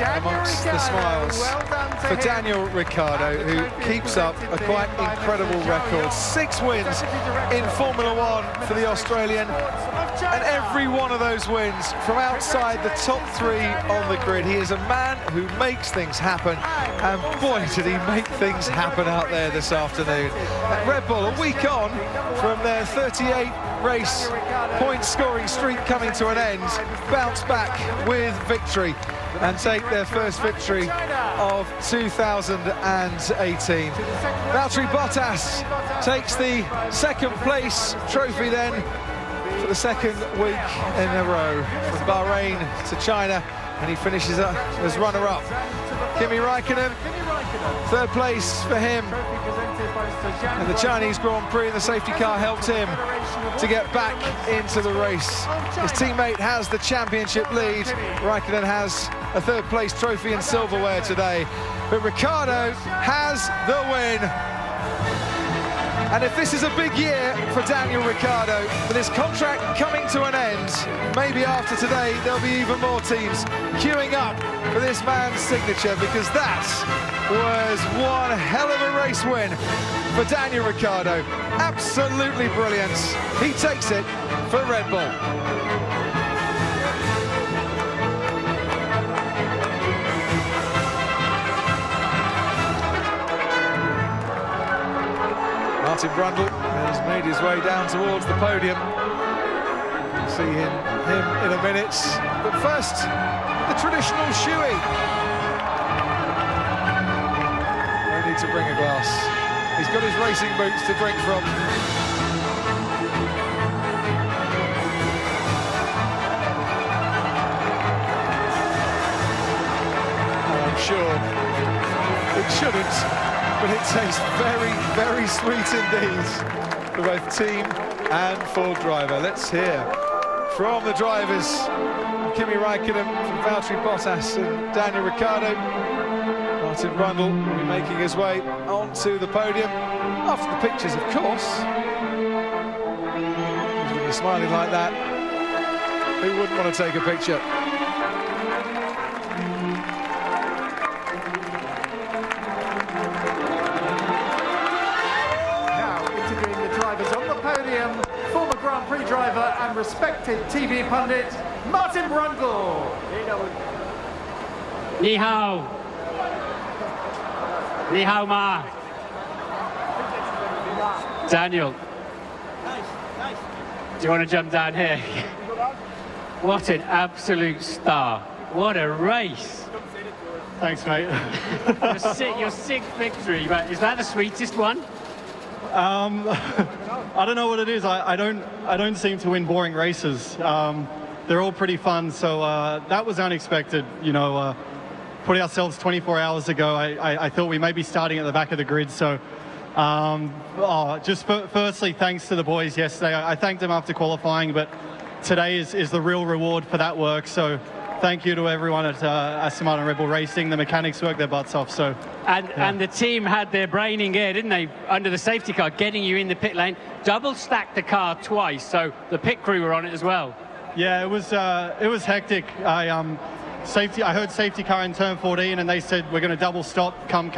amongst the smiles for Daniel Ricciardo, who keeps up a quite incredible record. 6 wins in Formula One for the Australian, and every one of those wins from outside the top 3 on the grid. He is a man who makes things happen, and boy, did he make things happen out there this afternoon. Red Bull, a week on from their 38 race point scoring streak coming to an end, bounce back with victory and take their first victory of 2018. Valtteri Bottas takes the second place trophy then for the second week in a row, from Bahrain to China, and he finishes up as runner-up. Kimi Raikkonen, third place for him. And the Chinese Grand Prix, the safety car helped him to get back into the race. His teammate has the championship lead. Raikkonen has a third place trophy and silverware today. But Ricciardo has the win. And if this is a big year for Daniel Ricciardo, with his contract coming to an end, maybe after today there'll be even more teams queuing up for this man's signature, because that was one hell of a race win for Daniel Ricciardo. Absolutely brilliant. He takes it for Red Bull. Martin Brundle has made his way down towards the podium. You'll see him in a minute. But first, the traditional shoey. No need to bring a glass. He's got his racing boots to drink from. And I'm sure it shouldn't, but it tastes very, very sweet indeed for both team and for driver. Let's hear from the drivers, Kimi Raikkonen, from Valtteri Bottas and Daniel Ricciardo. Martin Brundle will be making his way onto the podium after the pictures, of course. When you're smiling like that, who wouldn't want to take a picture? Former Grand Prix driver and respected TV pundit, Martin Brundle. Ni hao. Ni hao ma. Daniel. Do you want to jump down here? What an absolute star. What a race. Thanks, mate. Your sixth victory, but is that the sweetest one? I don't know what it is. I don't seem to win boring races. They're all pretty fun, so that was unexpected. You know, putting ourselves 24 hours ago, I thought we may be starting at the back of the grid. So firstly, thanks to the boys yesterday. I thanked them after qualifying, but today is the real reward for that work. So thank you to everyone at Aston Martin Red Bull Racing. The mechanics worked their butts off. So and the team had their brain in gear, didn't they, under the safety car, getting you in the pit lane, double stacked the car twice, so the pit crew were on it as well. Yeah, it was hectic. I heard safety car in turn 14, and they said we're going to double stop, come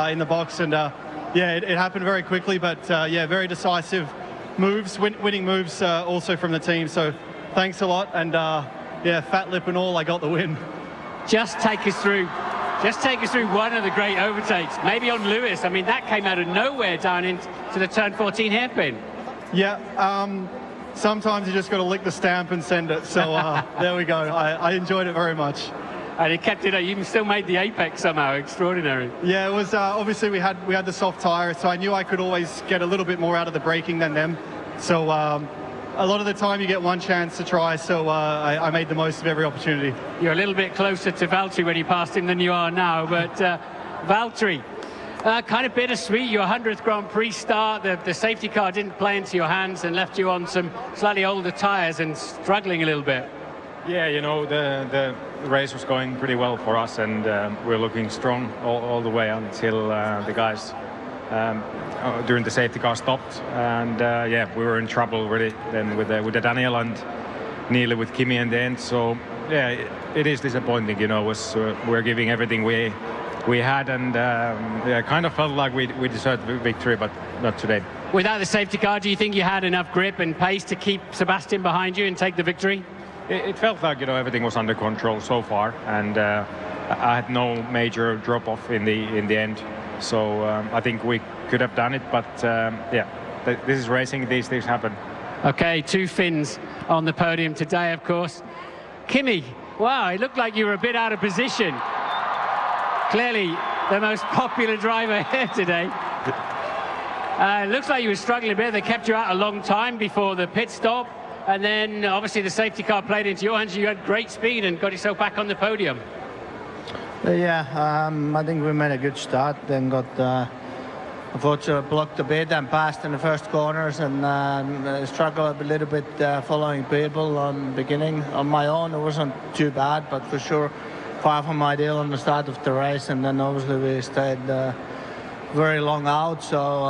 in the box, and yeah, it happened very quickly, but yeah, very decisive moves, winning moves also from the team. So thanks a lot, and yeah, fat lip and all, I got the win. Just take us through one of the great overtakes, maybe on Lewis. I mean, that came out of nowhere down into the turn 14 hairpin. Yeah, sometimes you just got to lick the stamp and send it. So there we go. I enjoyed it very much. And it kept it up. You still made the apex somehow. Extraordinary. Yeah, it was obviously we had the soft tyre, so I knew I could always get a little bit more out of the braking than them. So a lot of the time you get one chance to try, so I made the most of every opportunity. You're a little bit closer to Valtteri when you passed him than you are now, but Valtteri, kind of bittersweet, your 100th Grand Prix start, the safety car didn't play into your hands and left you on some slightly older tyres and struggling a little bit. Yeah, you know, the race was going pretty well for us, and we're looking strong all the way until the guys during the safety car stopped, and yeah, we were in trouble really then with the Daniel and nearly with Kimi in the end. So yeah, it is disappointing. You know, we're giving everything we had, and yeah, kind of felt like we deserved the victory, but not today. Without the safety car, do you think you had enough grip and pace to keep Sebastian behind you and take the victory? It felt like, you know, everything was under control so far, and I had no major drop-off in the end. So I think we could have done it, but yeah, this is racing. These things happen. Okay, 2 Finns on the podium today, of course. Kimi, wow, it looked like you were a bit out of position. Clearly the most popular driver here today. It looks like you were struggling a bit. They kept you out a long time before the pit stop, and then obviously the safety car played into your hands. You had great speed and got yourself back on the podium. Yeah, I think we made a good start, then got unfortunately blocked a bit and passed in the first corners, and struggled a little bit following people on the beginning. On my own, it wasn't too bad, but for sure far from ideal on the start of the race, and then obviously we stayed very long out, so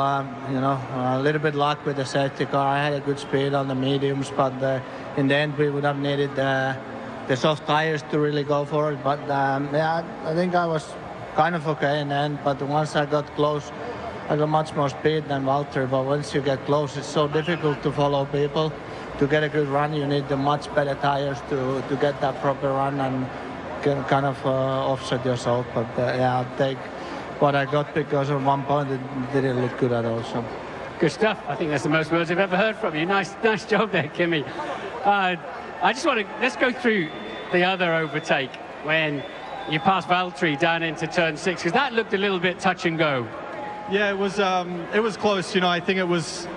you know, a little bit luck with the safety car. I had a good speed on the mediums, but in the end we would have needed the soft tires to really go for it. But yeah, I think I was kind of okay in the end, but once I got close, I got much more speed than Valtteri. But once you get close, it's so difficult to follow people. To get a good run, you need the much better tires to get that proper run and can kind of offset yourself. But yeah, I'll take what I got, because at one point it didn't look good at all. So. Good stuff. I think that's the most words I've ever heard from you. Nice job there, Kimi. I just want to, let's go through the other overtake when you passed Valtteri down into turn 6, because that looked a little bit touch and go. Yeah, it was close. You know, I think it was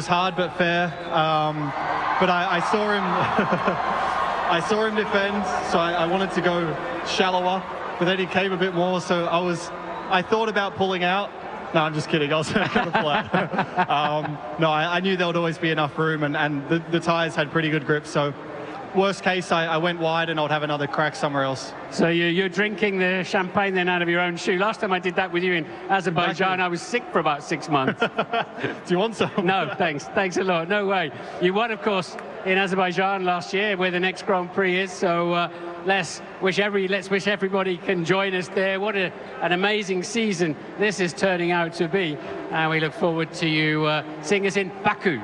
hard but fair. But I saw him I saw him defend, so I wanted to go shallower, but then he came a bit more, so I thought about pulling out. No, I'm just kidding. I was going to pull out. No, I knew there would always be enough room, and the tyres had pretty good grip. So worst case, I went wide and I'd have another crack somewhere else. So you're drinking the champagne then out of your own shoe. Last time I did that with you in Azerbaijan, exactly. I was sick for about 6 months. Do you want some? No, thanks. Thanks a lot. No way. You won, of course, in Azerbaijan last year, where the next Grand Prix is. So let's wish everybody can join us there. What an amazing season this is turning out to be. And we look forward to you seeing us in Baku.